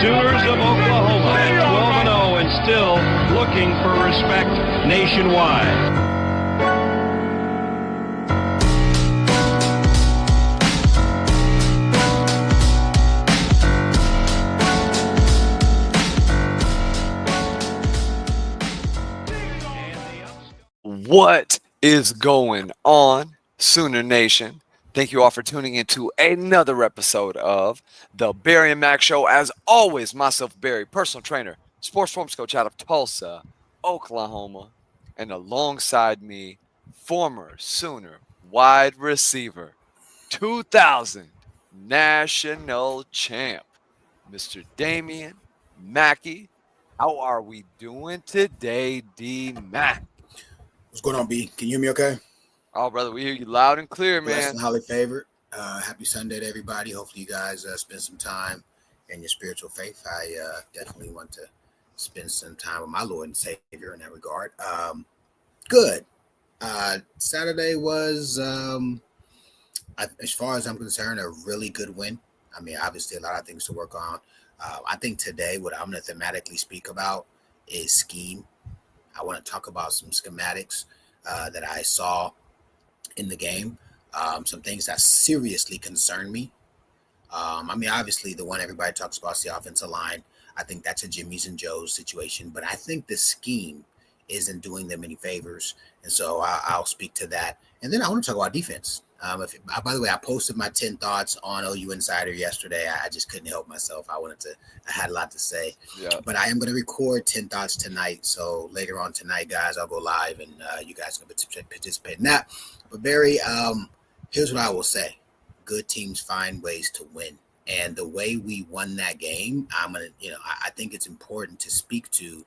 Sooners of Oklahoma at 12-0 and still looking for respect nationwide. What is going on, Sooner Nation? Thank you all for tuning into another episode of the Barry and Mack Show. As always, myself, Barry, personal trainer, sports performance coach out of Tulsa, Oklahoma, and alongside me, former Sooner wide receiver, 2000 national champ, Mr. Damian Mackey. How are we doing today, D-Mac? What's going on, B? Can you hear me okay? Oh, brother, we hear you loud and clear, man. Blessed and highly favored. Happy Sunday to everybody. Hopefully you guys spend some time in your spiritual faith. I definitely want to spend some time with my Lord and Savior in that regard. Good. Saturday was, as far as I'm concerned, a really good win. I mean, obviously a lot of things to work on. I think today what I'm going to thematically speak about is scheme. I want to talk about some schematics that I saw in the game, some things that seriously concern me. I mean, obviously, the one everybody talks about is the offensive line. I think that's a Jimmy's and Joe's situation, but I think the scheme isn't doing them any favors, and so I'll speak to that. And then I want to talk about defense. By the way, I posted my 10 thoughts on OU Insider yesterday. I just couldn't help myself. I had a lot to say. Yeah. But I am going to record 10 thoughts tonight. So later on tonight, guys, I'll go live and you guys can participate in that. But Barry, here's what I will say. Good teams find ways to win. And the way we won that game, I think it's important to speak to.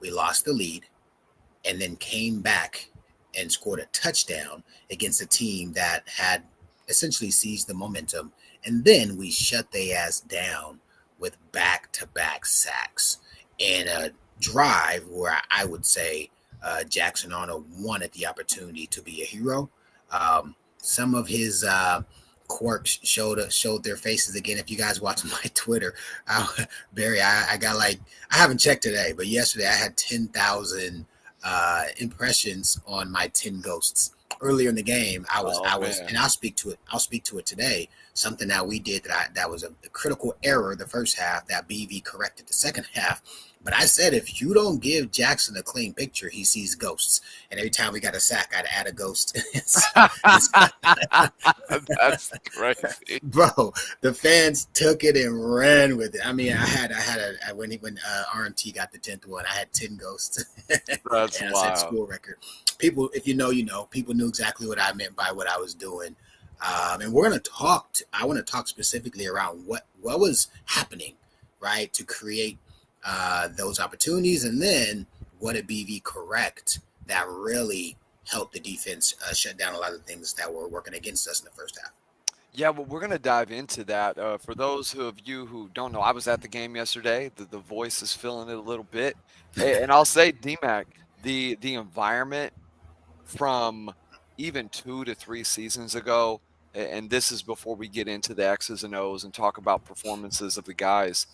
We lost the lead and then came back and scored a touchdown against a team that had essentially seized the momentum. And then we shut their ass down with back-to-back sacks in a drive where I would say Jackson Arnold wanted the opportunity to be a hero. Some of his quirks showed their faces again. If you guys watch my Twitter, Barry, I got I haven't checked today, but yesterday I had 10,000 impressions on my 10 ghosts. Earlier in the game, I was, and I'll speak to it today. Something that we did that was a critical error the first half that BV corrected the second half. But I said, if you don't give Jackson a clean picture, he sees ghosts. And every time we got a sack, I'd add a ghost. That's crazy, bro. The fans took it and ran with it. I mean, when RMT got the 10th one, I had 10 ghosts. That's and wild. I set school record. People, if you know, you know. People knew exactly what I meant by what I was doing. And we're gonna talk. I want to talk specifically around what was happening, right, to create those opportunities, and then what did BV correct that really helped the defense shut down a lot of things that were working against us in the first half. Yeah, well, we're going to dive into that. For those of you who don't know, I was at the game yesterday. The voice is feeling it a little bit. And I'll say, D-Mac, the environment from even 2 to 3 seasons ago, and this is before we get into the X's and O's and talk about performances of the guys,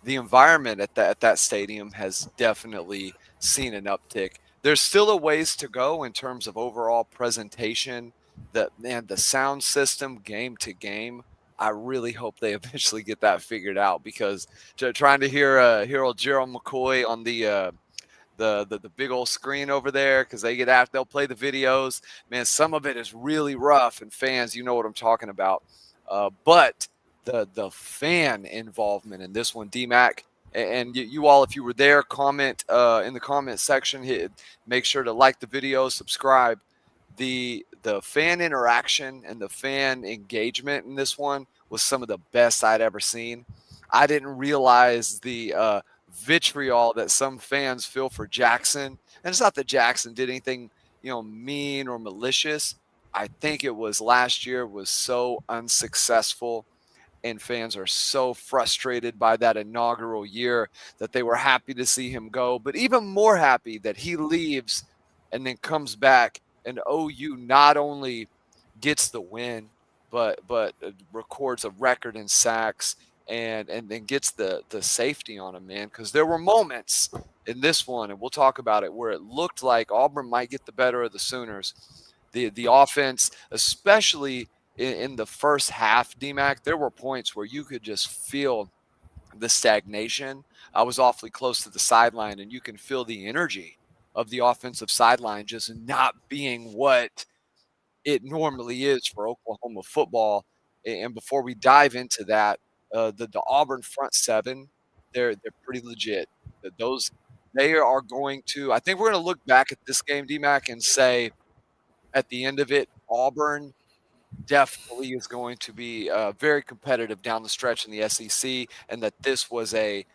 the environment at that stadium has definitely seen an uptick. There's still a ways to go in terms of overall presentation. The sound system, game to game, I really hope they eventually get that figured out, because trying to hear old Gerald McCoy on the big old screen over there, because they'll play the videos. Man, some of it is really rough, and fans, you know what I'm talking about. But the fan involvement in this one, D-Mac, and you all, if you were there, comment in the comment section. Make sure to like the video, subscribe. The fan interaction and the fan engagement in this one was some of the best I'd ever seen. I didn't realize the vitriol that some fans feel for Jackson. And it's not that Jackson did anything, mean or malicious. I think it was last year was so unsuccessful, and fans are so frustrated by that inaugural year that they were happy to see him go, but even more happy that he leaves and then comes back, and OU not only gets the win, but records a record in sacks and then gets the safety on him, man. Because there were moments in this one, and we'll talk about it, where it looked like Auburn might get the better of the Sooners. The offense, especially in the first half, DMAC, there were points where you could just feel the stagnation. I was awfully close to the sideline, and you can feel the energy of the offensive sideline just not being what it normally is for Oklahoma football. And before we dive into that, the Auburn front seven, they're pretty legit. Those they are going to. I think we're going to look back at this game, DMAC, and say at the end of it, Auburn definitely is going to be very competitive down the stretch in the SEC, and that this was a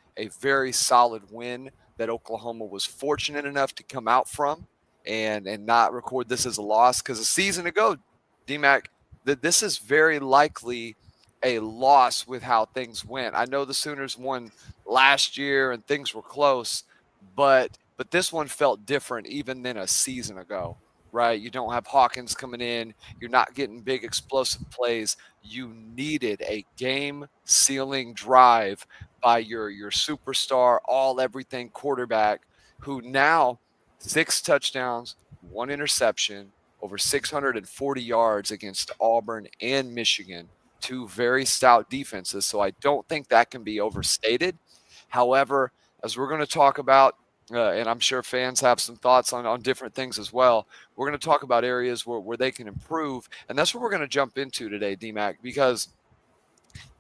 very solid win that Oklahoma was fortunate enough to come out from and not record this as a loss, because a season ago, DMAC, that this is very likely a loss with how things went. I know the Sooners won last year and things were close, but this one felt different even than a season ago, right? You don't have Hawkins coming in. You're not getting big explosive plays. You needed a game-sealing drive by your superstar, all-everything quarterback, who now 6 touchdowns, 1 interception, over 640 yards against Auburn and Michigan, 2 very stout defenses. So I don't think that can be overstated. However, as we're going to talk about, and I'm sure fans have some thoughts on different things as well, we're going to talk about areas where they can improve. And that's what we're going to jump into today, DMAC, because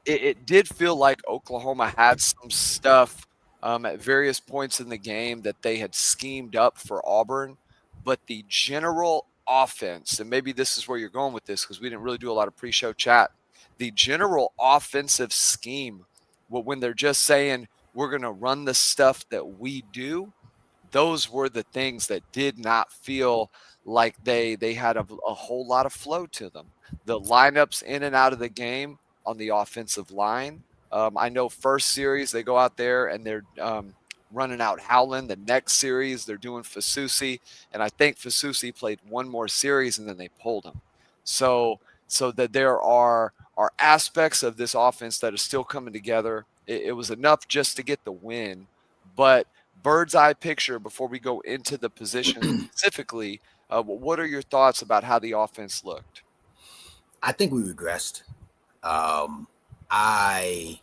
it did feel like Oklahoma had some stuff at various points in the game that they had schemed up for Auburn. But the general offense, and maybe this is where you're going with this because we didn't really do a lot of pre-show chat, the general offensive scheme, when they're just saying, we're going to run the stuff that we do, those were the things that did not feel like they had a whole lot of flow to them. The lineups in and out of the game on the offensive line. I know first series they go out there and they're running out Howland. The next series they're doing Fasusi, and I think Fasusi played one more series and then they pulled him. So that there are aspects of this offense that are still coming together. It was enough just to get the win, but bird's eye picture before we go into the position specifically, what are your thoughts about how the offense looked? I think we regressed. I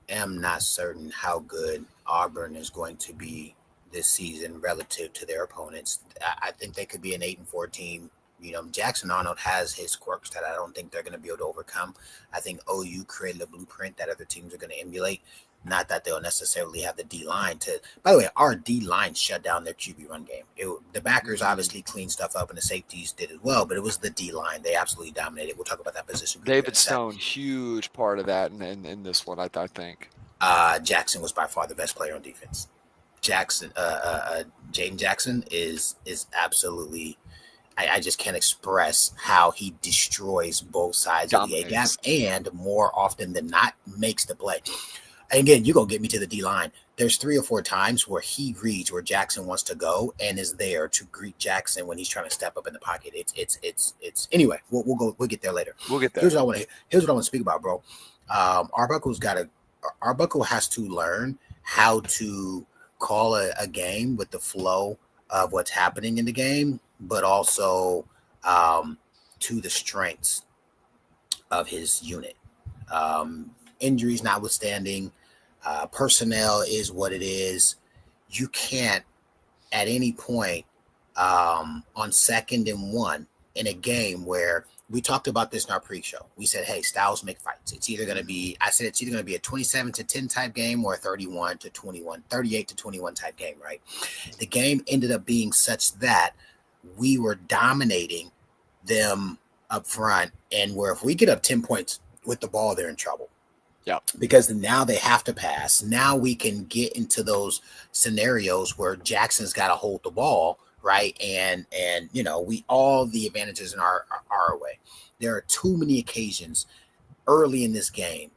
am not certain how good Auburn is going to be this season relative to their opponents. I think they could be an 8-4 team. You know, Jackson Arnold has his quirks that I don't think they're going to be able to overcome. I think OU created a blueprint that other teams are going to emulate. Not that they'll necessarily have the D-line to – by the way, our D-line shut down their QB run game. The backers obviously cleaned stuff up, and the safeties did as well, but it was the D-line. They absolutely dominated. We'll talk about that position. David Stone, huge part of that in this one, I think. Jackson was by far the best player on defense. Jaden Jackson is absolutely – I just can't express how he destroys both sides of the A-gap and more often than not makes the play. And again, you're going to get me to the D-line. There's 3 or 4 times where he reads where Jackson wants to go and is there to greet Jackson when he's trying to step up in the pocket. It's anyway, we'll get there later. We'll get there. Here's what I want to speak about, bro. Arbuckle has to learn how to call a game with the flow of what's happening in the game, but also to the strengths of his unit. Injuries notwithstanding, personnel is what it is. You can't at any point on 2nd and 1 in a game where we talked about this in our pre-show. We said, hey, styles make fights. It's either going to be a 27-10 type game or a 38-21 type game, right? The game ended up being such that we were dominating them up front, and where if we get up 10 points with the ball, they're in trouble. Yeah. Because now they have to pass. Now we can get into those scenarios where Jackson's got to hold the ball, right? And you know, all the advantages in our way. There are too many occasions early in this game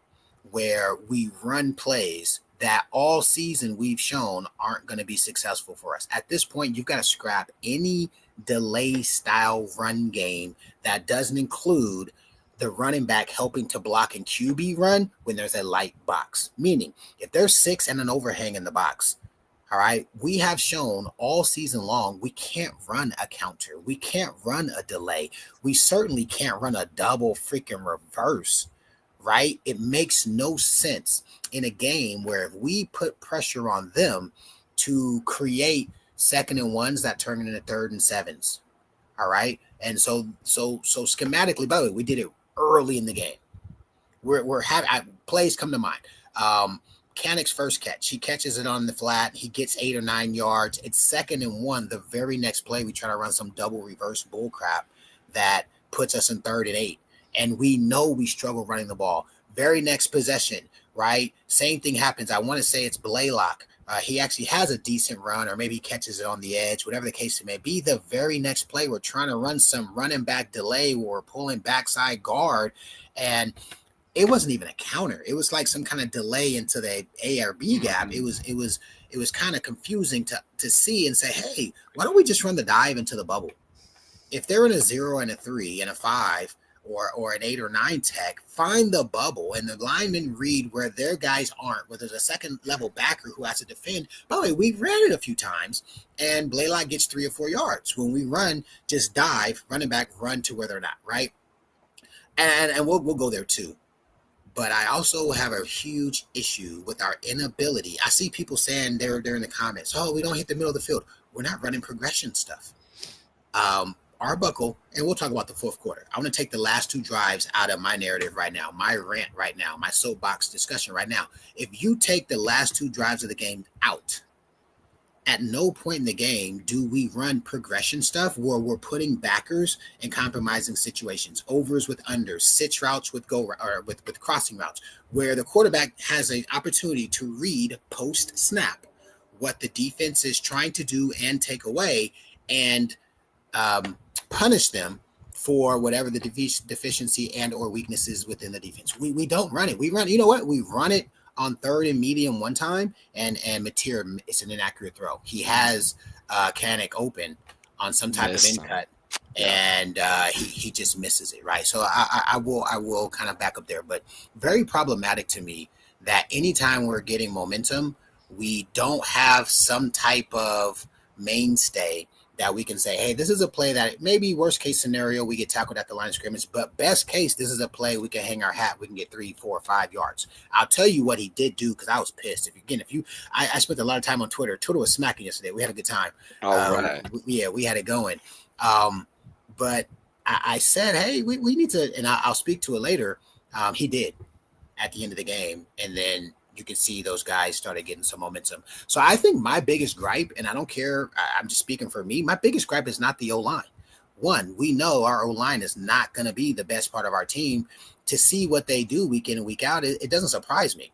where we run plays that all season we've shown aren't going to be successful for us. At this point, you've got to scrap any delay style run game that doesn't include the running back helping to block and QB run when there's a light box. Meaning, if there's 6 and an overhang in the box, all right, we have shown all season long we can't run a counter. We can't run a delay. We certainly can't run a double freaking reverse, right? It makes no sense in a game where if we put pressure on them to create 2nd and 1s that turn into 3rd and 7s. All right. And so schematically, by the way, we did it early in the game. We're having plays come to mind. Canick's first catch, he catches it on the flat. He gets 8 or 9 yards. It's 2nd and 1. The very next play, we try to run some double reverse bull crap that puts us in 3rd and 8. And we know we struggle running the ball. Very next possession, right? Same thing happens. I want to say it's Blaylock. He actually has a decent run, or maybe he catches it on the edge, whatever the case may be. The very next play, we're trying to run some running back delay or pulling backside guard, and it wasn't even a counter. It was like some kind of delay into the A or B gap. It was kind of confusing to see and say, hey, why don't we just run the dive into the bubble? If they're in a 0 and a 3 and a 5 or an 8 or 9 tech, find the bubble and the linemen read where their guys aren't, where there's a second level backer who has to defend. By the way, we've ran it a few times and Blaylock gets 3 or 4 yards. When we run, just dive, running back, run to where they're not, right? And we'll go there too. But I also have a huge issue with our inability. I see people saying they're in the comments, oh, we don't hit the middle of the field. We're not running progression stuff. Arbuckle, and we'll talk about the fourth quarter. I want to take the last 2 drives out of my narrative right now, my rant right now, my soapbox discussion right now. If you take the last 2 drives of the game out, at no point in the game do we run progression stuff where we're putting backers in compromising situations, overs with unders, sitch routes with with crossing routes, where the quarterback has an opportunity to read post snap what the defense is trying to do and take away, and punish them for whatever the deficiency and or weaknesses within the defense. We don't run it. We run, you know what? We run it on 3rd and medium one time, and Mateer, it's an inaccurate throw. He has Canick open on some type of in cut, and he just misses it, right? So I will kind of back up there, but very problematic to me that anytime we're getting momentum, we don't have some type of mainstay that we can say, hey, this is a play that maybe worst case scenario, we get tackled at the line of scrimmage, but best case, this is a play we can hang our hat, we can get 3, 4, 5 yards. I'll tell you what he did do, because I was pissed. I spent a lot of time on Twitter. Twitter was smacking yesterday. We had a good time. Right. We had it going. But I said, hey, we need to, and I'll speak to it later. He did at the end of the game, and then you can see those guys started getting some momentum. So I think my biggest gripe, and I don't care, I'm just speaking for me, my biggest gripe is not the O-line. One, we know our O-line is not going to be the best part of our team. To see what they do week in and week out, it doesn't surprise me.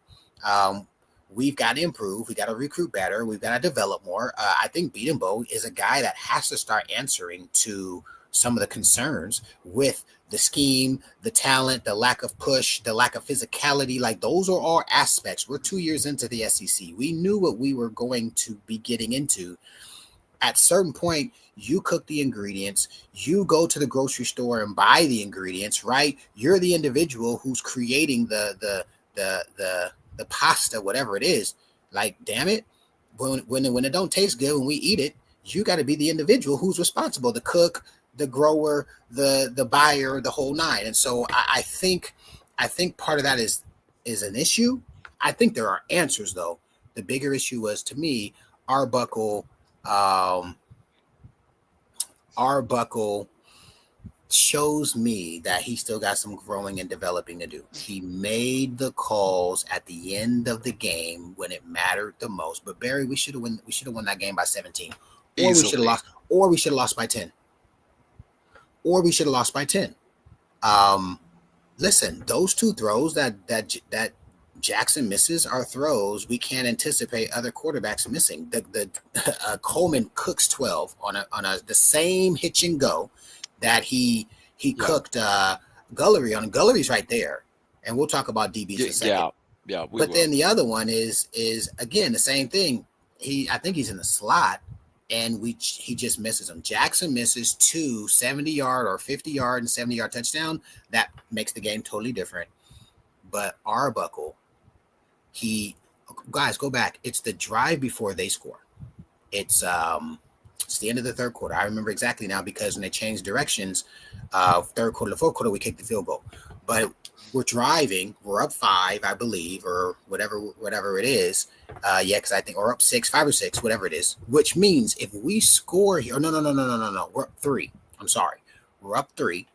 We've got to improve. We got to recruit better. We've got to develop more. I think Beatenbow is a guy that has to start answering to some of the concerns with the scheme, the talent, the lack of push, the lack of physicality. Like, those are all aspects. We're 2 years into the SEC. We knew what we were going to be getting into. At a certain point, you cook the ingredients, you go to the grocery store and buy the ingredients, right? You're the individual who's creating the pasta, whatever it is. Like, damn it, when it don't taste good, when we eat it, you got to be the individual who's responsible, the cook, the grower, the buyer, the whole nine. And so I think part of that is an issue. I think there are answers, though. The bigger issue was, to me, Arbuckle shows me that he still got some growing and developing to do. He made the calls at the end of the game when it mattered the most. But Barry, we should have won that game by 17. Or we should have lost by 10. Listen, those 2 throws that Jackson misses are throws we can't anticipate other quarterbacks missing. The Coleman cooks 12 on the same hitch and go that he cooked Gullery on. Gullery's right there, and we'll talk about DBs in a second. But then the other one is again the same thing. I think he's in the slot, and he just misses them. Jackson misses 2 70-yard or 50-yard and 70-yard touchdown. That makes the game totally different. But Arbuckle, guys, go back. It's the drive before they score. It's the end of the third quarter. I remember exactly now because when they changed directions, third quarter to fourth quarter, we kicked the field goal. But we're driving. We're up 5, I believe, or whatever it is. Because I think we're up 6, 5 or 6, whatever it is. Which means if we score here, no, we're up 3. I'm sorry, we're up 3,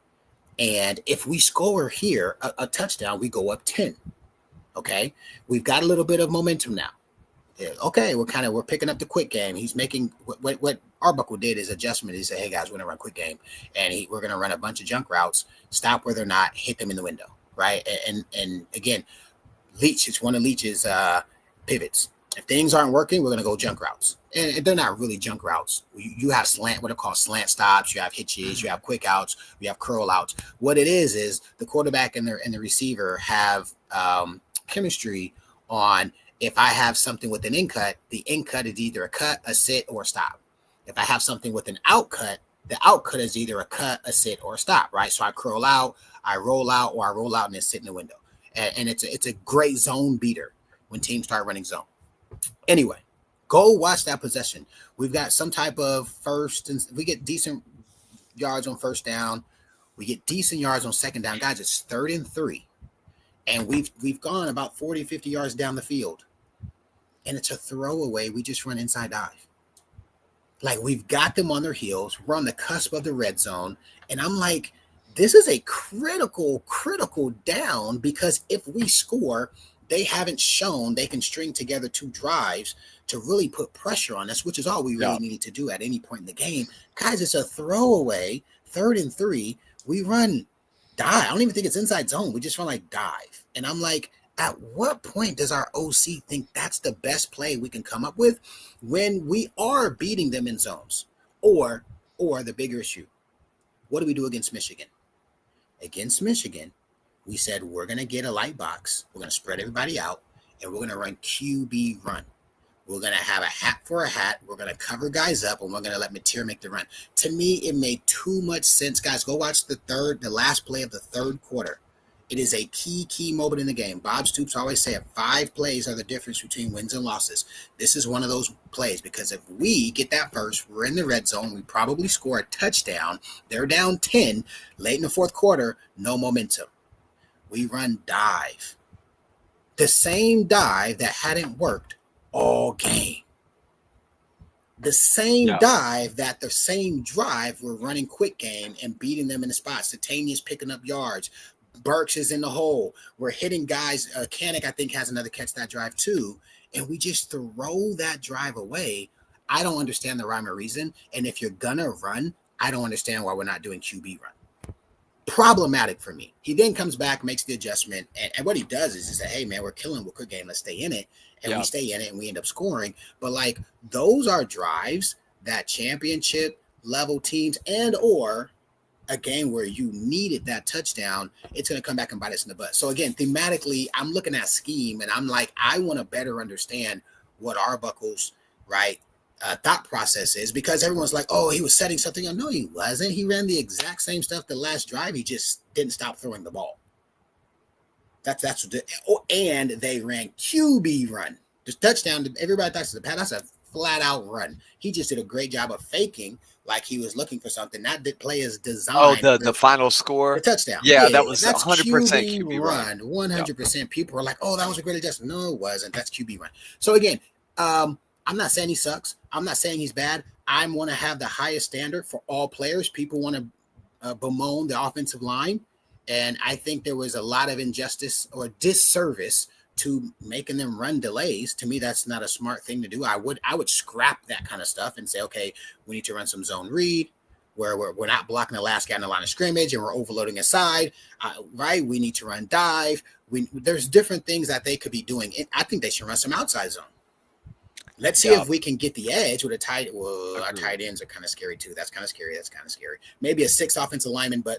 and if we score here a touchdown, we go up 10. Okay, we've got a little bit of momentum now. Yeah, okay, we're picking up the quick game. He's making what Arbuckle did is adjustment. He said, "Hey guys, we're gonna run quick game, and we're gonna run a bunch of junk routes, stop where they're not, hit them in the window, right?" And again, Leach, it's one of Leach's pivots. If things aren't working, we're gonna go junk routes, and they're not really junk routes. You have what are called slant stops. You have hitches. You have quick outs. You have curl outs. What it is the quarterback and the receiver have chemistry on. If I have something with an in cut, the in cut is either a cut, a sit, or a stop. If I have something with an out cut, the out cut is either a cut, a sit, or a stop, right? So I curl out, I roll out, or I roll out and then sit in the window. And it's a great zone beater when teams start running zone. Anyway, go watch that possession. We've got some type of we get decent yards on first down. We get decent yards on second down. Guys, it's 3rd and 3. And we've gone about 40, 50 yards down the field. And it's a throwaway. We just run inside dive. Like, we've got them on their heels. We're on the cusp of the red zone. And I'm like, this is a critical down, because if we score, they haven't shown they can string together 2 drives to really put pressure on us, which is all we really needed to do at any point in the game. Guys, it's a throwaway, 3rd and 3. We run dive. I don't even think it's inside zone. We just run like dive. And I'm like, at what point does our OC think that's the best play we can come up with when we are beating them in zones? Or the bigger issue, what do we do against Michigan? Against Michigan, we said we're going to get a light box. We're going to spread everybody out, and we're going to run QB run. We're going to have a hat for a hat. We're going to cover guys up, and we're going to let Mateer make the run. To me, it made too much sense. Guys, go watch the last play of the third quarter. It is a key moment in the game. Bob Stoops always said 5 plays are the difference between wins and losses. This is one of those plays, because if we get that first, we're in the red zone. We probably score a touchdown. They're down 10 late in the fourth quarter. No momentum. We run dive. The same dive that hadn't worked all game. The same dive that the same drive we're running quick game and beating them in the spot. Satania's picking up yards. Burks is in the hole. We're hitting guys. Kanik, I think, has another catch that drive too. And we just throw that drive away. I don't understand the rhyme or reason. And if you're going to run, I don't understand why we're not doing QB run. Problematic for me. He then comes back, makes the adjustment. And what he does is he says, hey, man, we're killing with quick game. Let's stay in it. And we stay in it and we end up scoring. But like, those are drives that championship level teams and or a game where you needed that touchdown, it's going to come back and bite us in the butt. So again, thematically, I'm looking at scheme and I'm like, I want to better understand what Arbuckle's thought process is, because everyone's like, oh, he was setting something up. No, he wasn't. He ran the exact same stuff the last drive. He just didn't stop throwing the ball. And they ran QB run. Just touchdown. Everybody thinks that's a flat out run. He just did a great job of faking like he was looking for something. That play is designed. Oh, the final score? The touchdown. Yeah, that was 100% QB run. 100%. People are like, oh, that was a great adjustment. No, it wasn't. That's QB run. So again, I'm not saying he sucks. I'm not saying he's bad. I want to have the highest standard for all players. People want to bemoan the offensive line. And I think there was a lot of injustice or disservice to making them run delays. To me, that's not a smart thing to do. I would scrap that kind of stuff and say, okay, we need to run some zone read where we're not blocking the last guy in the line of scrimmage and we're overloading a side, right? We need to run dive. There's different things that they could be doing. I think they should run some outside zone. Let's see if we can get the edge with a tight. Well, our tight ends are kind of scary too. That's kind of scary. Maybe a 6 offensive lineman, but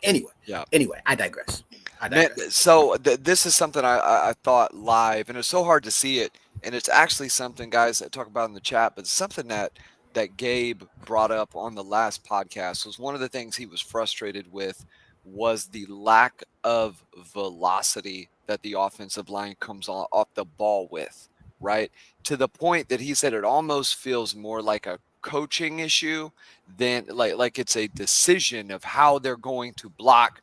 anyway, I digress. Man, so this is something I thought live, and it's so hard to see it. And it's actually something, guys, that talk about in the chat, but it's something that that Gabe brought up on the last podcast was one of the things he was frustrated with was the lack of velocity that the offensive line comes off the ball with, right? To the point that he said it almost feels more like a coaching issue than like it's a decision of how they're going to block,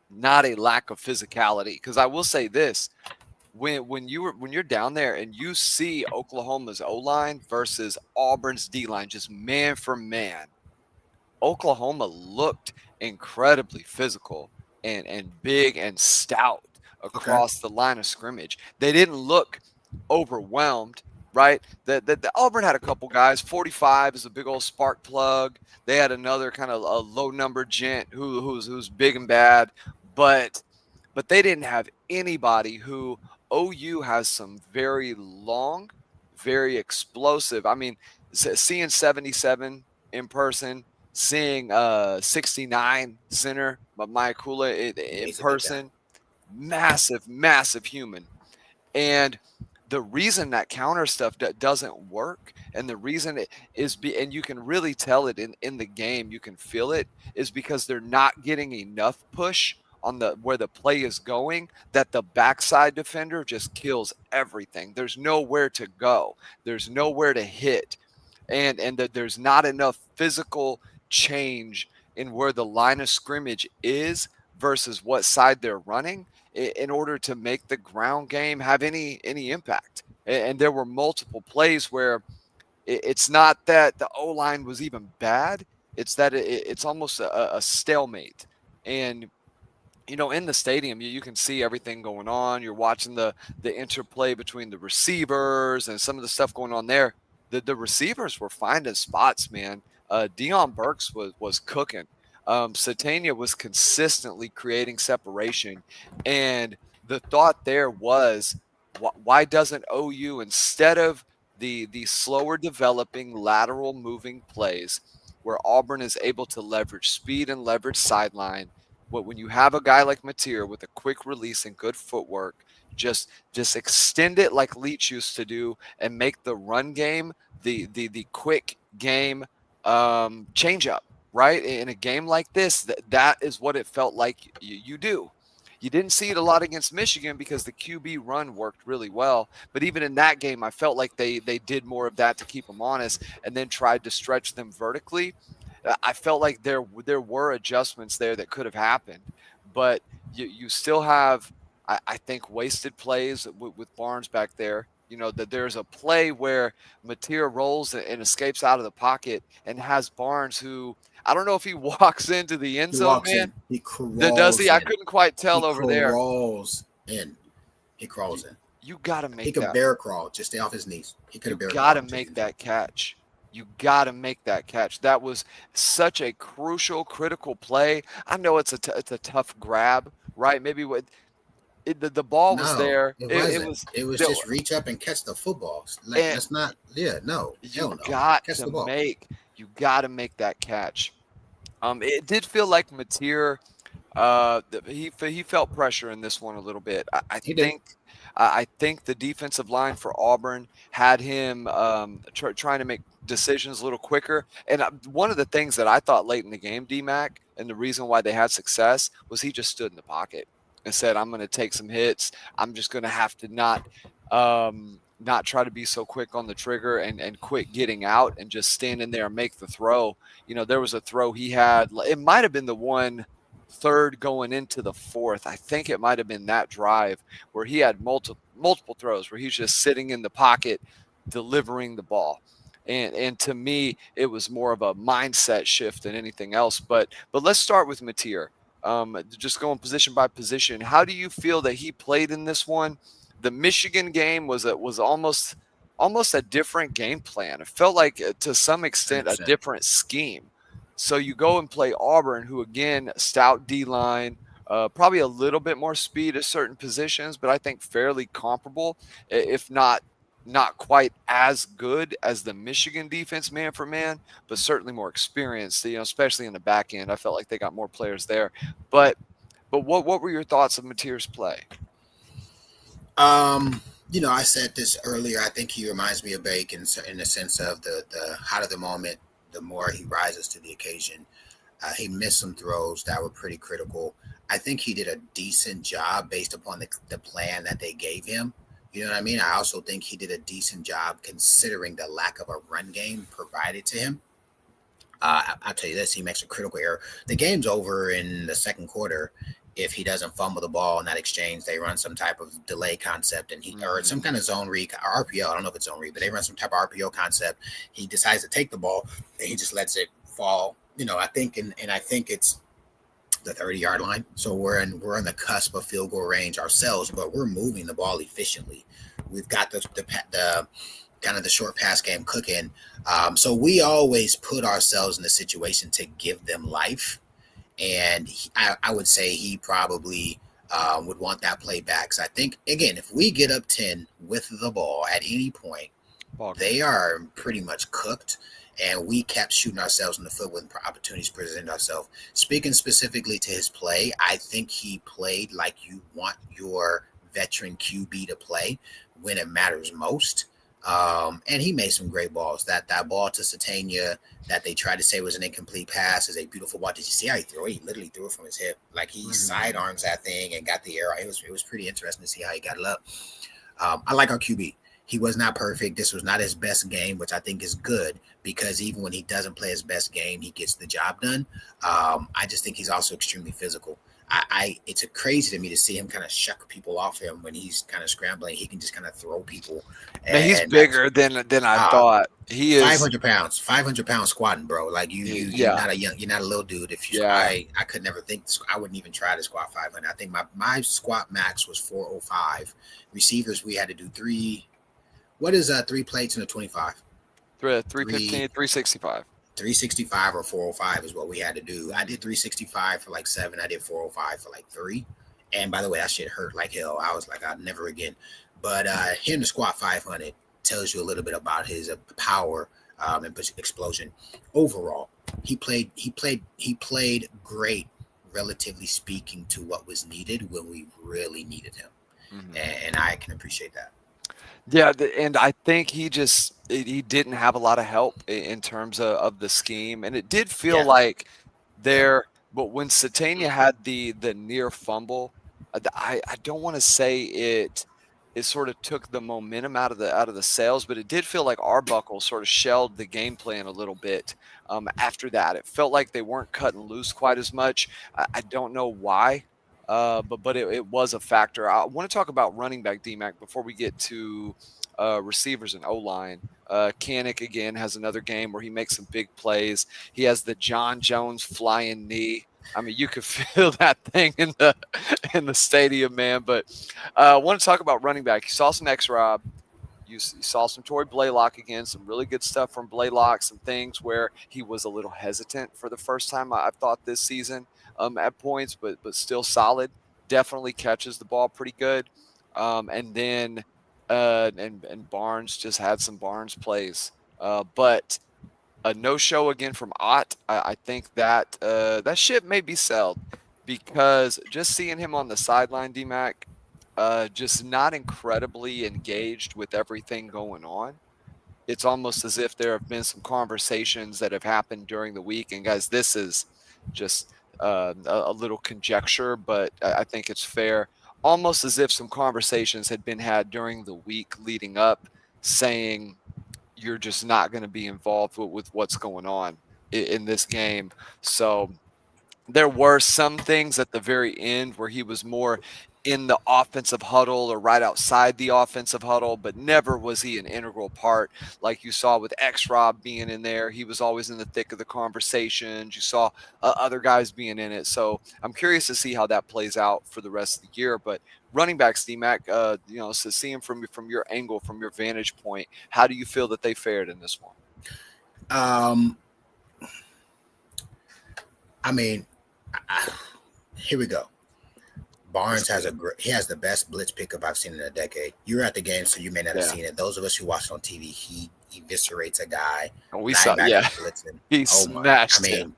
not a lack of physicality. Because I will say this, when you're down there and you see Oklahoma's O-line versus Auburn's D-line, just man for man, Oklahoma looked incredibly physical and big and stout Okay. across the line of scrimmage. They didn't look overwhelmed, right? The Auburn had a couple guys. 45 is a big old spark plug. They had another kind of a low number gent who's big and bad, but they didn't have anybody who OU has some very long, very explosive. I mean, seeing 77 in person, seeing 69 center, but Maya Kula in person, massive human. And the reason that counter stuff doesn't work, and the reason it is, and you can really tell it in the game, you can feel it, is because they're not getting enough push on the where the play is going, that the backside defender just kills everything. There's nowhere to go. There's nowhere to hit. And that there's not enough physical change in where the line of scrimmage is versus what side they're running in order to make the ground game have any impact. And there were multiple plays where it's not that the O-line was even bad, it's that it's almost a stalemate. And in the stadium, you can see everything going on. You're watching the interplay between the receivers and some of the stuff going on there. The receivers were finding spots, man. Dion Burks was cooking. Satania was consistently creating separation. And the thought there was, why doesn't OU, instead of the slower developing lateral moving plays where Auburn is able to leverage speed and leverage sideline, when you have a guy like Mateer with a quick release and good footwork, just extend it like Leach used to do and make the run game the quick game change up, right? In a game like this, that is what it felt like you do. You didn't see it a lot against Michigan because the QB run worked really well. But even in that game, I felt like they did more of that to keep them honest and then tried to stretch them vertically. I felt like there were adjustments there that could have happened, but you still have, I think, wasted plays with Barnes back there. That there's a play where Mateer rolls and escapes out of the pocket and has Barnes, who I don't know if he walks into the end zone, man. He crawls Does he? in. I couldn't quite tell over there. He crawls in. He crawls in. You got to make that. He could bear crawl. Just stay off his knees. He could have bear crawled. You got to make that catch. You got to make that catch. That was such a crucial, critical play. I know it's a tough grab, right? Maybe the ball was there. It was just reach up and catch the football. Like, that's not. Yeah, no. You got to make that catch. It did feel like Mateer. He felt pressure in this one a little bit. I think the defensive line for Auburn had him trying to make decisions a little quicker. And one of the things that I thought late in the game, D-Mac, and the reason why they had success was he just stood in the pocket and said, I'm going to take some hits. I'm just going to have to not try to be so quick on the trigger and quit getting out and just stand in there and make the throw. There was a throw he had. It might have been the one third going into the fourth. I think it might have been that drive where he had multiple throws where he's just sitting in the pocket delivering the ball. And to me, it was more of a mindset shift than anything else. But let's start with Mateer. Just going position by position. How do you feel that he played in this one? The Michigan game was almost a different game plan. It felt like, to some extent, 100%. A different scheme. So you go and play Auburn, who, again, stout D-line, probably a little bit more speed at certain positions, but I think fairly comparable, if not quite as good as the Michigan defense man for man, but certainly more experienced, especially in the back end. I felt like they got more players there. But what were your thoughts of Mateer's play? I said this earlier. I think he reminds me of Bake in the sense of the hotter the moment, the more he rises to the occasion. He missed some throws that were pretty critical. I think he did a decent job based upon the plan that they gave him. You know what I mean? I also think he did a decent job considering the lack of a run game provided to him. I'll tell you this, he makes a critical error. The game's over in the second quarter if he doesn't fumble the ball in that exchange. They run some type of delay concept or some kind of zone read or RPO. I don't know if it's zone read, but they run some type of RPO concept. He decides to take the ball and he just lets it fall. I think and I think it's the 30-yard line. So we're in the cusp of field goal range ourselves, but we're moving the ball efficiently. We've got the kind of the short pass game cooking. So we always put ourselves in the situation to give them life. And I would say he probably would want that play back. So I think, again, if we get up 10 with the ball at any point, they are pretty much cooked. And we kept shooting ourselves in the foot when opportunities presented ourselves. Speaking specifically to his play, I think he played like you want your veteran QB to play when it matters most. And he made some great balls. That ball to Satania that they tried to say was an incomplete pass is a beautiful ball. Did you see how he threw it? He literally threw it from his hip. Like he sidearms that thing and got the arrow. It was pretty interesting to see how he got it up. I like our QB. He was not perfect. This was not his best game, which I think is good because even when he doesn't play his best game, he gets the job done. I just think he's also extremely physical. It's crazy to me to see him kind of shuck people off him when he's kind of scrambling. He can just kind of throw people. Man, he's bigger than I thought. He is 500 pounds, 500 pounds squatting, bro. Like you're not a little dude. If you, I could never think. I wouldn't even try to squat 500. I think my squat max was 405. Receivers, we had to do 3. What is 3 plates in a 25? 315, 365. 365 or 405 is what we had to do. I did 365 for like 7. I did 405 for like 3. And by the way, that shit hurt like hell. I was like, I'll never again. But him to squat 500 tells you a little bit about his power and explosion. Overall, he played great, relatively speaking, to what was needed when we really needed him. And I can appreciate that. Yeah, and I think he didn't have a lot of help in terms of the scheme, and it did feel like but when Satania had the near fumble, I don't want to say it sort of took the momentum out of the sails, but it did feel like Arbuckle sort of shelled the game plan a little bit. After that, it felt like they weren't cutting loose quite as much. I don't know why. But it was a factor. I want to talk about running back D-Mac before we get to receivers and O-line. Kanik again has another game where he makes some big plays. He has the John Jones flying knee. I mean, you could feel that thing in the stadium, man. But I want to talk about running back. You saw some X-Rob. You saw some Tory Blaylock again, some really good stuff from Blaylock, some things where he was a little hesitant for the first time I thought this season at points, but still solid. Definitely catches the ball pretty good. And then Barnes just had some Barnes plays. But a no-show again from Ott. I think that that ship may be sold because just seeing him on the sideline, D-Mac, just not incredibly engaged with everything going on. It's almost as if there have been some conversations that have happened during the week. And guys, this is just a little conjecture, but I think it's fair. Almost as if some conversations had been had during the week leading up saying you're just not going to be involved with what's going on in this game. So there were some things at the very end where he was more in the offensive huddle or right outside the offensive huddle, but never was he an integral part like you saw with X-Rob being in there. He was always in the thick of the conversations. You saw other guys being in it. So I'm curious to see how that plays out for the rest of the year. But running backs, D-Mac, so seeing from your angle, from your vantage point, how do you feel that they fared in this one? I mean, here we go. Barnes has the best blitz pickup I've seen in a decade. You were at the game, so you may not have seen it. Those of us who watched on TV, he eviscerates a guy. We saw, blitzing. He smashed him.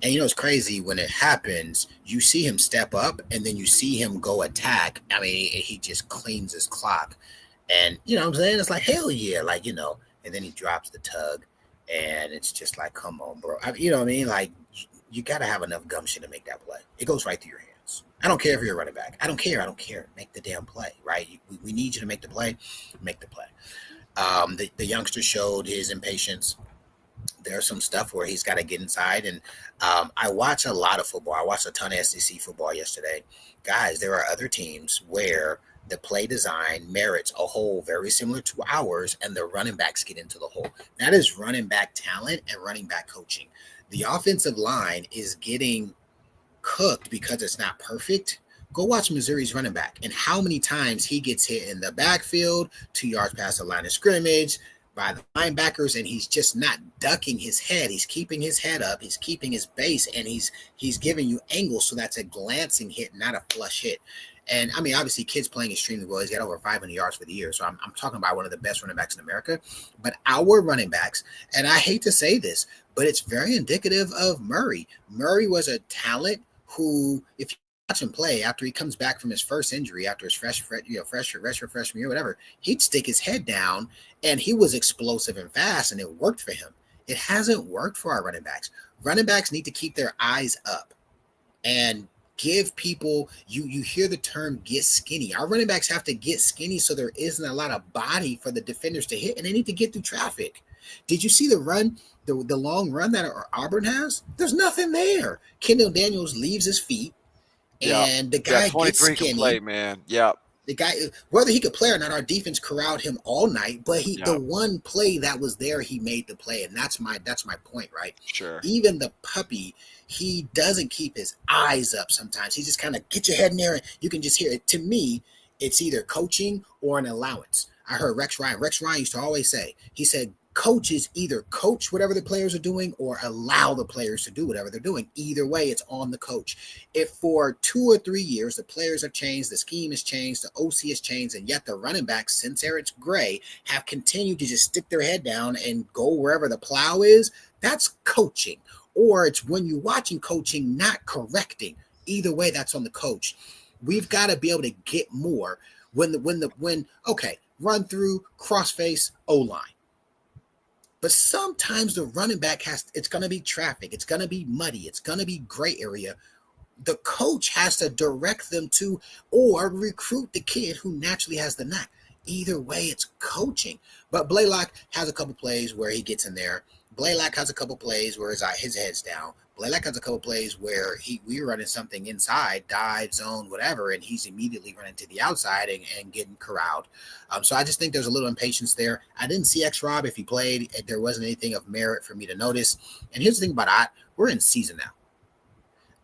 And it's crazy when it happens. You see him step up, and then you see him go attack. I mean, he just cleans his clock. And you know what I'm saying? It's like, hell yeah, like, you know, and then he drops the tug, and it's just like, come on, bro. You know what I mean? Like, you got to have enough gumption to make that play. It goes right through your hands. I don't care if you're a running back. I don't care. Make the damn play, right? We need you to make the play. Make the play. The youngster showed his impatience. There's some stuff where he's got to get inside. And I watch a lot of football. I watched a ton of SEC football yesterday. Guys, there are other teams where the play design merits a hole very similar to ours, and the running backs get into the hole. That is running back talent and running back coaching. The offensive line is getting cooked because it's not perfect. Go watch Missouri's running back and how many times he gets hit in the backfield, 2 yards past the line of scrimmage by the linebackers, and he's just not ducking his head. He's keeping his head up. He's keeping his base, and he's giving you angles. So that's a glancing hit, not a flush hit. And I mean, obviously, kid's playing extremely well. He's got over 500 yards for the year. So I'm talking about one of the best running backs in America. But our running backs, and I hate to say this, but it's very indicative of Murray. Murray was a talent who, if you watch him play after he comes back from his first injury, after his freshman year, whatever, he'd stick his head down, and he was explosive and fast, and it worked for him. It hasn't worked for our running backs. Running backs need to keep their eyes up and give people, you hear the term get skinny. Our running backs have to get skinny so there isn't a lot of body for the defenders to hit, and they need to get through traffic. Did you see the run, the long run that Auburn has? There's nothing there. Kendall Daniels leaves his feet, and the guy gets skinny. Can play, man. Yeah. The guy, whether he could play or not, our defense corralled him all night. But the one play that was there, he made the play, and that's my point, right? Sure. Even the puppy, he doesn't keep his eyes up sometimes. He just kind of get your head in there, and you can just hear it. To me, it's either coaching or an allowance. I heard Rex Ryan. Rex Ryan used to always say, he said, coaches either coach whatever the players are doing or allow the players to do whatever they're doing. Either way, it's on the coach. If for 2 or 3 years the players have changed, the scheme has changed, the OC has changed, and yet the running backs since Eric Gray have continued to just stick their head down and go wherever the plow is, that's coaching. Or it's when you're watching coaching, not correcting. Either way, that's on the coach. We've got to be able to get more when run through, cross face, O-line. But sometimes the running back it's going to be traffic. It's going to be muddy. It's going to be gray area. The coach has to direct them to or recruit the kid who naturally has the knack. Either way, it's coaching. But Blaylock has a couple plays where he gets in there. Blaylock has a couple plays where his head's down. Blaylock has a couple plays where we're running something inside, dive, zone, whatever, and he's immediately running to the outside and getting corralled. So I just think there's a little impatience there. I didn't see X-Rob if he played. There wasn't anything of merit for me to notice. And here's the thing about we're in season now.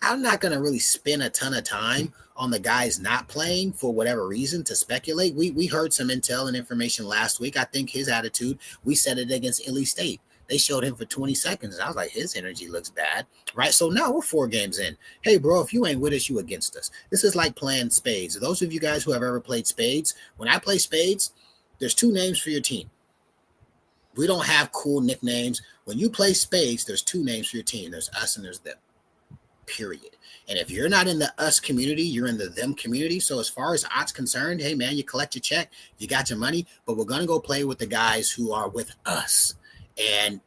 I'm not going to really spend a ton of time on the guys not playing for whatever reason to speculate. We heard some intel and information last week. I think his attitude, we said it against Illy State. They showed him for 20 seconds. And I was like, his energy looks bad, right? So now we're 4 games in. Hey, bro, if you ain't with us, you against us. This is like playing spades. Those of you guys who have ever played spades, when I play spades, there's 2 names for your team. We don't have cool nicknames. When you play spades, there's 2 names for your team. There's us and there's them, period. And if you're not in the us community, you're in the them community. So as far as odds concerned, hey, man, you collect your check, you got your money, but we're going to go play with the guys who are with us. And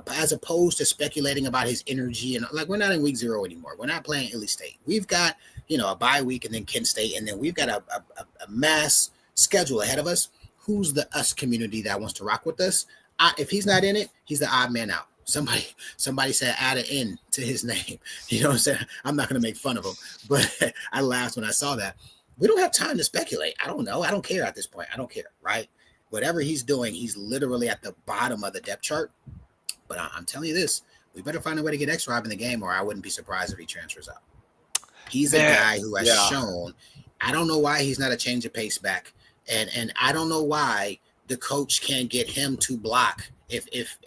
as opposed to speculating about his energy, and like, we're not in week 0 anymore. We're not playing Illy State. We've got, a bye week and then Kent State. And then we've got a mass schedule ahead of us. Who's the us community that wants to rock with us? If he's not in it, he's the odd man out. Somebody said add an N to his name. You know what I'm saying? I'm not going to make fun of him, but I laughed when I saw that. We don't have time to speculate. I don't know. I don't care at this point. I don't care, right? Whatever he's doing, he's literally at the bottom of the depth chart. But I'm telling you this, we better find a way to get X-Rob in the game, or I wouldn't be surprised if he transfers out. He's a guy who has shown, I don't know why he's not a change of pace back. And I don't know why the coach can't get him to block. If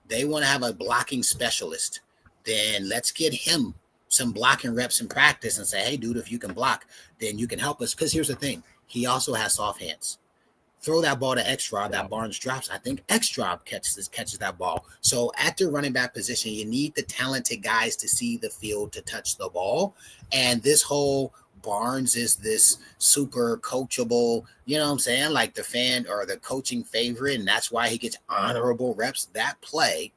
they want to have a blocking specialist, then let's get him some blocking reps in practice and say, hey, dude, if you can block, then you can help us. Because here's the thing. He also has soft hands. Throw that ball to X-Rob, that Barnes drops. I think X-Rob catches that ball. So at the running back position, you need the talented guys to see the field to touch the ball. And this whole Barnes is this super coachable, you know what I'm saying? Like the fan or the coaching favorite, and that's why he gets honorable reps. That play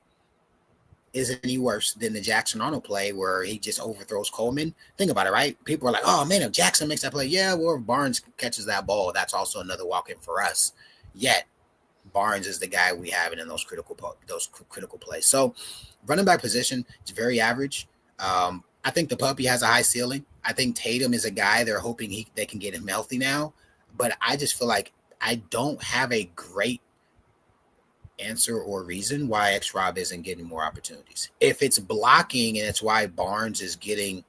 isn't any worse than the Jackson Arnold play where he just overthrows Coleman. Think about it, right? People are like, oh man, if Jackson makes that play, yeah, well, if Barnes catches that ball, that's also another walk-in for us. Yet Barnes is the guy we have in those critical plays. So running back position, it's very average. I think the puppy has a high ceiling. I think Tatum is a guy they're hoping they can get him healthy now. But I just feel like I don't have a great answer or reason why X-Rob isn't getting more opportunities. If it's blocking and it's why Barnes is getting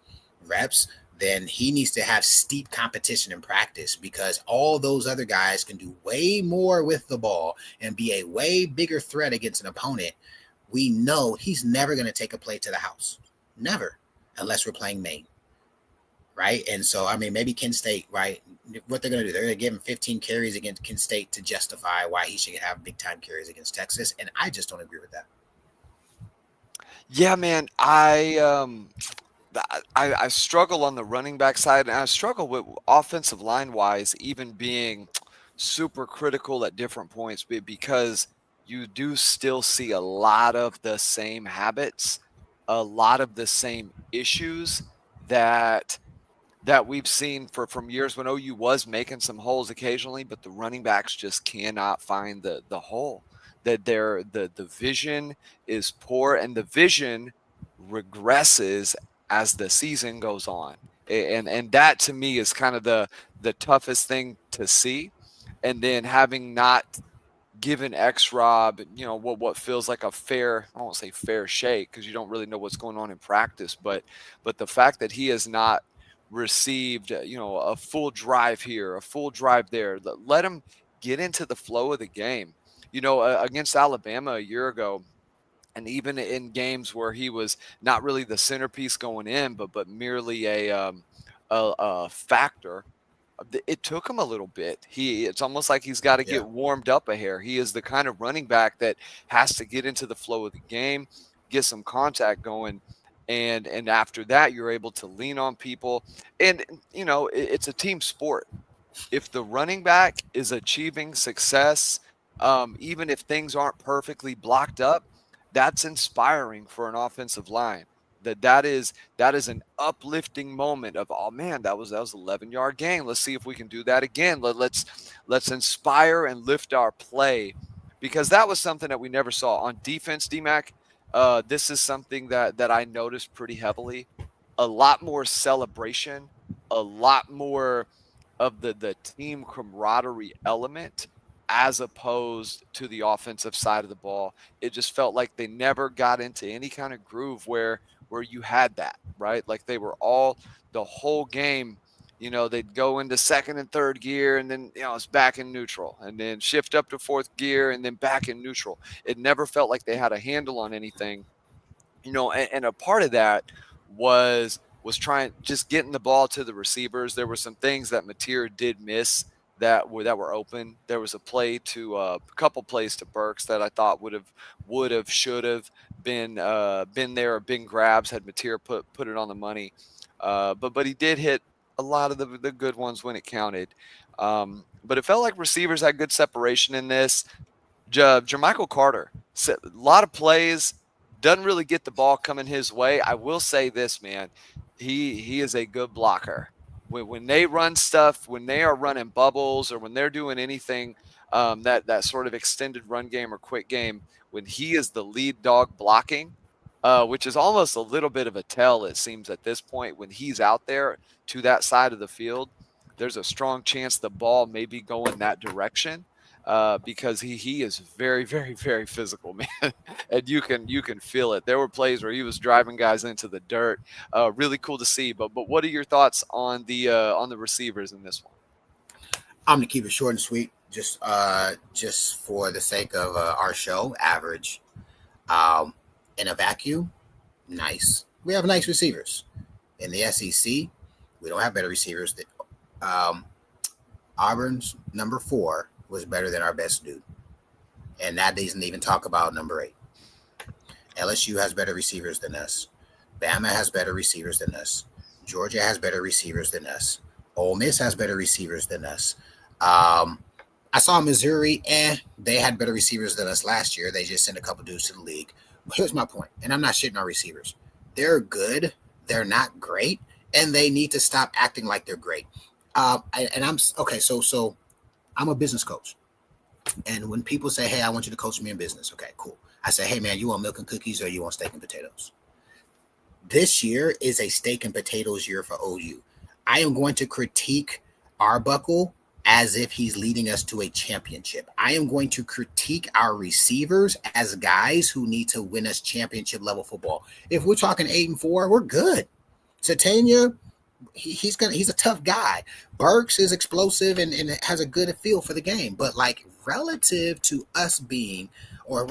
reps, then he needs to have steep competition in practice, because all those other guys can do way more with the ball and be a way bigger threat against an opponent. We know he's never going to take a play to the house. Never. Unless we're playing Maine. Right? And so, I mean, maybe Kent State, right? What they're going to do, they're going to give him 15 carries against Kent State to justify why he should have big-time carries against Texas, and I just don't agree with that. Yeah, man, I struggle on the running back side, and I struggle with offensive line-wise, even being super critical at different points, because you do still see a lot of the same habits, a lot of the same issues that we've seen from years when OU was making some holes occasionally, but the running backs just cannot find the hole. That the vision is poor, and the vision regresses as the season goes on. And that to me is kind of the toughest thing to see. And then having not given X-Rob, what feels like a fair, I won't say fair shake, because you don't really know what's going on in practice, but the fact that he has not received, a full drive here, a full drive there, let him get into the flow of the game. Against Alabama a year ago, and even in games where he was not really the centerpiece going in, but merely a factor, it took him a little bit. It's almost like he's got to get warmed up a hair. He is the kind of running back that has to get into the flow of the game, get some contact going, and after that you're able to lean on people. And it's a team sport. If the running back is achieving success, even if things aren't perfectly blocked up, that's inspiring for an offensive line. That is an uplifting moment of, oh man, that was 11-yard gain. Let's see if we can do that again. Let's inspire and lift our play, because that was something that we never saw on defense. D-Mac, this is something that I noticed pretty heavily. A lot more celebration, a lot more of the team camaraderie element, as opposed to the offensive side of the ball. It just felt like they never got into any kind of groove where you had that, right? Like they were all the whole game, they'd go into second and third gear, and then, it's back in neutral, and then shift up to fourth gear, and then back in neutral. It never felt like they had a handle on anything, and a part of that was trying, just getting the ball to the receivers. There were some things that Mateer did miss that were open. There was a couple plays to Burks that I thought should have been there, or been grabs had Mateer put it on the money. But he did hit a lot of the good ones when it counted. But it felt like receivers had good separation in this. Jermichael Carter, a lot of plays, doesn't really get the ball coming his way. I will say this, man, he is a good blocker. When they run stuff, when they are running bubbles, or when they're doing anything, that sort of extended run game or quick game, when he is the lead dog blocking, which is almost a little bit of a tell, it seems, at this point, when he's out there to that side of the field, there's a strong chance the ball may be going that direction. Because he is very, very, very physical, man, and you can feel it. There were plays where he was driving guys into the dirt. Really cool to see. But what are your thoughts on the receivers in this one? I'm gonna keep it short and sweet, just for the sake of our show. Average, in a vacuum, nice. We have nice receivers in the SEC. We don't have better receivers. Auburn's number 4 was better than our best dude. And that doesn't even talk about number 8. LSU has better receivers than us. Bama has better receivers than us. Georgia has better receivers than us. Ole Miss has better receivers than us. I saw Missouri, they had better receivers than us last year. They just sent a couple dudes to the league. But here's my point, and I'm not shitting on receivers. They're good. They're not great, and they need to stop acting like they're great. So I'm a business coach. And when people say, hey, I want you to coach me in business, okay, cool. I say, hey, man, you want milk and cookies or you want steak and potatoes? This year is a steak and potatoes year for OU. I am going to critique Arbuckle as if he's leading us to a championship. I am going to critique our receivers as guys who need to win us championship level football. If we're talking 8-4, we're good. Satania, he's a tough guy. Burks is explosive and has a good feel for the game. But like relative to us being, or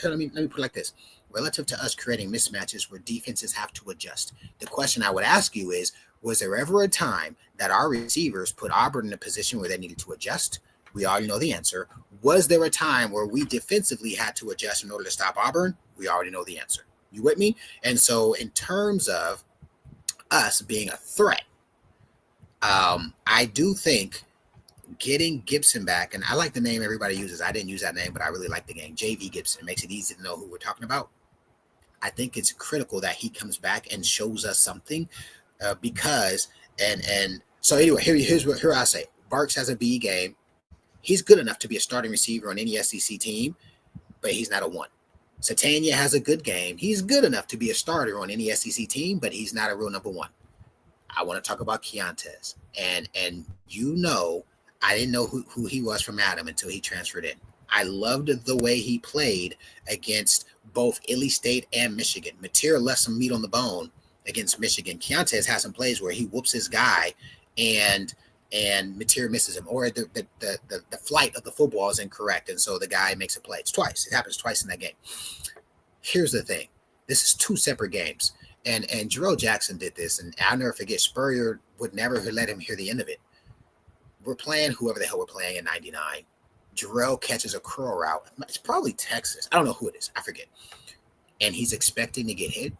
let me put it like this. Relative to us creating mismatches where defenses have to adjust. The question I would ask you is, was there ever a time that our receivers put Auburn in a position where they needed to adjust? We already know the answer. Was there a time where we defensively had to adjust in order to stop Auburn? We already know the answer. You with me? And so in terms of us being a threat, I do think getting Gibson back, and I like the name everybody uses. I didn't use that name, but I really like the game. JV Gibson. It makes it easy to know who we're talking about. I think it's critical that he comes back and shows us something because so anyway, here I say Burks has a B game. He's good enough to be a starting receiver on any SEC team, but he's not a 1. Satania has a good game. He's good enough to be a starter on any SEC team, but he's not a real number 1. I want to talk about Keontez. And I didn't know who he was from Adam until he transferred in. I loved the way he played against both Illy State and Michigan. Mateer left some meat on the bone against Michigan. Keontez has some plays where he whoops his guy and Mateer misses him, or the flight of the football is incorrect, and so the guy makes a play. It's twice. It happens twice in that game. Here's the thing. This is 2 separate games. And Jarrell Jackson did this, and I'll never forget, Spurrier would never let him hear the end of it. We're playing whoever the hell we're playing in 99. Jarrell catches a curl route. It's probably Texas. I don't know who it is. I forget. And he's expecting to get hit,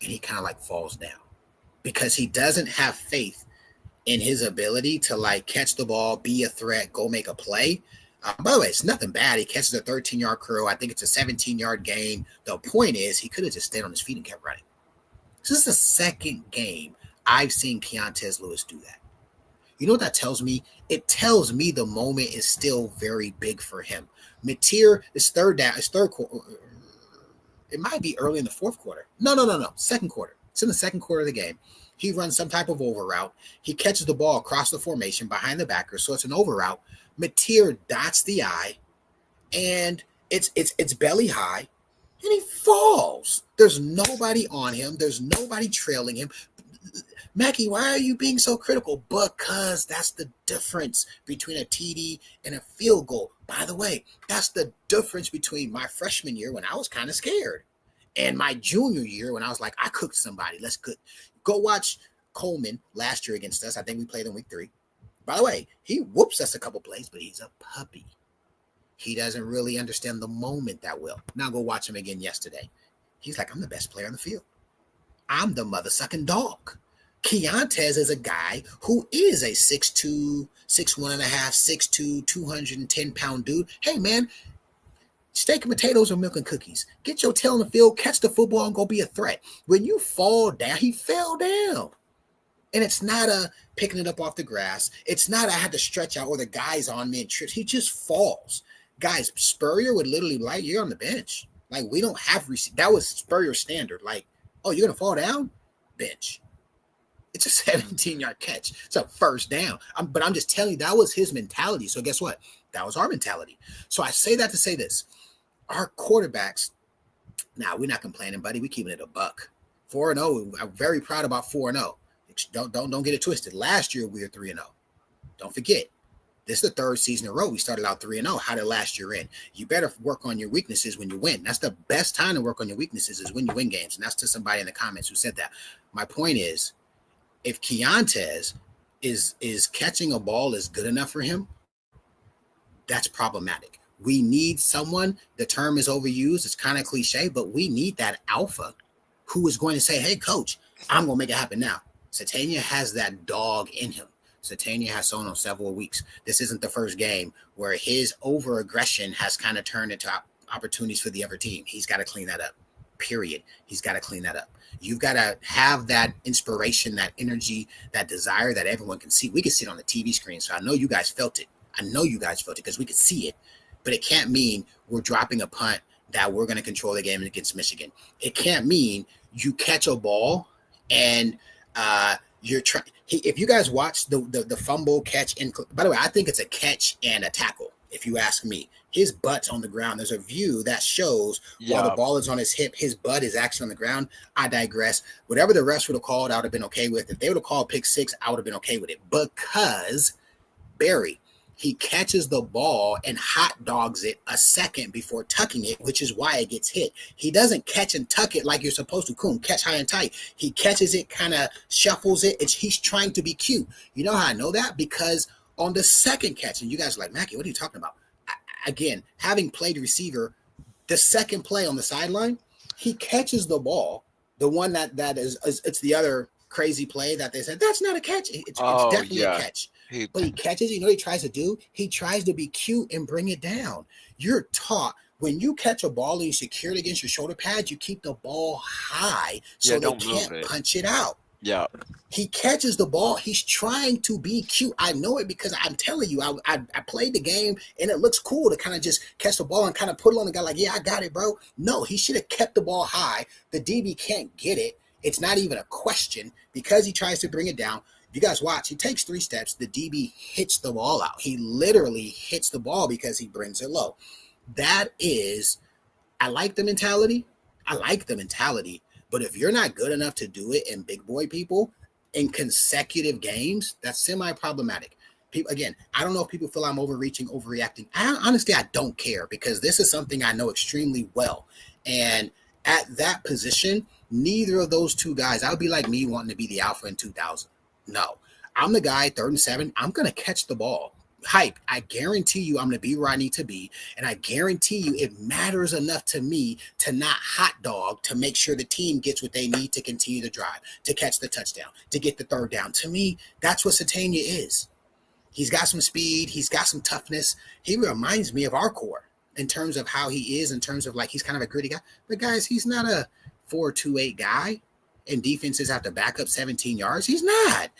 and he kind of like falls down because he doesn't have faith in his ability to like catch the ball, be a threat, go make a play. By the way, it's nothing bad. He catches a 13-yard curl. I think it's a 17-yard gain. The point is he could have just stayed on his feet and kept running. This is the second game I've seen Keontez Lewis do that. You know what that tells me? It tells me the moment is still very big for him. Mateer is third quarter. It might be early in the fourth quarter. No. Second quarter. It's in the second quarter of the game. He runs some type of over route. He catches the ball across the formation behind the backer, so it's an over route. Mateer dots the I, and it's belly high, and he falls. There's nobody on him. There's nobody trailing him. Mackey, why are you being so critical? Because that's the difference between a TD and a field goal. By the way, that's the difference between my freshman year when I was kind of scared and my junior year when I was like, I cooked somebody. Let's go watch Coleman last year against us. I think we played in week 3. By the way, he whoops us a couple plays, but he's a puppy. He doesn't really understand the moment that well. Now go watch him again yesterday. He's like, I'm the best player on the field. I'm the mother-sucking dog. Keontez is a guy who is a 6'2", 6'1.5", 6'2", 210-pound dude. Hey, man, steak and potatoes or milk and cookies. Get your tail in the field, catch the football, and go be a threat. When you fall down, he fell down. And it's not a picking it up off the grass. It's not I had to stretch out or the guy's on me and trips. He just falls. Guys, Spurrier would literally like, you're on the bench. Like, we don't have that was Spurrier's standard. Like, oh, you're going to fall down? Bench. It's a 17-yard catch. It's a first down. But I'm just telling you, that was his mentality. So guess what? That was our mentality. So I say that to say this. Our quarterbacks, now we're not complaining, buddy. We're keeping it a buck. 4-0. I'm very proud about 4-0. Don't get it twisted. Last year, we were 3-0. Don't forget. This is the 3rd season in a row. We started out 3-0. How did last year end? You better work on your weaknesses when you win. That's the best time to work on your weaknesses is when you win games. And that's to somebody in the comments who said that. My point is, if Keontez is catching a ball is good enough for him, that's problematic. We need someone, the term is overused, it's kind of cliche, but we need that alpha who is going to say, hey, coach, I'm going to make it happen now. Satania has that dog in him. Satania has shown on several weeks. This isn't the first game where his over aggression has kind of turned into opportunities for the other team. He's got to clean that up. Period. He's got to clean that up. You've got to have that inspiration, that energy, that desire that everyone can see. We can see it on the TV screen. So I know you guys felt it. Because we could see it. But it can't mean we're dropping a punt that we're going to control the game against Michigan. It can't mean you catch a ball and you're trying. If you guys watch the fumble catch, and by the way, I think it's a catch and a tackle. If you ask me, his butt's on the ground. There's a view that shows while the ball is on his hip, his butt is actually on the ground. I digress. Whatever the refs would have called, I would have been okay with. If they would have called pick six, I would have been okay with it. Because Barry, he catches the ball and hot dogs it a second before tucking it, which is why it gets hit. He doesn't catch and tuck it like you're supposed to. Coon, catch high and tight. He catches it, kind of shuffles it. He's trying to be cute. You know how I know that? Because on the second catch, and you guys are like, Mackey, what are you talking about? Again, having played receiver, the second play on the sideline, he catches the ball. The one that is it's the other crazy play that they said, that's not a catch. It's definitely a catch. But he catches, you know what he tries to do? He tries to be cute and bring it down. You're taught when you catch a ball and you secure it against your shoulder pads, you keep the ball high so they can't punch it out. Yeah. He catches the ball. He's trying to be cute. I know it because I'm telling you, I played the game and it looks cool to kind of just catch the ball and kind of put it on the guy like, yeah, I got it, bro. No, he should have kept the ball high. The DB can't get it. It's not even a question because he tries to bring it down. If you guys watch, he takes 3 steps. The DB hits the ball out. He literally hits the ball because he brings it low. That is, I like the mentality. But if you're not good enough to do it in big boy people in consecutive games, that's semi-problematic. People, again, I don't know if people feel I'm overreaching, overreacting. Honestly, I don't care because this is something I know extremely well. And at that position, neither of those two guys, I would be like me wanting to be the alpha in 2000. No, I'm the guy, 3rd and 7. I'm going to catch the ball. Hype, I guarantee you I'm going to be where I need to be. And I guarantee you it matters enough to me to not hot dog to make sure the team gets what they need to continue to drive, to catch the touchdown, to get the 3rd down. To me, that's what Satania is. He's got some speed. He's got some toughness. He reminds me of our core in terms of how he is, in terms of like he's kind of a gritty guy. But guys, he's not a 4.28 guy. And defenses have to back up 17 yards. He's not.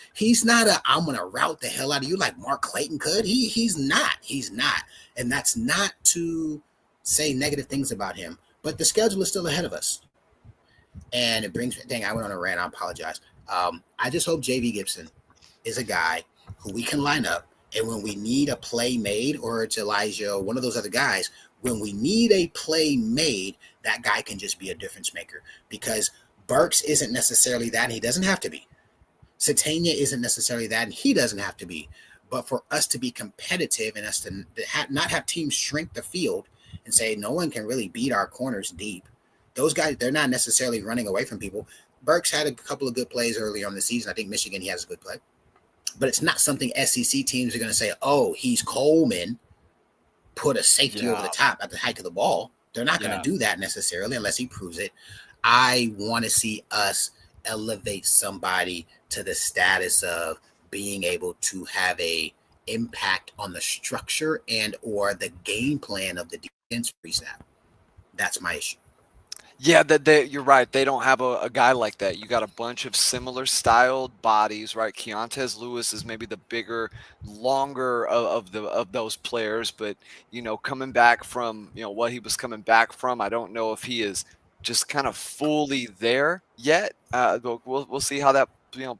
I'm going to route the hell out of you like Mark Clayton could. He's not. And that's not to say negative things about him. But the schedule is still ahead of us. And it brings me, dang, I went on a rant. I apologize. I just hope JV Gibson is a guy who we can line up. And when we need a play made, or it's Elijah or one of those other guys, when we need a play made, that guy can just be a difference maker. Because Burks isn't necessarily that, and he doesn't have to be. Satania isn't necessarily that, and he doesn't have to be. But for us to be competitive and us to not have teams shrink the field and say no one can really beat our corners deep, those guys, they're not necessarily running away from people. Burks had a couple of good plays early on the season. I think Michigan, he has a good play. But it's not something SEC teams are going to say, oh, he's Coleman, put a safety over the top at the height of the ball. They're not going to do that necessarily unless he proves it. I want to see us elevate somebody to the status of being able to have a impact on the structure and or the game plan of the defense pre-snap. That's my issue. Yeah, you're right. They don't have a guy like that. You got a bunch of similar styled bodies, right? Keontez Lewis is maybe the bigger, longer of those players, but coming back from what he was coming back from, I don't know if he is just kind of fully there yet. We'll see how that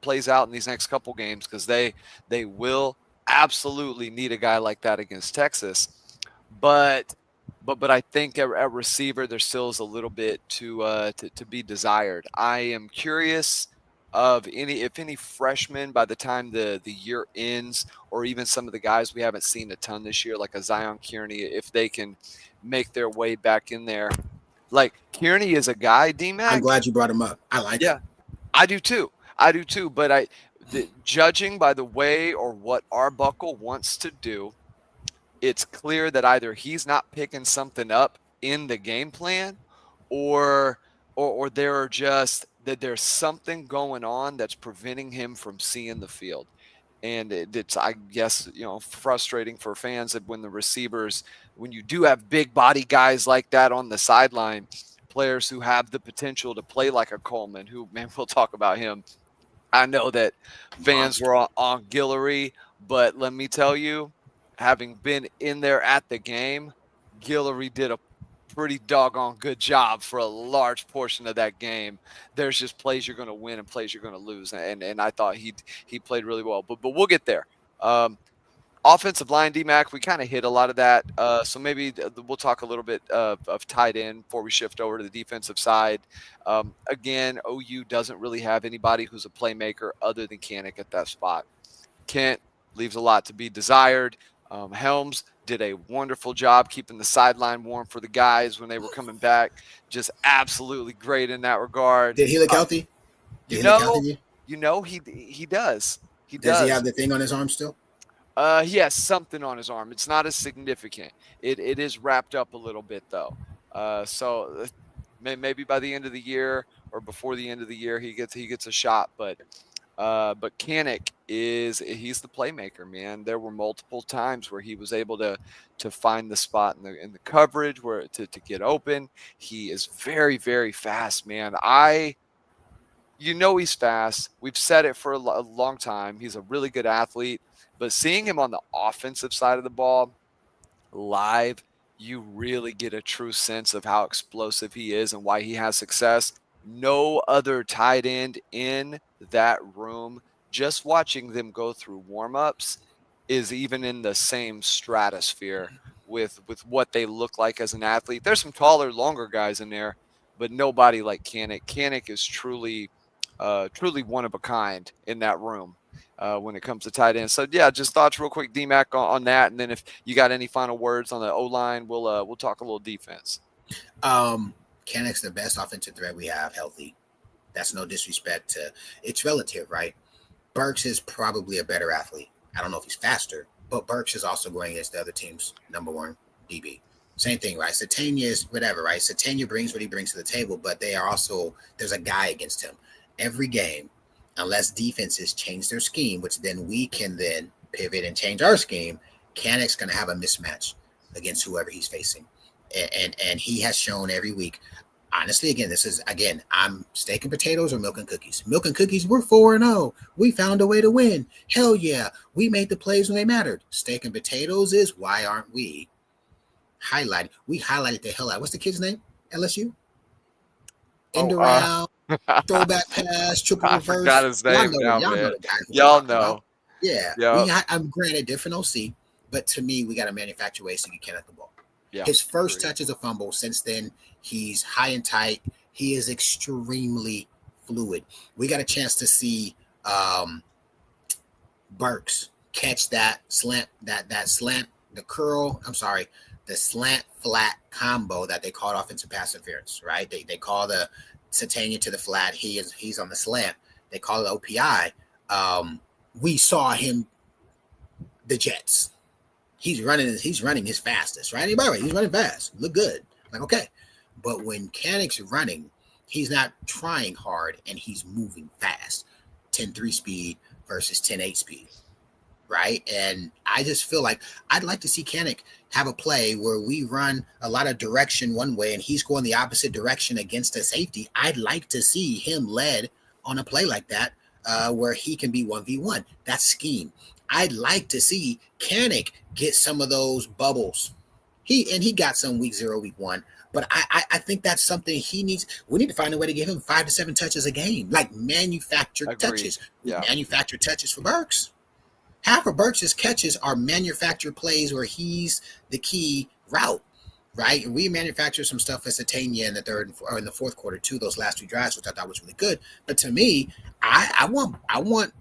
plays out in these next couple games because they will absolutely need a guy like that against Texas, but I think at receiver there still is a little bit to be desired. I am curious of if any freshmen by the time the year ends, or even some of the guys we haven't seen a ton this year, like a Zion Kearney, if they can make their way back in there. Like Kearney is a guy, D-Mac. I'm glad you brought him up. I like him. I do too. But judging by the way or what Arbuckle wants to do, it's clear that either he's not picking something up in the game plan, or or there's something going on that's preventing him from seeing the field. And it's, I guess, frustrating for fans that when you do have big body guys like that on the sideline, players who have the potential to play like a Coleman, who, man, we'll talk about him. I know that fans were on Guillory, but let me tell you, having been in there at the game, Guillory did a pretty doggone good job for a large portion of that game. There's just plays you're going to win and plays you're going to lose, and I thought he played really well. But we'll get there. Offensive line, D-Mac, we kind of hit a lot of that. So maybe we'll talk a little bit of tight end before we shift over to the defensive side. Again, OU doesn't really have anybody who's a playmaker other than Kanik at that spot. Kent leaves a lot to be desired. Helms did a wonderful job keeping the sideline warm for the guys when they were coming back. Just absolutely great in that regard. Did he look healthy? He does. He does. Does he have the thing on his arm still? He has something on his arm. It's not as significant. It is wrapped up a little bit though. So maybe by the end of the year or before the end of the year he gets a shot. But Kanik he's the playmaker, man. There were multiple times where he was able to find the spot in the coverage where to get open. He is very, very fast, man. He's fast. We've said it for a long time. He's a really good athlete. But seeing him on the offensive side of the ball live, you really get a true sense of how explosive he is and why he has success. No other tight end in that room, just watching them go through warm-ups, is even in the same stratosphere with what they look like as an athlete. There's some taller, longer guys in there, but nobody like Kanik. Kanik is truly one of a kind in that room. When it comes to tight ends. So yeah, just thoughts real quick, D-Mac, on that, and then if you got any final words on the O-line, we'll talk a little defense. Kanik's the best offensive threat we have healthy. That's no disrespect to, it's relative, right? Burks is probably a better athlete. I don't know if he's faster, but Burks is also going against the other team's number one DB. Same thing, right? Satania is whatever, right? Satania brings what he brings to the table, but there's a guy against him every game. Unless defenses change their scheme, which then we can then pivot and change our scheme, Kanik's going to have a mismatch against whoever he's facing. And he has shown every week. Honestly, I'm steak and potatoes or milk and cookies. Milk and cookies, we're 4-0. We found a way to win. Hell yeah. We made the plays when they mattered. Steak and potatoes is why aren't we highlighting? We highlighted the hell out. What's the kid's name? LSU? End around. Throwback pass, triple reverse. I forgot his name. Y'all know. Yeah. Yep. I'm granted different OC, but to me, we got to manufacture ways to get Kenneth the ball. Yeah, his first touch is a fumble. Since then, he's high and tight. He is extremely fluid. We got a chance to see Burks catch that slant, the slant flat combo that they called offensive pass interference, right? They call the Satania to the flat. He's on the slant. They call it OPI. We saw him, the Jets. He's running his fastest, right? Anybody, he's running fast. Look good. Like, okay. But when Kanik's running, he's not trying hard and he's moving fast. 10-3 speed versus 10-8 speed. Right. And I just feel like I'd like to see Kanik have a play where we run a lot of direction one way and he's going the opposite direction against a safety. I'd like to see him led on a play like that where he can be 1v1. That's scheme. I'd like to see Kanik get some of those bubbles. He got some week 0, week 1. But I think that's something he needs. We need to find a way to give him 5 to 7 touches a game, like manufactured touches. Yeah. Manufactured touches for Burks. Half of Burks' catches are manufactured plays where he's the key route, right? And we manufactured some stuff for Satania in the third or in the fourth quarter too. Those last 2 drives, which I thought was really good. But to me, I want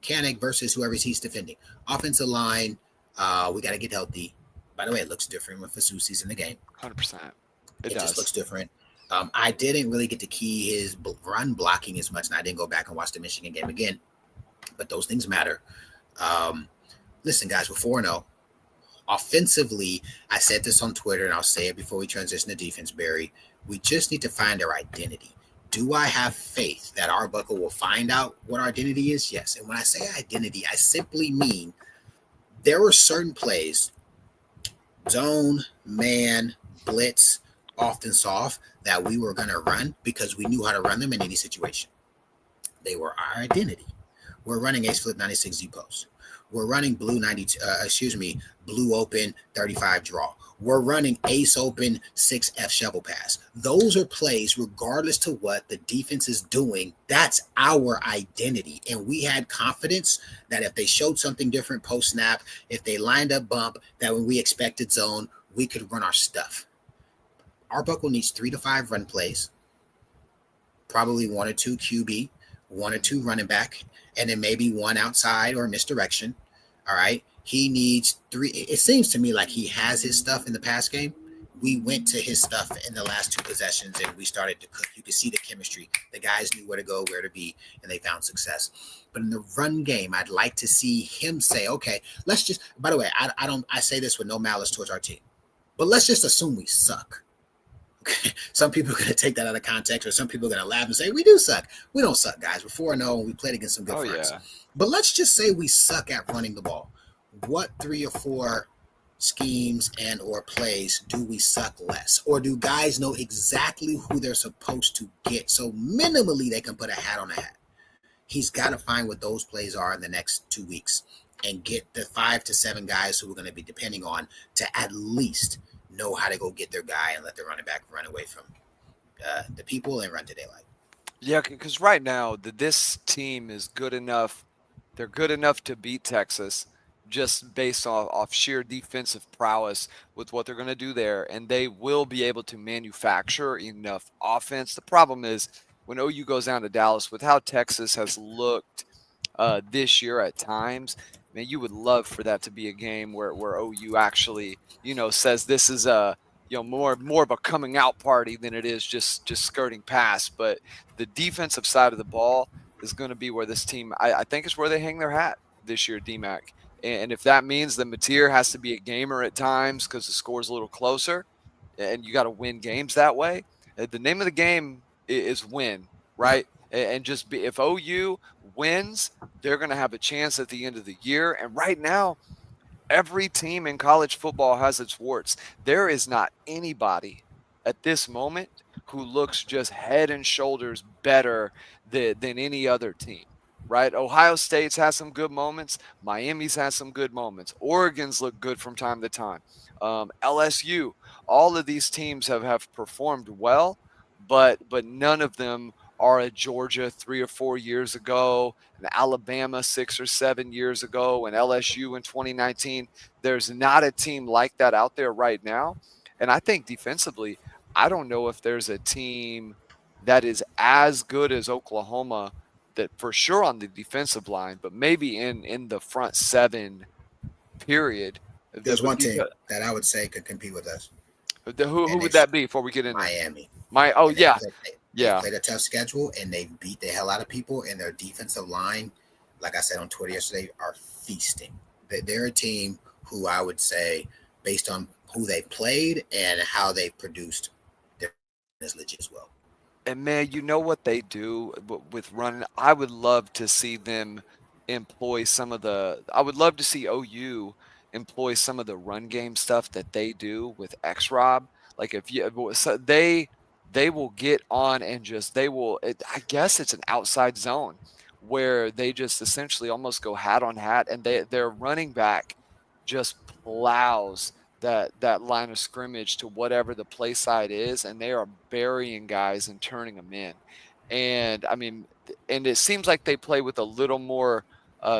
Kanik versus whoever he's defending. Offensive line, we got to get healthy. By the way, it looks different when Fasusi's in the game. 100%. It just looks different. I didn't really get to key his run blocking as much, and I didn't go back and watch the Michigan game again. But those things matter. Listen, guys, we're 4-0. Offensively, I said this on Twitter, and I'll say it before we transition to defense, Barry. We just need to find our identity. Do I have faith that Arbuckle will find out what our identity is? Yes. And when I say identity, I simply mean there were certain plays, zone, man, blitz, often soft, that we were going to run because we knew how to run them in any situation. They were our identity. We're running ace flip 96 Z post. We're running blue open 35 draw. We're running ace open 6F shovel pass. Those are plays, regardless to what the defense is doing. That's our identity. And we had confidence that if they showed something different post snap, if they lined up bump, that when we expected zone, we could run our stuff. Arbuckle needs 3 to 5 run plays, probably 1 or 2 QB, 1 or 2 running back, and then maybe 1 outside or misdirection. All right. He needs 3. It seems to me like he has his stuff in the pass game. We went to his stuff in the last 2 possessions and we started to cook. You could see the chemistry. The guys knew where to go, where to be, and they found success. But in the run game, I'd like to see him say, okay, let's just, by the way, I say this with no malice towards our team, but let's just assume we suck. Okay. Some people are going to take that out of context, or some people are going to laugh and say, we do suck. We don't suck, guys. We're 4-0 and we played against some good friends. Yeah. But let's just say we suck at running the ball. What 3 or 4 schemes and or plays do we suck less? Or do guys know exactly who they're supposed to get? So minimally they can put a hat on a hat. He's got to find what those plays are in the next 2 weeks and get the 5 to 7 guys who we're going to be depending on to at least know how to go get their guy and let the running back run away from the people and run to daylight. Yeah, because right now this team is good enough. They're good enough to beat Texas just based off sheer defensive prowess with what they're going to do there, and they will be able to manufacture enough offense. The problem is when OU goes down to Dallas, with how Texas has looked this year at times, man, you would love for that to be a game where OU actually, says this is a more of a coming out party than it is just skirting past. But the defensive side of the ball is going to be where this team, I think, is where they hang their hat this year, D-Mac. And if that means that Mateer has to be a gamer at times because the score's a little closer, and you got to win games that way, the name of the game is win, right? And just be, if OU wins, they're going to have a chance at the end of the year. And right now, every team in college football has its warts. There is not anybody at this moment who looks just head and shoulders better than any other team, right? Ohio State's has some good moments. Miami's has some good moments. Oregon's look good from time to time. LSU, all of these teams have performed well, but none of them are a Georgia 3 or 4 years ago, and Alabama 6 or 7 years ago, and LSU in 2019. There's not a team like that out there right now. And I think defensively, I don't know if there's a team that is as good as Oklahoma, that for sure on the defensive line, but maybe in the front 7 period. There's one team that I would say could compete with us. Who would that be before we get in Miami. Yeah. They played a tough schedule, and they beat the hell out of people, and their defensive line, like I said on Twitter yesterday, are feasting. They're a team who I would say, based on who they played and how they produced, they're as legit as well. And, man, you know what they do with running? I would love to see them employ I would love to see OU employ some of the run game stuff that they do with X-Rob. Like they will get on and I guess it's an outside zone where they just essentially almost go hat on hat, and their running back just plows that line of scrimmage to whatever the play side is, and they are burying guys and turning them in. And I mean, and it seems like they play with a little more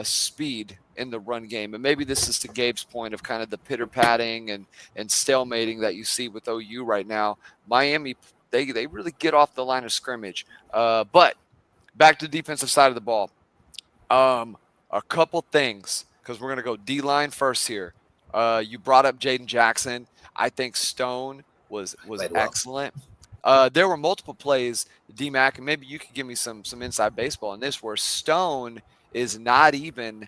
speed in the run game. And maybe this is to Gabe's point of kind of the pitter patting and stalemating that you see with OU right now. Miami, they really get off the line of scrimmage. But back to the defensive side of the ball. A couple things, because we're going to go D-line first here. You brought up Jaden Jackson. I think Stone was excellent. There were multiple plays, D-Mac, and maybe you could give me some inside baseball on this, where Stone is not even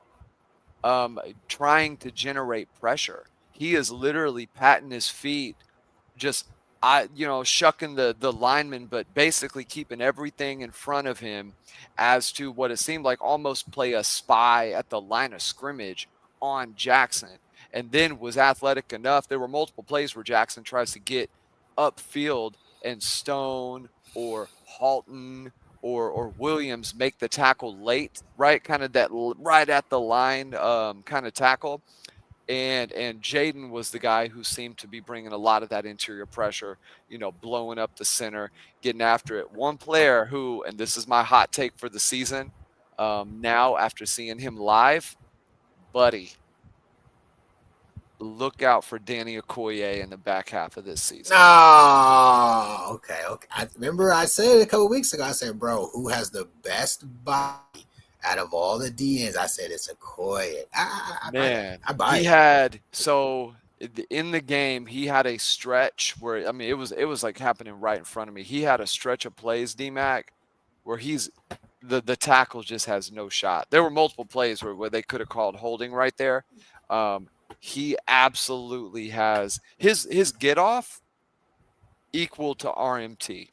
trying to generate pressure. he is literally patting his feet, just shucking the lineman, but basically keeping everything in front of him as to what it seemed like almost play a spy at the line of scrimmage on Jackson. And then was athletic enough. There were multiple plays where Jackson tries to get upfield and Stone or Halton or Williams make the tackle late, right? Kind of that right at the line kind of tackle. And Jaden was the guy who seemed to be bringing a lot of that interior pressure, blowing up the center, getting after it. One player who, and this is my hot take for the season, now after seeing him live, buddy, look out for Danny Okoye in the back half of this season. Oh, okay. I remember I said a couple weeks ago, I said, bro, who has the best body out of all the DNs? I said it's Okoye. Man, I buy he it. had in the game, he had a stretch where it was like happening right in front of me. He had a stretch of plays, D-Mac, where the tackle just has no shot. There were multiple plays where they could have called holding right there. He absolutely has his get off equal to RMT.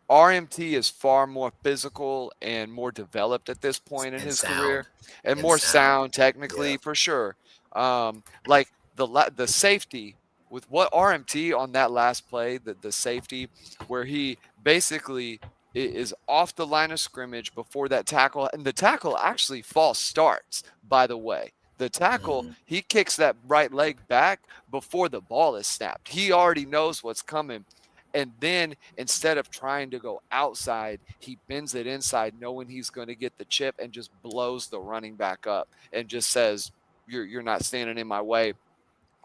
RMT is far more physical and more developed at this point in his career, and more sound technically, for sure. Like the safety with what RMT on that last play, the safety where he basically is off the line of scrimmage before that tackle, and the tackle actually false starts, by the way. The tackle, he kicks that right leg back before the ball is snapped. He already knows what's coming. And then instead of trying to go outside, he bends it inside, knowing he's going to get the chip, and just blows the running back up and just says, you're not standing in my way.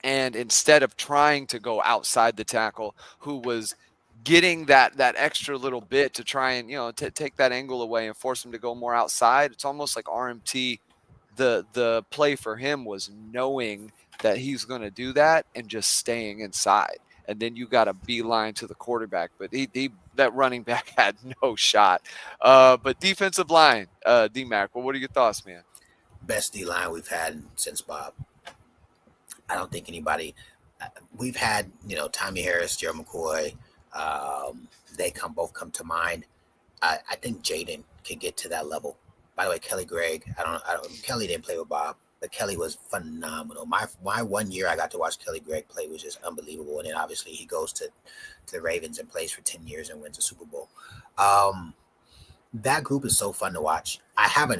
And instead of trying to go outside the tackle, who was getting that extra little bit to try and, take that angle away and force him to go more outside, it's almost like RMT, the play for him was knowing that he's going to do that and just staying inside. And then you got a beeline to the quarterback, but that running back had no shot. But defensive line, D-Mac, well, what are your thoughts, man? Best D-line we've had since Bob. I don't think anybody. We've had, Tommy Harris, Gerald McCoy. They both come to mind. I think Jaden can get to that level. By the way, Kelly Gregg. Kelly didn't play with Bob, but Kelly was phenomenal. My 1 year I got to watch Kelly Gregg play was just unbelievable. And then obviously he goes to the Ravens and plays for 10 years and wins a Super Bowl. That group is so fun to watch. I have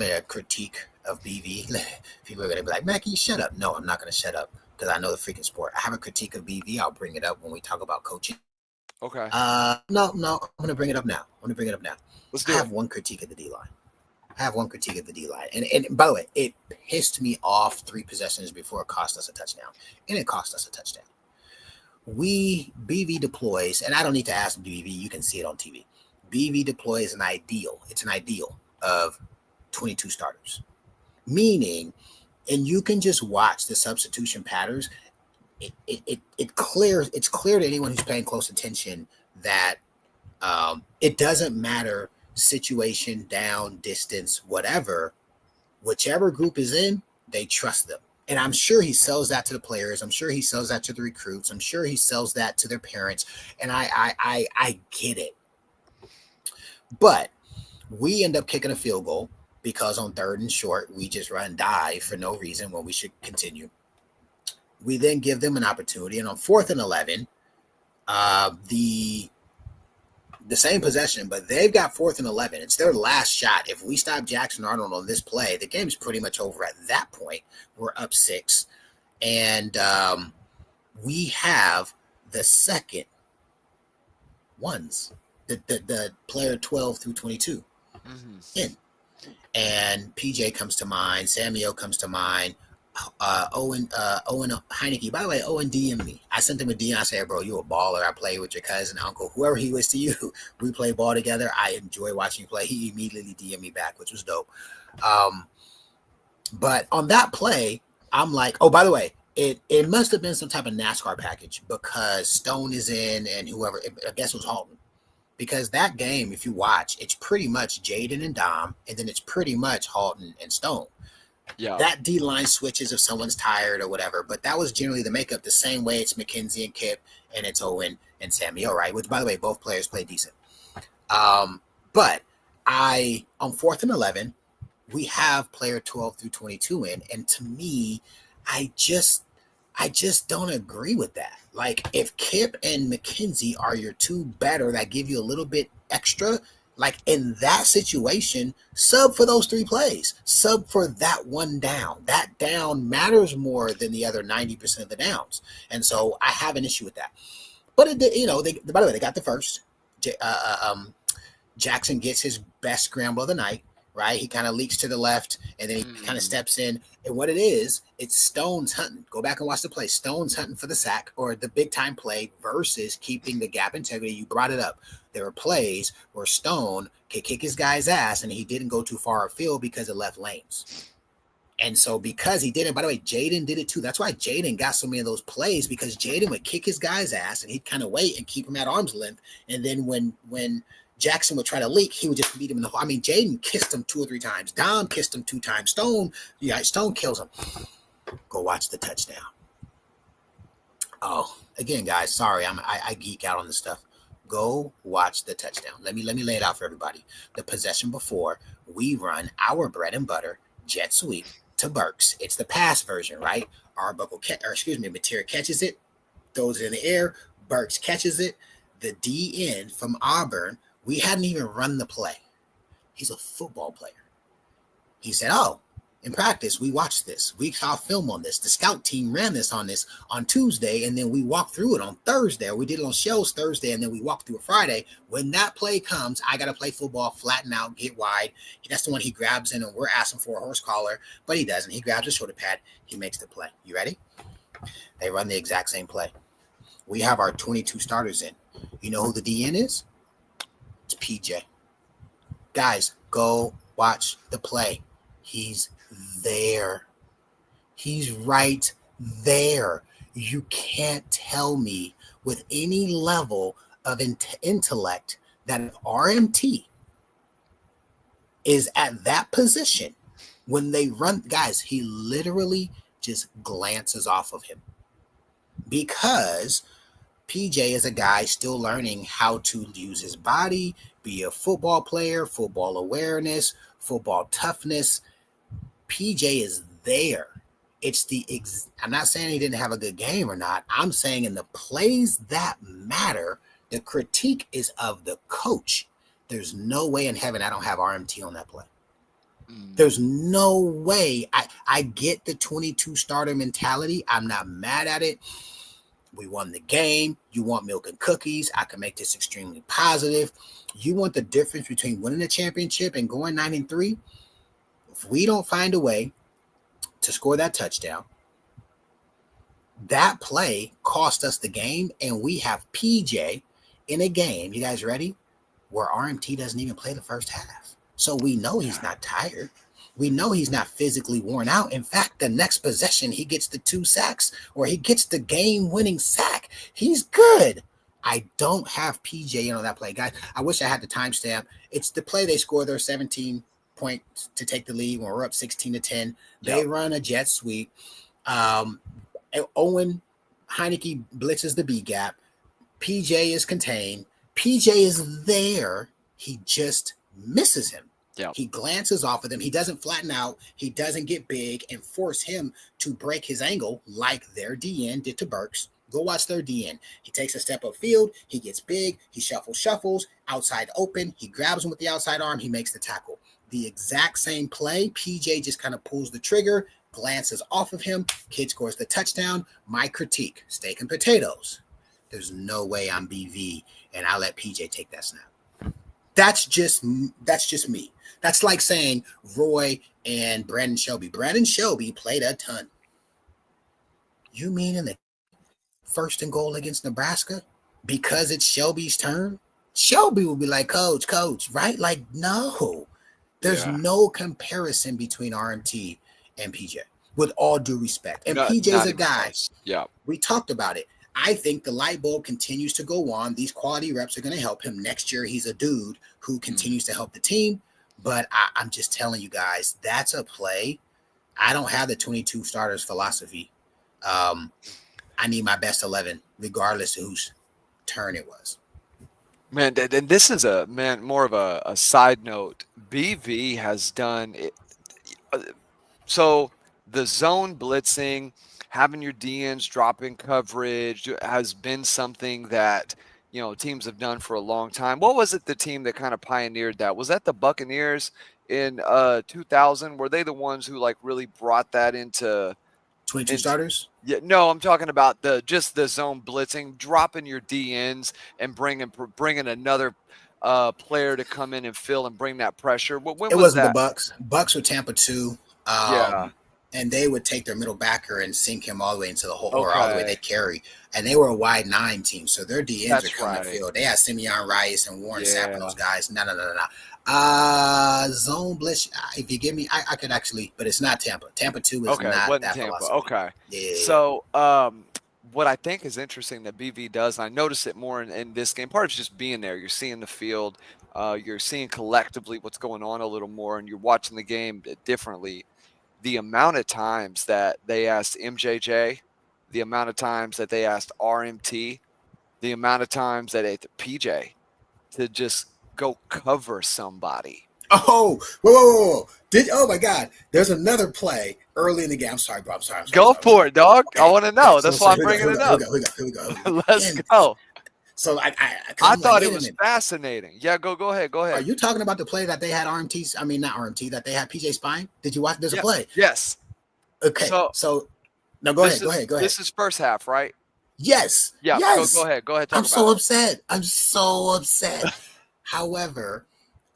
a critique of BV. People are going to be like, Mackey, shut up. No, I'm not going to shut up because I know the freaking sport. I have a critique of BV. I'll bring it up when we talk about coaching. Okay. No, I'm going to bring it up now. Let's do it. I have one critique of the D-line. And by the way, it pissed me off 3 possessions before it cost us a touchdown. And it cost us a touchdown. BV deploys, and I don't need to ask BV, you can see it on TV. BV deploys an ideal. It's an ideal of 22 starters. Meaning, and you can just watch the substitution patterns. It's clear to anyone who's paying close attention that it doesn't matter situation, down, distance, whatever, whichever group is in, they trust them. And I'm sure he sells that to the players. I'm sure he sells that to the recruits. I'm sure he sells that to their parents. And I get it. But we end up kicking a field goal because on 3rd and short, we just run dive for no reason when we should continue. We then give them an opportunity. And on 4th and 11, the same possession, but they've got 4th and 11. It's their last shot. If we stop Jackson Arnold on this play, the game's pretty much over at that point. We're up 6. And we have the second ones, the player 12 through 22 in. And PJ comes to mind. Samuel comes to mind. Owen Heineke. By the way, Owen DM'd me. I sent him a DM. I said, bro, you a baller. I play with your cousin, uncle, whoever he was to you. We play ball together. I enjoy watching you play. He immediately DM'd me back, which was dope. But on that play, I'm like, oh, by the way, it must have been some type of NASCAR package because Stone is in and whoever, I guess it was Halton. Because that game, if you watch, it's pretty much Jaden and Dom, and then it's pretty much Halton and Stone. Yeah. That D-line switches if someone's tired or whatever, but that was generally the makeup the same way it's McKenzie and Kip and it's Owen and Samuel, right? Which, by the way, both players play decent. But on 4th and 11, we have player 12 through 22 in, and to me, I just don't agree with that. Like, if Kip and McKenzie are your two better that give you a little bit extra, like in that situation, sub for those 3 plays, sub for that one down. That down matters more than the other 90% of the downs. And so I have an issue with that. But it did, by the way, they got the first. Jackson gets his best scramble of the night, right? He kind of leaks to the left, and then he kind of steps in. And what it is, it's Stone's hunting. Go back and watch the play. Stone's hunting for the sack or the big-time play versus keeping the gap integrity. You brought it up. There were plays where Stone could kick his guy's ass, and he didn't go too far afield because it left lanes. And so because he didn't, by the way, Jaden did it too. That's why Jaden got so many of those plays, because Jaden would kick his guy's ass, and he'd kind of wait and keep him at arm's length. And then when Jackson would try to leak, he would just meet him in the hole. I mean, Jaden kissed him 2 or 3 times. Dom kissed him 2 times. Stone kills him. Go watch the touchdown. Oh, again, guys, sorry, I geek out on this stuff. Go watch the touchdown. Let me lay it out for everybody. The possession before, we run our bread and butter jet sweep to Burks. It's the pass version, right? Mateer catches it, throws it in the air. Burks catches it. The DN from Auburn, we hadn't even run the play. He's a football player. He said, in practice, we watched this. We saw film on this. The scout team ran this on Tuesday, and then we walked through it on Thursday. We did it on shows Thursday, and then we walked through it Friday. When that play comes, I got to play football, flatten out, get wide. That's the one he grabs in, and we're asking for a horse collar, but he doesn't. He grabs a shoulder pad. He makes the play. You ready? They run the exact same play. We have our 22 starters in. You know who the DN is? It's PJ. Guys, go watch the play. He's there. He's right there. You can't tell me with any level of intellect that an RMT is at that position when they run. Guys, he literally just glances off of him because PJ is a guy still learning how to use his body, be a football player, football awareness, football toughness. PJ is there. I'm not saying he didn't have a good game or not. I'm saying in the plays that matter, the critique is of the coach. There's no way in heaven I don't have RMT on that play. There's no way. I get the 22 starter mentality. I'm not mad at it. We won the game. You want milk and cookies. I can make this extremely positive. You want the difference between winning a championship and going 9-3? If we don't find a way to score that touchdown, that play cost us the game, and we have PJ in a game, you guys ready, where RMT doesn't even play the first half. So we know he's not tired. We know he's not physically worn out. In fact, the next possession, he gets the 2 sacks, or he gets the game-winning sack. He's good. I don't have PJ in on that play. Guys, I wish I had the timestamp. It's the play they score their 17 points to take the lead when we're up 16-10. They run a jet sweep. Owen Heineke blitzes the B gap. PJ is contained. PJ is there. He just misses him. Yeah. He glances off of them. He doesn't flatten out. He doesn't get big and force him to break his angle like their DN did to Burks. Go watch their DN. He takes a step upfield. He gets big. He shuffles, outside open. He grabs him with the outside arm. He makes the tackle. The exact same play. PJ just kind of pulls the trigger, glances off of him. Kid scores the touchdown. My critique, steak and potatoes. There's no way I'm BV and I let PJ take that snap. That's just me. That's like saying Roy and Brandon Shelby. Brandon Shelby played a ton. You mean in the 1st and goal against Nebraska because it's Shelby's turn? Shelby will be like, coach, right? Like, no. There's no comparison between RMT and PJ, with all due respect. And PJ's a guy. Yeah. We talked about it. I think the light bulb continues to go on. These quality reps are going to help him. Next year, he's a dude who continues to help the team. But I'm just telling you guys, that's a play I don't have the 22 starters philosophy. I need my best 11, regardless of whose turn it was. Man, and this is more of a side note. BV has done it. uh, So the zone blitzing, having your DNs dropping coverage has been something that, teams have done for a long time. What was it, the team that kind of pioneered that? Was that the Buccaneers in 2000? Were they the ones who like really brought that into 22 starters? Yeah, no, I'm talking about just the zone blitzing, dropping your DNs and bringing another player to come in and fill and bring that pressure. When It was wasn't the that? Bucks. Bucks were Tampa 2. Yeah. And they would take their middle backer and sink him all the way into the hole, or all the way they Okay. carry. And they were a wide 9 team, so their DNs are That's coming right. field. They had Simeon Rice and Warren Sapp and Yeah. those guys. No. Zone blitz. If you give me, I could actually, but it's not Tampa. Tampa 2 is Okay. not Wasn't that Tampa. philosophy. Okay. Yeah. So, what I think is interesting that BV does, and I notice it more in this game, part of it's just being there. You're seeing the field, you're seeing collectively what's going on a little more, and you're watching the game differently. The amount of times that they asked MJJ, the amount of times that they asked RMT, the amount of times that they PJ to just go cover somebody. Oh, whoa. Oh my God. There's another play early in the game. I'm sorry, bro. I'm sorry. Go for it, dog. Okay. I want to know. So That's why I'm here we bringing it go. up. Here we go. Let's Again, go. so I thought it was fascinating. Yeah, go ahead. Are you talking about the play that they had RMTs? I mean, not RMT, that they had PJ Spine? Did you watch? There's a play. Yes. Okay. So no, go ahead. This is first half, right? Yes. Yeah. Yes. Go ahead. I'm so upset. However,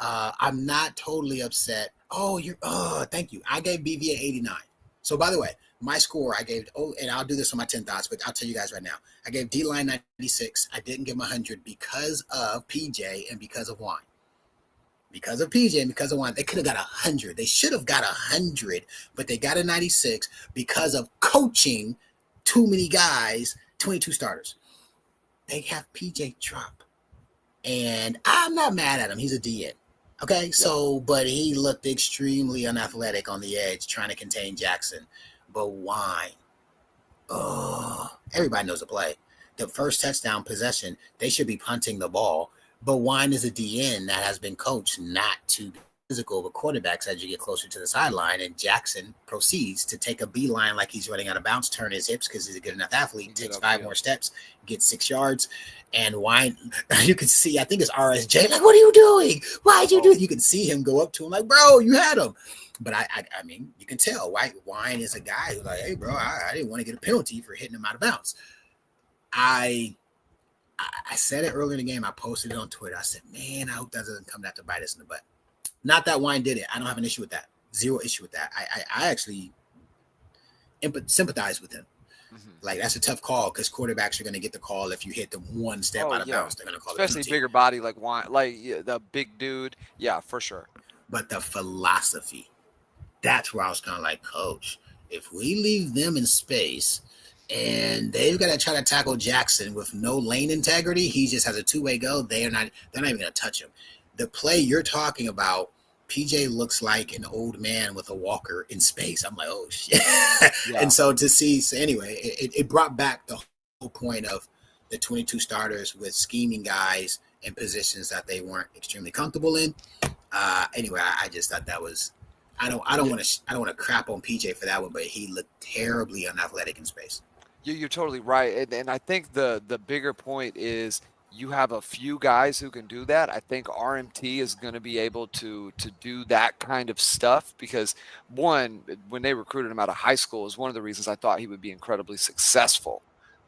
I'm not totally upset. Thank you. I gave BV 89. So by the way, my score I gave, and I'll do this on my 10 thoughts, but I'll tell you guys right now. I gave D-line 96. I didn't give him 100 because of PJ and because of Wine. Because of PJ and because of Wine, they could have got 100. They should have got 100, but they got a 96 because of coaching too many guys, 22 starters. They have PJ drop. And I'm not mad at him. He's a DN. Okay, yeah. So, but he looked extremely unathletic on the edge trying to contain Jackson. But Wine, everybody knows the play. The first touchdown possession, they should be punting the ball. But Wine is a DN that has been coached not to be physical with quarterbacks as you get closer to the sideline. And Jackson proceeds to take a beeline like he's running out of bounds, turn his hips because he's a good enough athlete, takes 5 more steps, gets 6 yards. And Wine, you can see, I think it's RSJ, like, what are you doing? Why'd you do it? You can see him go up to him like, bro, you had him. But I mean, you can tell, right? Wine is a guy who's like, hey, bro, I didn't want to get a penalty for hitting him out of bounds. I said it earlier in the game. I posted it on Twitter. I said, man, I hope that doesn't come back to bite us in the butt. Not that Wine did it. I don't have an issue with that. Zero issue with that. I actually sympathize with him. Mm-hmm. Like, that's a tough call because quarterbacks are going to get the call if you hit them one step out of bounds. They're going to call it. Especially bigger body like Wine, like the big dude. Yeah, for sure. But the philosophy, that's where I was kind of like, Coach, if we leave them in space and they've got to try to tackle Jackson with no lane integrity, he just has a 2-way go. They're not even going to touch him. The play you're talking about, PJ looks like an old man with a walker in space. I'm like, oh shit. Yeah. And so anyway, it brought back the whole point of the 22 starters with scheming guys in positions that they weren't extremely comfortable in. Anyway, I just thought that was, I don't want to crap on PJ for that one, but he looked terribly unathletic in space. You're totally right. And I think the bigger point is you have a few guys who can do that. I think RMT is going to be able to do that kind of stuff because, one, when they recruited him out of high school, is one of the reasons I thought he would be incredibly successful,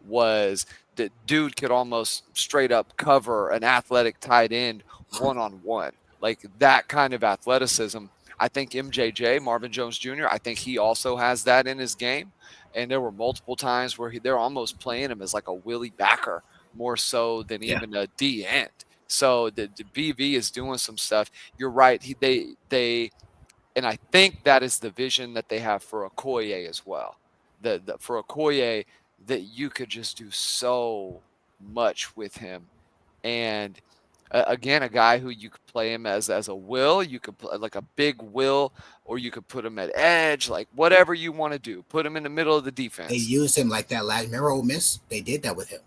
was that dude could almost straight up cover an athletic tight end one-on-one. Like that kind of athleticism. I think MJJ, Marvin Jones Jr., I think he also has that in his game. And there were multiple times where they're almost playing him as like a Willie backer more so than even a D end. So the BV is doing some stuff. You're right. And I think that is the vision that they have for Okoye as well. For Okoye, that you could just do so much with him. And again, a guy who you could play him as a will. You could play like a big will, or you could put him at edge, like whatever you want to do. Put him in the middle of the They defense. used him like that last. Remember Ole Miss? They did that with him.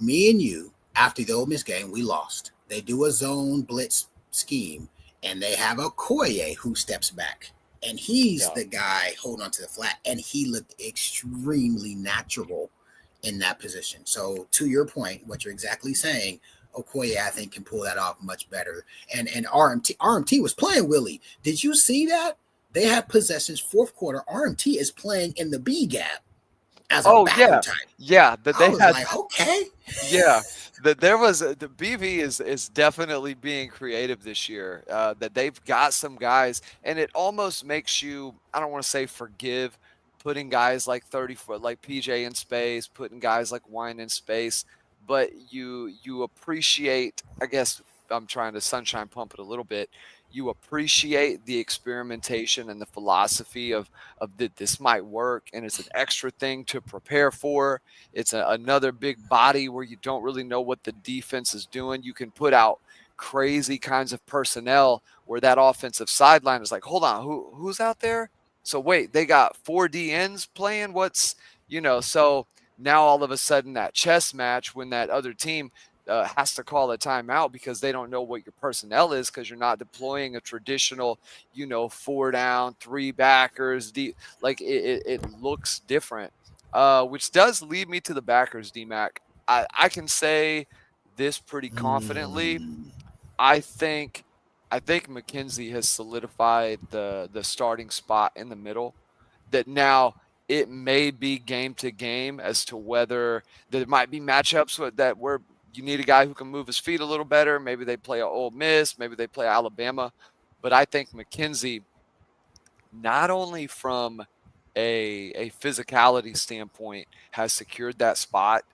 Me and you, after the Ole Miss game, we lost. They do a zone blitz scheme, and they have a Koye who steps back, and he's the guy holding on to the flat, and he looked extremely natural in that position. So to your point, what you're exactly saying, Okoye, I think, can pull that off much better. And RMT was playing Willie. Did you see that? They had possessions, fourth quarter. RMT is playing in the B gap as a backer type. Yeah, I was like, okay. Yeah, there was the BV is definitely being creative this year. That they've got some guys, and it almost makes you, I don't want to say forgive putting guys like 30-foot like PJ in space, putting guys like Wine in space, but you appreciate, I guess I'm trying to sunshine pump it a little bit. You appreciate the experimentation and the philosophy of that this might work, and it's an extra thing to prepare for. It's another big body where you don't really know what the defense is doing. You can put out crazy kinds of personnel where that offensive sideline is like, hold on, who's out there? So wait, they got 4 DNs playing. What's, so now all of a sudden that chess match when that other team has to call a timeout because they don't know what your personnel is, because you're not deploying a traditional, 4 down, 3 backers. Like it looks different, which does lead me to the backers, D-Mac. I can say this pretty confidently. I think McKenzie has solidified the starting spot in the middle. That now it may be game to game as to whether there might be matchups where you need a guy who can move his feet a little better. Maybe they play Ole Miss, maybe they play Alabama. But I think McKenzie, not only from a physicality standpoint, has secured that spot.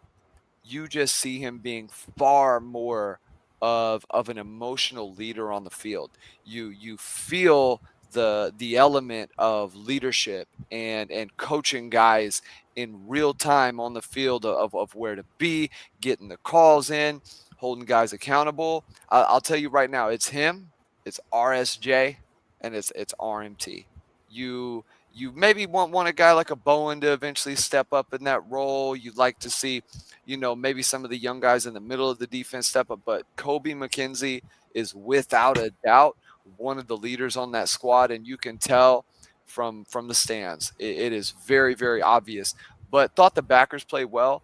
You just see him being far more of an emotional leader on the field. You feel the element of leadership and coaching guys in real time on the field of where to be, getting the calls in, holding guys accountable. I'll tell you right now, it's him, it's RSJ, and it's RMT. You maybe want a guy like a Bowen to eventually step up in that role. You'd like to see, maybe some of the young guys in the middle of the defense step up. But Kobe McKenzie is without a doubt one of the leaders on that squad, and you can tell from the stands. It is very, very obvious. But thought the backers played well.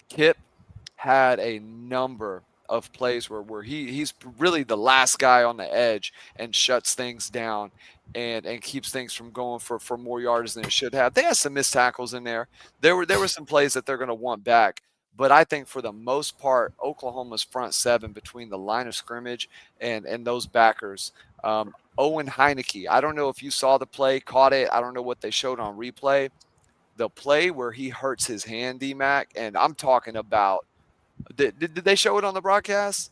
Kip had a number of plays where he's really the last guy on the edge and shuts things down and keeps things from going for more yards than it should have. They had some missed tackles in there. There were some plays that they're going to want back. But I think for the most part, Oklahoma's front seven between the line of scrimmage and those backers, Owen Heineke, I don't know if you saw the play, caught it. I don't know what they showed on replay. The play where he hurts his hand, D-Mac, and I'm talking about, did they show it on the broadcast?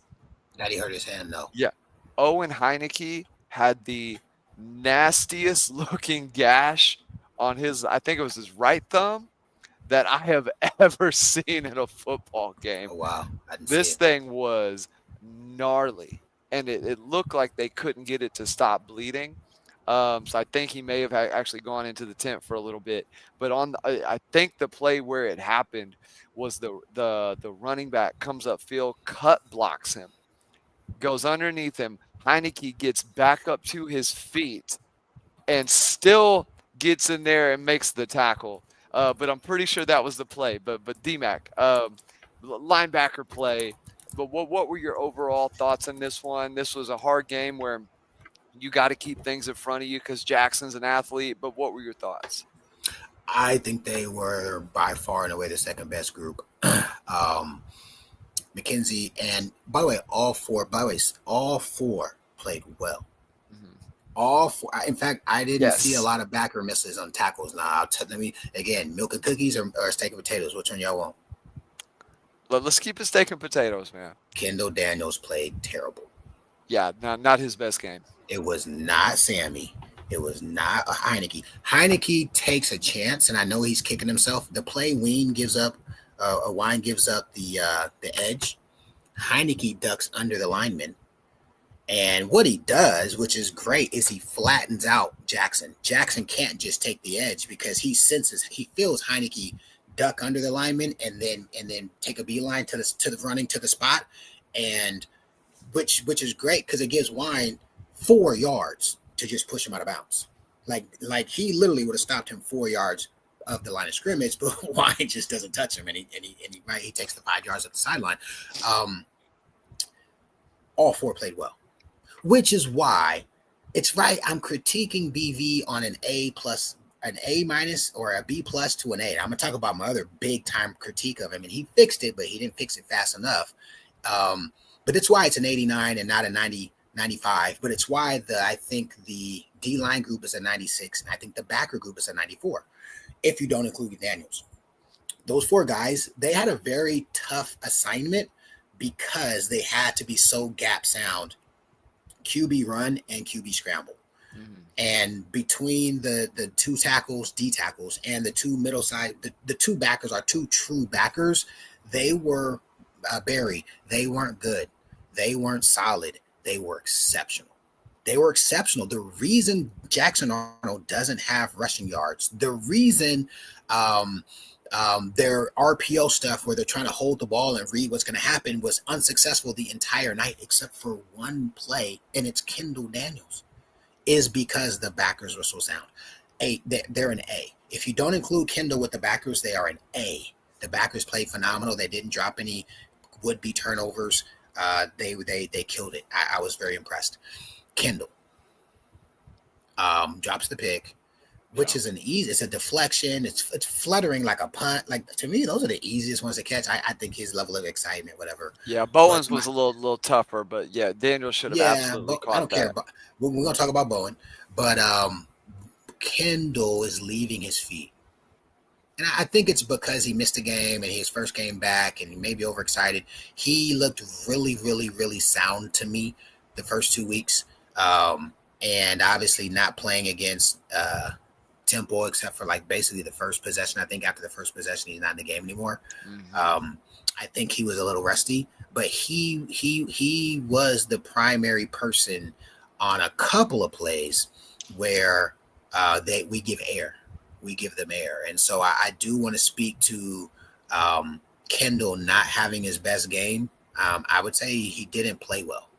That he hurt his hand, no. Yeah. Owen Heineke had the nastiest looking gash on his, I think it was his right thumb, that I have ever seen in a football game. Oh, wow. This thing was gnarly, and it looked like they couldn't get it to stop bleeding. So I think he may have actually gone into the tent for a little bit. But I think the play where it happened was the running back comes upfield, cut blocks him, goes underneath him. Heineke gets back up to his feet and still gets in there and makes the tackle. But I'm pretty sure that was the play. But D-Mac, linebacker play. But what were your overall thoughts on this one? This was a hard game where you got to keep things in front of you because Jackson's an athlete. But what were your thoughts? I think they were by far and away the second best group. McKenzie, and by the way, all four played well. Mm-hmm. All four. In fact, I didn't see a lot of backer misses on tackles. Now, again, milk and cookies or steak and potatoes. Which one y'all want? Let's keep it steak and potatoes, man. Kendall Daniels played terrible. Yeah, not his best game. It was not Sammy. It was not a Heineke. Heineke takes a chance, and I know he's kicking himself. The play Wine gives up the edge. Heineke ducks under the lineman. And what he does, which is great, is he flattens out Jackson. Jackson can't just take the edge because he feels Heineke duck under the lineman and then take a beeline to the running to the spot, and which is great because it gives Wine 4 yards to just push him out of bounds. Like he literally would have stopped him 4 yards of the line of scrimmage, but Wine just doesn't touch him, and he takes the 5 yards at the sideline. All 4 played well. Which is why it's right. I'm critiquing BV on an A minus or a B plus to an A. I'm gonna talk about my other big time critique of him, and he fixed it, but he didn't fix it fast enough. But it's why it's an 89 and not a 90, 95. But it's why I think the D line group is a 96, and I think the backer group is a 94. If you don't include Daniels, those 4 guys, they had a very tough assignment because they had to be so gap sound. QB run and QB scramble. Mm-hmm. And between the 2 tackles, D tackles, and the 2 middle side, the 2 backers are 2 true backers. They were Barry. They weren't good. They weren't solid. They were exceptional. The reason Jackson Arnold doesn't have rushing yards, the reason their RPO stuff where they're trying to hold the ball and read what's going to happen was unsuccessful the entire night except for one play, and it's Kendall Daniels, is because the backers were so sound. They're an A. If you don't include Kendall with the backers, they are an A. The backers played phenomenal. They didn't drop any would-be turnovers. They killed it. I was very impressed. Kendall drops the pick, which is it's a deflection. It's fluttering like a punt. Like, to me, those are the easiest ones to catch. I think his level of excitement, whatever. Yeah, Bowen's was a little tougher, but yeah, Daniel should have absolutely caught that. I don't care. But we're going to talk about Bowen, but Kendall is leaving his feet. And I think it's because he missed a game and his first game back and he may be overexcited. He looked really, really, really sound to me the first 2 weeks. And obviously not playing against Temple except for like basically the first possession. I think after the first possession, he's not in the game anymore. Mm-hmm. I think he was a little rusty, but he was the primary person on a couple of plays where we give them air. And so I do want to speak to Kendall not having his best game. I would say he didn't play well.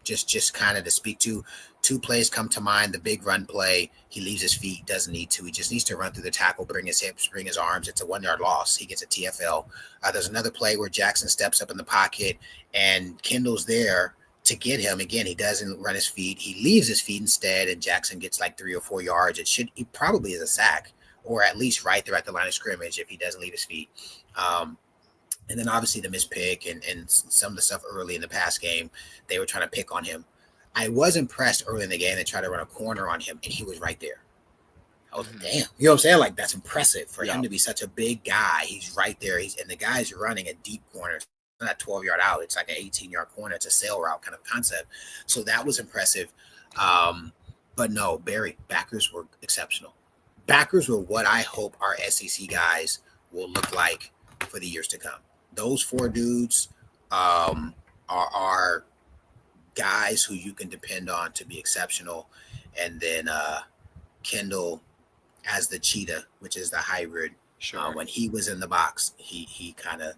Just kind of to speak to 2 plays come to mind. The big run play, he leaves his feet, doesn't need to. He just needs to run through the tackle, bring his hips, bring his arms. It's a 1-yard loss. He gets a TFL. There's another play where Jackson steps up in the pocket and Kendall's there to get him. Again, he doesn't run his feet. He leaves his feet instead, and Jackson gets like 3 or 4 yards. It probably is a sack, or at least right there at the line of scrimmage if he doesn't leave his feet. And then obviously the missed pick and some of the stuff early in the pass game, they were trying to pick on him. I was impressed early in the game. They tried to run a corner on him, and he was right there. I was like, damn. You know what I'm saying? Like, that's impressive for him to be such a big guy. He's right there. And the guy's running a deep corner. It's not a 12-yard out. It's like an 18-yard corner. It's a sail route kind of concept. So that was impressive. But no, Barry, backers were exceptional. Backers were what I hope our SEC guys will look like for the years to come. Those 4 dudes are guys who you can depend on to be exceptional. And then Kendall as the cheetah, which is the hybrid. Sure. When he was in the box, he kind of,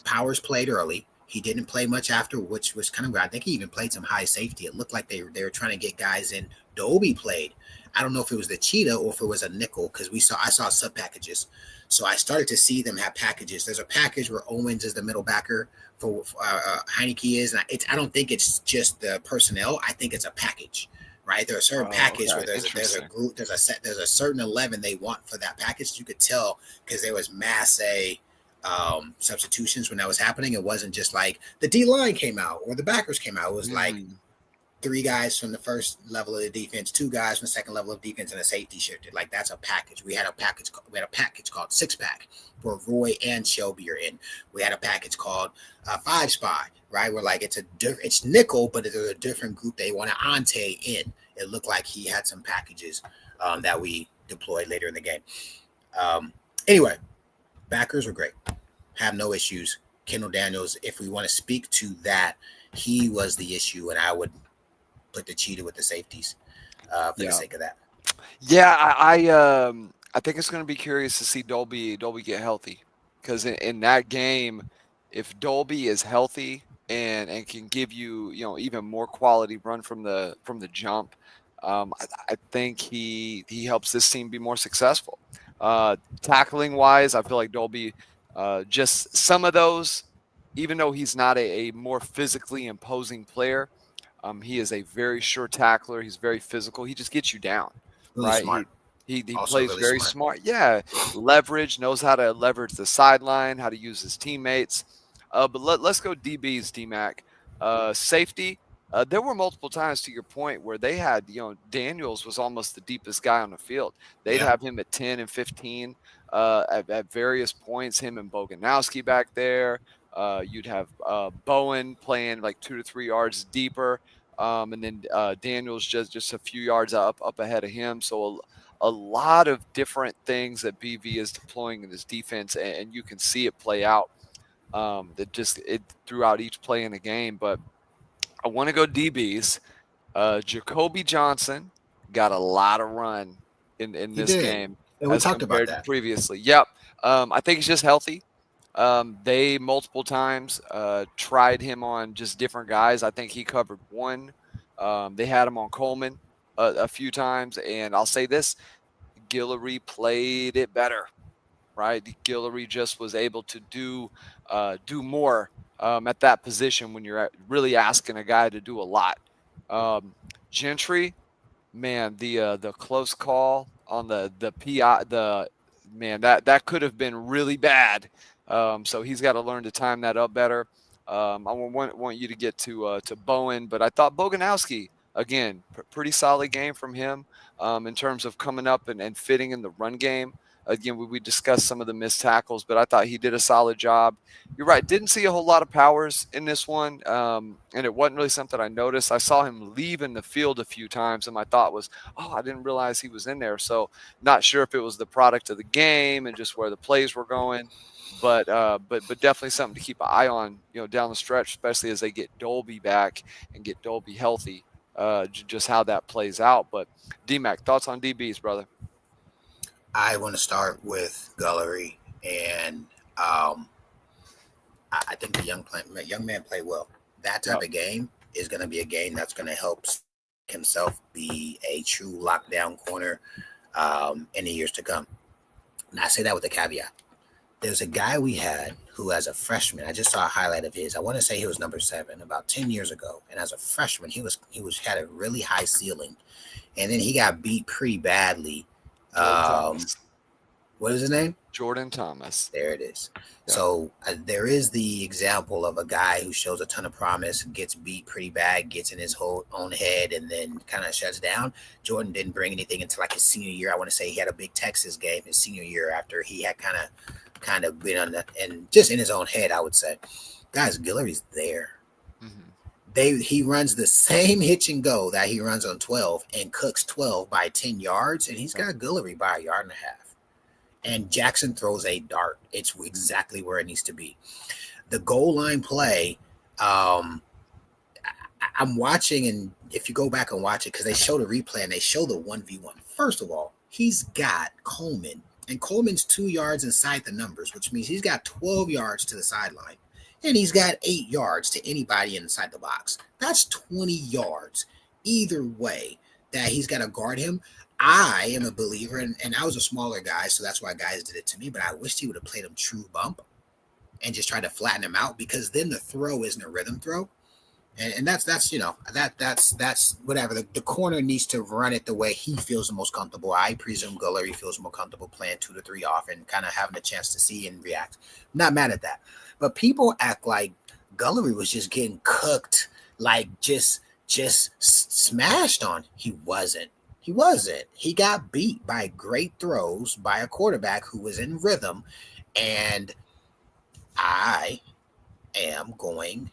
Powers played early. He didn't play much after, which was kind of weird. I think he even played some high safety. It looked like they were trying to get guys in. Dobie played. I don't know if it was the cheetah or if it was a nickel because I saw sub packages. So I started to see them have packages. There's a package where Owens is the middle backer for Heineke is. And I don't think it's just the personnel. I think it's a package, right? There's a certain package where there's a group, there's a certain 11 they want for that package. You could tell because there was mass substitutions when that was happening. It wasn't just like the D line came out or the backers came out. It was like 3 guys from the first level of the defense, 2 guys from the second level of defense, and a safety shifted. Like, that's a package. We had a package called 6-pack where Roy and Shelby are in. We had a package called 5-spot, right? Where like it's nickel, but it's a different group. They want an ante in. It looked like he had some packages that we deployed later in the game. Anyway, backers were great. Have no issues. Kendall Daniels, if we want to speak to that, he was the issue, and I would put the cheetah with the safeties for the sake of that. Yeah, I think it's going to be curious to see Dolby get healthy, because in that game, if Dolby is healthy and can give you even more quality run from the jump, I think he helps this team be more successful. Tackling wise, I feel like Dolby, just some of those, even though he's not a more physically imposing player, he is a very sure tackler. He's very physical. He just gets you down, Really right? smart. He Also plays really very smart. smart. Yeah, leverage, knows how to leverage the sideline, how to use his teammates. But let's go DBs, DMAC. Safety. There were multiple times, to your point, where they had, Daniels was almost the deepest guy on the field. They'd Yeah. have him at 10 and 15 at various points, him and Boganowski back there. You'd have Bowen playing like 2 to 3 yards deeper, and then Daniels just a few yards up ahead of him. So a lot of different things that BV is deploying in his defense, and you can see it play out. That just it throughout each play in the game. But I want to go DBs. Jacoby Johnson got a lot of run in He this did. game And we as talked about compared to that. previously. Yep. I think he's just healthy. They multiple times tried him on just different guys. I think he covered one. They had him on Coleman a few times, and I'll say this: Guillory played it better. Right, Guillory just was able to do more at that position when you're really asking a guy to do a lot. Gentry, man, the close call on the PI, that could have been really bad. So he's got to learn to time that up better. I want you to get to Bowen, but I thought Boganowski again, pretty solid game from him in terms of coming up and fitting in the run game. Again, we discussed some of the missed tackles, but I thought he did a solid job. You're right. Didn't see a whole lot of powers in this one, and it wasn't really something I noticed. I saw him leaving the field a few times, and my thought was, oh, I didn't realize he was in there. So not sure if it was the product of the game and just where the plays were going, but definitely something to keep an eye on, down the stretch, especially as they get Dolby back and get Dolby healthy. Just how that plays out. But DMAC, thoughts on DBs, brother? I want to start with Gullery, and I think the young man played well. That type of game is going to be a game that's going to help himself be a true lockdown corner in the years to come. And I say that with a caveat. There's a guy we had who, as a freshman, I just saw a highlight of his. I want to say he was number 7 about 10 years ago. And as a freshman, he had a really high ceiling, and then he got beat pretty badly. What is his name? Jordan Thomas. There it is. Yeah. So there is the example of a guy who shows a ton of promise, gets beat pretty bad, gets in his own head, and then kind of shuts down. Jordan didn't bring anything until like his senior year. I want to say he had a big Texas game his senior year after he had kind of been on and just in his own head, I would say. Guys, Guillory's there. Mm-hmm. He runs the same hitch and go that he runs on 12 and cooks 12 by 10 yards, and he's got Guillory by 1.5 yards. And Jackson throws a dart. It's exactly where it needs to be. The goal line play, I'm watching, and if you go back and watch it, because they show the replay and they show the 1v1. First of all, he's got Coleman, and Coleman's 2 yards inside the numbers, which means he's got 12 yards to the sideline, and he's got 8 yards to anybody inside the box. That's 20 yards either way that he's got to guard him. I am a believer, and I was a smaller guy, so that's why guys did it to me, but I wished he would have played him true bump and just tried to flatten him out, because then the throw isn't a rhythm throw. And that's whatever. The corner needs to run it the way he feels the most comfortable. I presume Guillory feels more comfortable playing 2 to 3 off and kind of having a chance to see and react. I'm not mad at that. But people act like Guillory was just getting cooked, like just smashed on. He wasn't. He got beat by great throws by a quarterback who was in rhythm. And I am going,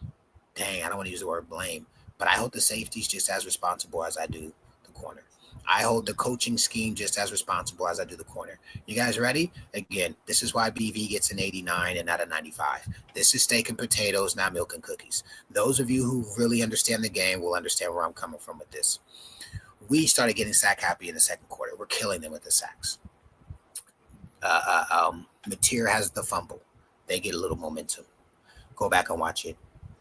I don't want to use the word blame, but I hope the safety's just as responsible as I do the corner. I hold the coaching scheme just as responsible as I do the corner. You guys ready? Again, this is why BV gets an 89 and not a 95. This is steak and potatoes, not milk and cookies. Those of you who really understand the game will understand where I'm coming from with this. We started getting sack happy in the second quarter. We're killing them with the sacks. Mateer has the fumble. They get a little momentum. Go back and watch it.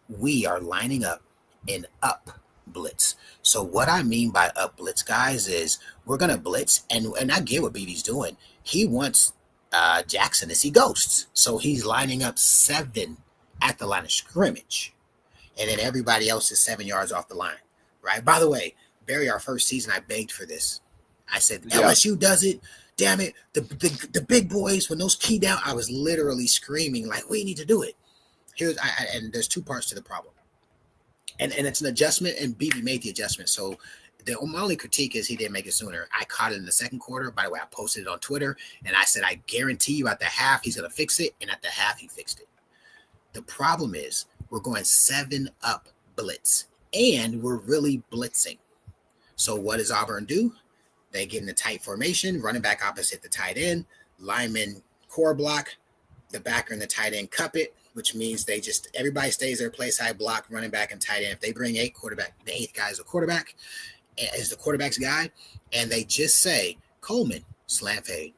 We are lining up in up blitz. So what I mean by up blitz, guys, is we're going to blitz, and I get what BB's doing. He wants Jackson to see ghosts. So he's lining up 7 at the line of scrimmage, and then everybody else is 7 yards off the line, right? By the way, Barry, our first season, I begged for this. I said, LSU does it. Damn it. The big boys, when those key down, I was literally screaming like, we need to do it. And there's 2 parts to the problem. And it's an adjustment, and BB made the adjustment. So my only critique is he didn't make it sooner. I caught it in the second quarter. By the way, I posted it on Twitter, and I said, I guarantee you at the half, he's going to fix it. And at the half, he fixed it. The problem is we're going 7 up blitz, and we're really blitzing. So what does Auburn do? They get in a tight formation, running back opposite the tight end, lineman core block, the backer and the tight end cup it, which means everybody stays their play side block, running back and tight end. If they bring 8 quarterback, the 8th guy is a quarterback, is the quarterback's guy, and they just say, Coleman, slant fade.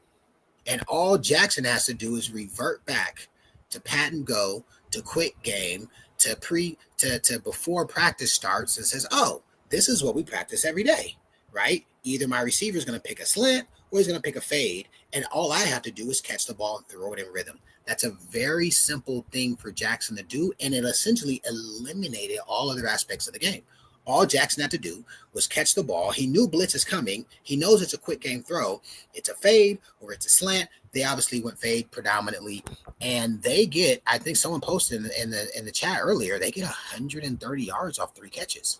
And all Jackson has to do is revert back to pat and go, to quick game, to before practice starts, and says, oh, this is what we practice every day, right? Either my receiver is going to pick a slant or he's going to pick a fade, and all I have to do is catch the ball and throw it in rhythm. That's a very simple thing for Jackson to do, and it essentially eliminated all other aspects of the game. All Jackson had to do was catch the ball. He knew blitz is coming. He knows it's a quick game throw. It's a fade or it's a slant. They obviously went fade predominantly, and they get, I think someone posted in the chat earlier, they get 130 yards off 3 catches.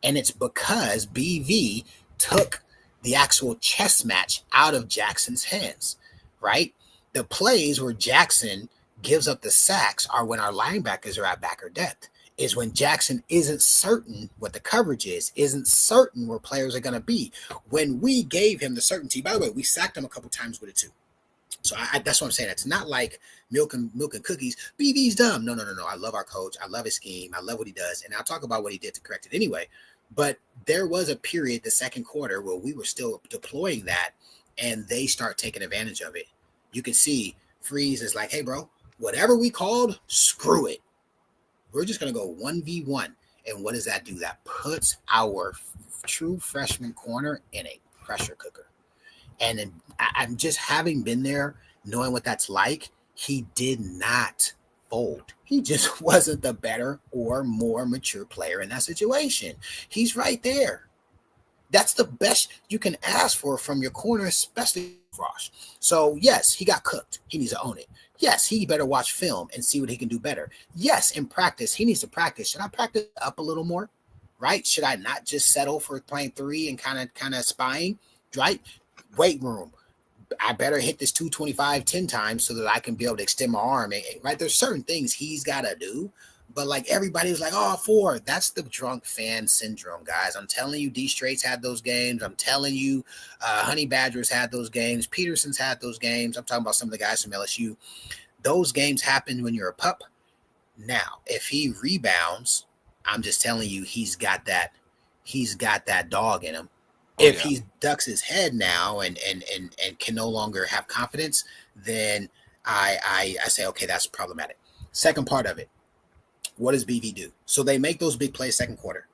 And it's because BV took the actual chess match out of Jackson's hands, right? The plays where Jackson gives up the sacks are when our linebackers are at backer depth, is when Jackson isn't certain what the coverage is, isn't certain where players are going to be. When we gave him the certainty, by the way, we sacked him a couple times with it too. So that's what I'm saying. It's not like milk and cookies. BV's dumb. No. I love our coach. I love his scheme. I love what he does. And I'll talk about what he did to correct it anyway. But there was a period, the second quarter, where we were still deploying that, and they start taking advantage of it. You can see Freeze is like, hey, bro, whatever we called, screw it. We're just going to go 1v1. And what does that do? That puts our true freshman corner in a pressure cooker. And then I'm just having been there, knowing what that's like, he did not fold. He just wasn't the better or more mature player in that situation. He's right there. That's the best you can ask for from your corner, especially Frosh. So, yes, he got cooked. He needs to own it. Yes, he better watch film and see what he can do better. Yes, in practice, he needs to practice. Should I practice up a little more? Right? Should I not just settle for playing 3 and kind of spying? Right? Weight room. I better hit this 225 10 times so that I can be able to extend my arm. Right? There's certain things he's got to do. But like everybody's like, oh, 4. That's the drunk fan syndrome, guys. I'm telling you, D Straits had those games. I'm telling you, Honey Badgers had those games. Peterson's had those games. I'm talking about some of the guys from LSU. Those games happen when you're a pup. Now, if he rebounds, I'm just telling you, he's got that dog in him. If he ducks his head now and can no longer have confidence, then I say, okay, that's problematic. Second part of it. What does BV do? So they make those big plays second quarter.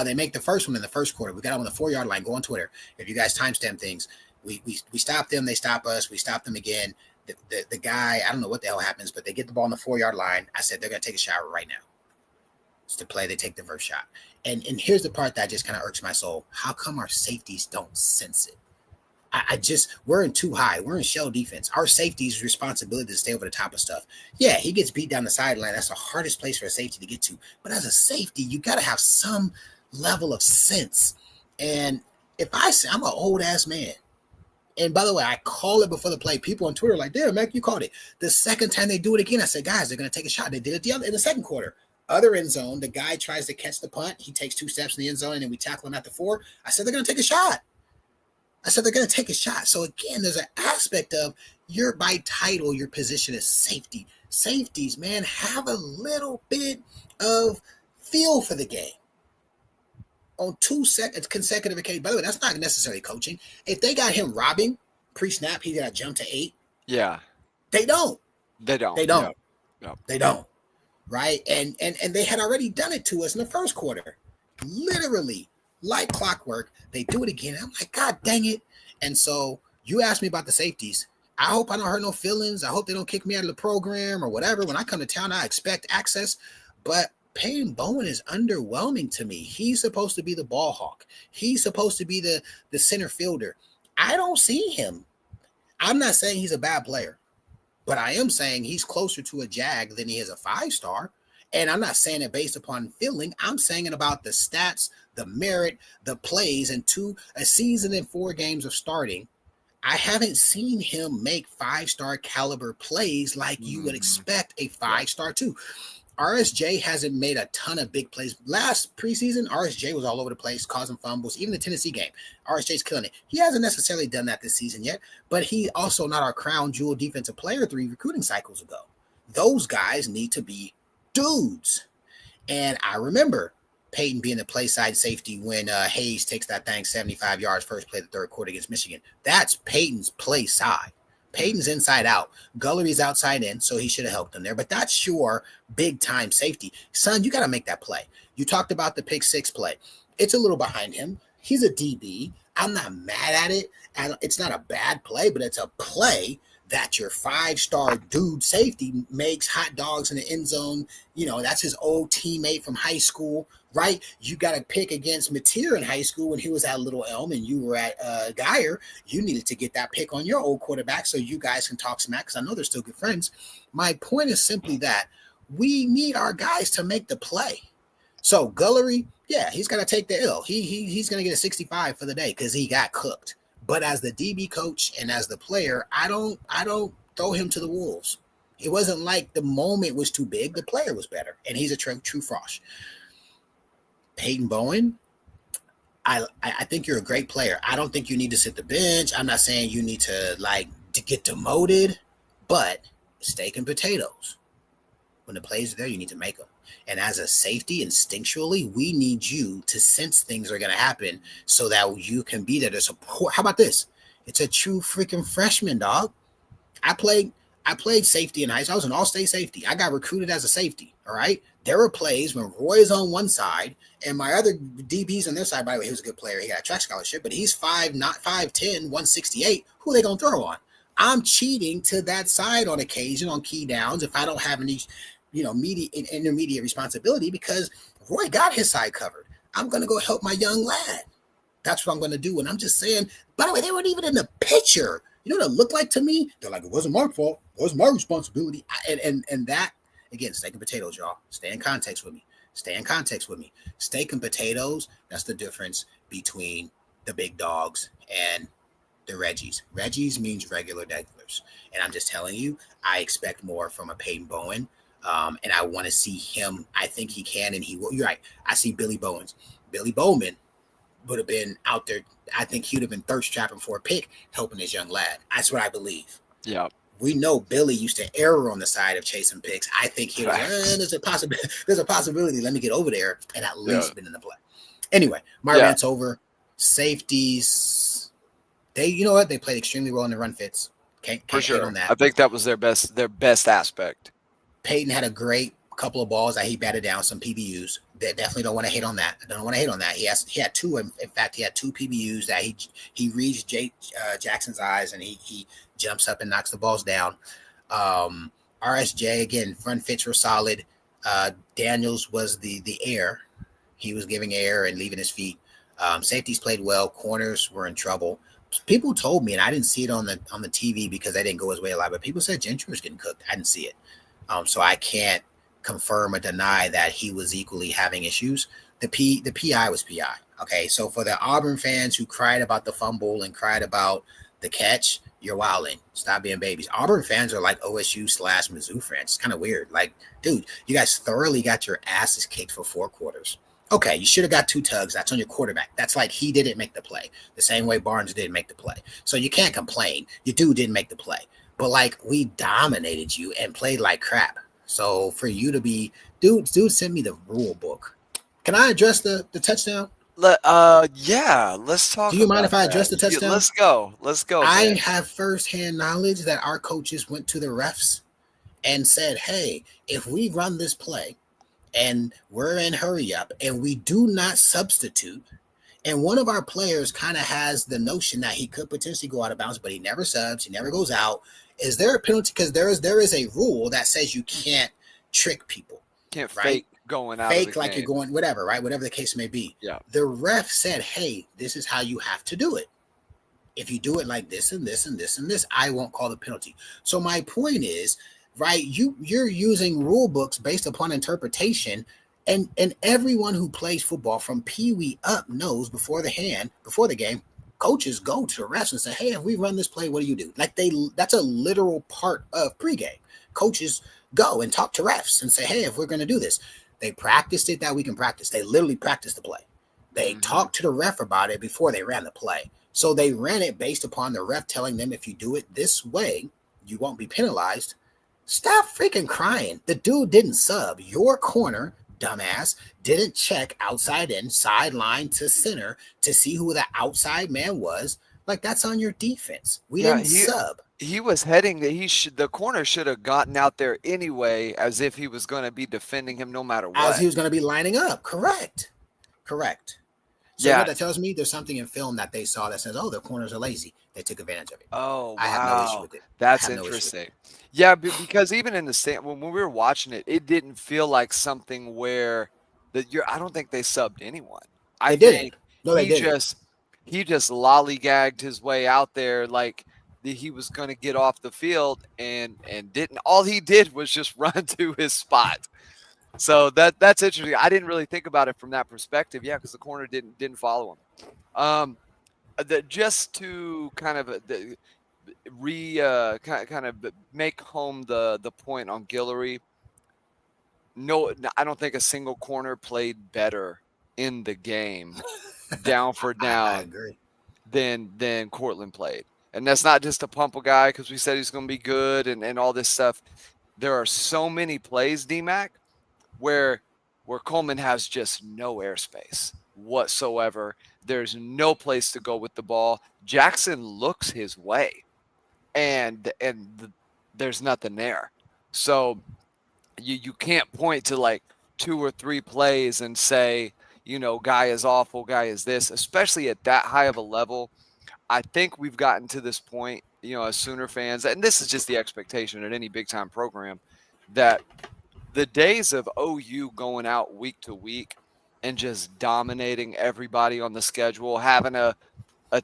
They make the first one in the first quarter. We got them on the 4-yard line. Go on Twitter. If you guys timestamp things, we stop them. They stop us. We stop them again. The guy, I don't know what the hell happens, but they get the ball on the 4-yard line. I said, they're going to take a shot right now. It's the play. They take the first shot. And here's the part that just kind of irks my soul. How come our safeties don't sense it? We're in too high. We're in shell defense. Our safety's responsibility to stay over the top of stuff. Yeah, he gets beat down the sideline. That's the hardest place for a safety to get to. But as a safety, you got to have some level of sense. And if I say, I'm an old ass man. And by the way, I call it before the play. People on Twitter are like, damn, Mack, you called it. The second time they do it again, I said, guys, they're going to take a shot. They did it in the second quarter. Other end zone, the guy tries to catch the punt. He takes 2 steps in the end zone, and then we tackle him at the 4. I said they're going to take a shot. So again, there's an aspect of by title, your position is safety. Safeties, man, have a little bit of feel for the game. On 2 seconds consecutive occasions. By the way, that's not necessarily coaching. If they got him robbing pre-snap, he got jumped to 8. Yeah. They don't. Yeah. They don't. Right? And they had already done it to us in the first quarter. Literally, like clockwork, they do it again. I'm like, God dang it. And so you asked me about the safeties. I hope I don't hurt no feelings. I hope they don't kick me out of the program or whatever. When I come to town, I expect access. But Peyton Bowen is underwhelming to me. He's supposed to be the ball hawk. He's supposed to be the center fielder. I don't see him. I'm not saying he's a bad player, but I am saying he's closer to a Jag than he is a 5-star. And I'm not saying it based upon feeling. I'm saying it about the stats, the merit, the plays, and a season and 4 games of starting. I haven't seen him make 5-star caliber plays like you would expect a 5-star to. RSJ hasn't made a ton of big plays. Last preseason, RSJ was all over the place, causing fumbles. Even the Tennessee game, RSJ's killing it. He hasn't necessarily done that this season yet, but he also not our crown jewel defensive player 3 recruiting cycles ago. Those guys need to be dudes. And I remember Peyton being the play side safety when Hayes takes that thing 75 yards first play of the 3rd quarter against Michigan. That's Peyton's play side. Peyton's inside out. Gullery's outside in, so he should have helped him there. But that's your big-time safety. Son, you got to make that play. You talked about the pick 6 play. It's a little behind him. He's a DB. I'm not mad at it. And it's not a bad play, but it's a play that your 5-star dude safety makes hot dogs in the end zone. You know, that's his old teammate from high school, right? You got to pick against Mateer in high school when he was at Little Elm and you were at Geyer. You needed to get that pick on your old quarterback so you guys can talk smack, because I know they're still good friends. My point is simply that we need our guys to make the play. So Gullery, yeah, he's got to take the L. He's going to get a 65 for the day because he got cooked. But as the DB coach and as the player, I don't throw him to the wolves. It wasn't like the moment was too big. The player was better, and he's a true frosh. Peyton Bowen, I think you're a great player. I don't think you need to sit the bench. I'm not saying you need to get demoted, but steak and potatoes. When the plays are there, you need to make them. And as a safety, instinctually, we need you to sense things are going to happen so that you can be there to support. How about this? It's a true freaking freshman, dog. I played safety in high school. I was an all-state safety. I got recruited as a safety, all right? There were plays when Roy's on one side and my other DB's on their side. By the way, he was a good player. He got a track scholarship, but he's 5'10", 168. Who are they going to throw on? I'm cheating to that side on occasion on key downs if I don't have any intermediate responsibility, because Roy got his side covered. I'm going to go help my young lad. That's what I'm going to do. And I'm just saying, by the way, they weren't even in the picture. You know what it looked like to me? They're like, it wasn't my fault. It wasn't my responsibility. And that, again, steak and potatoes, y'all. Stay in context with me. Steak and potatoes, that's the difference between the big dogs and the Reggies. Reggies means regulars. And I'm just telling you, I expect more from a Peyton Bowen. And I want to see him. I think he can, and he will. You're right. I see Billy Bowman would have been out there. I think he would have been thirst trapping for a pick, helping his young lad. That's what I believe. Yeah. We know Billy used to err on the side of chasing picks. I think he was there's a possibility. Let me get over there and at least been in the play. Anyway, my rant's over. Safeties, you know what? They played extremely well in the run fits. Can't hit on that. I think that was their best aspect. Peyton had a great couple of balls that he batted down, some PBUs. They definitely don't want to hate on that. He had 2. In fact, he had 2 PBUs that he reads Jackson's eyes and he jumps up and knocks the balls down. RSJ, again, front fits were solid. Daniels was the air. He was giving air and leaving his feet. Safeties played well. Corners were in trouble. People told me, and I didn't see it on the TV because they didn't go his way a lot, but people said Gentry was getting cooked. I didn't see it. So I can't confirm or deny that he was equally having issues. The PI was PI. Okay. So for the Auburn fans who cried about the fumble and cried about The catch, you're wilding. Stop being babies. Auburn fans are like OSU/Mizzou fans. It's kind of weird. Like, dude, you guys thoroughly got your asses kicked for 4 quarters. Okay, you should have got 2 tugs. That's on your quarterback. That's like he didn't make the play. The same way Barnes didn't make the play. So you can't complain. Your dude didn't make the play. But like we dominated you and played like crap. So for you to be, dude sent me the rule book. Can I address the touchdown? Yeah, let's talk. Do you mind if I about address the that. touchdown? Let's go. I man. have firsthand knowledge that our coaches went to the refs and said, hey, if we run this play and we're in hurry up and we do not substitute, and one of our players kind of has the notion that he could potentially go out of bounds, but he never subs, he never goes out, is there a penalty? Because there is a rule that says you can't trick people. Can't right? fake going out. Fake of the like game. you're going, whatever, right? Whatever the case may be. Yeah. The ref said, hey, this is how you have to do it. If you do it like this and this and this and this, I won't call the penalty. So my point is, right, you're using rule books based upon interpretation, and everyone who plays football from pee-wee up knows before the game, coaches go to the refs and say, hey, if we run this play, what do you do? Like that's a literal part of pregame. Coaches go and talk to refs and say, hey, if we're going to do this, they practiced it that we can practice. They literally practiced the play. They talked to the ref about it before they ran the play. So they ran it based upon the ref telling them, if you do it this way, you won't be penalized. Stop freaking crying. The dude didn't sub. Your corner, dumbass, didn't check outside in, sideline to center to see who the outside man was. Like, that's on your defense. We didn't sub. He was heading. The corner should have gotten out there anyway, as if he was going to be defending him no matter what. As he was going to be lining up. Correct. So yeah. what that tells me, there's something in film that they saw that says, oh, the corners are lazy. They took advantage of it. Oh, wow. I have no issue with it. That's interesting. Yeah, because even in the stand, when we were watching it, it didn't feel like something where I don't think they subbed anyone. I think they didn't. He just lollygagged his way out there like he was going to get off the field and didn't. All he did was just run to his spot. So that's interesting. I didn't really think about it from that perspective. Yeah, because the corner didn't follow him. Just to kind of kind of make home the point on Guillory. No, I don't think a single corner played better in the game, down for down, I agree, than Cortland played. And that's not just to pump a guy because we said he's going to be good and all this stuff. There are so many plays, D-Mac, where Coleman has just no airspace whatsoever. There's no place to go with the ball. Jackson looks his way, and there's nothing there. So you can't point to like 2 or 3 plays and say, guy is awful, guy is this, especially at that high of a level. I think we've gotten to this point, as Sooner fans, and this is just the expectation at any big-time program, that the days of OU going out week to week and just dominating everybody on the schedule, having a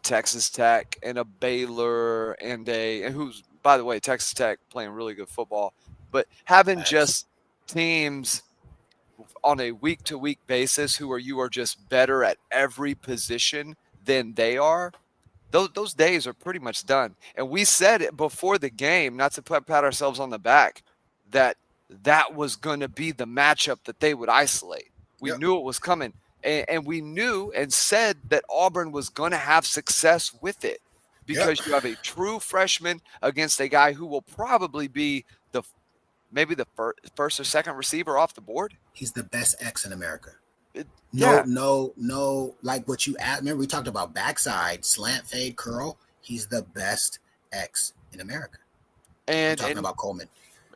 Texas Tech and a Baylor and who's, by the way, Texas Tech playing really good football, but having just teams on a week-to-week basis who are just better at every position than they are, those days are pretty much done. And we said it before the game, not to pat ourselves on the back, that was going to be the matchup that they would isolate. We knew it was coming. And we knew and said that Auburn was going to have success with it because you have a true freshman against a guy who will probably be maybe the first or second receiver off the board. He's the best X in America. Yeah. No, like what you add. Remember, we talked about backside, slant, fade, curl. He's the best X in America. And talking about Coleman.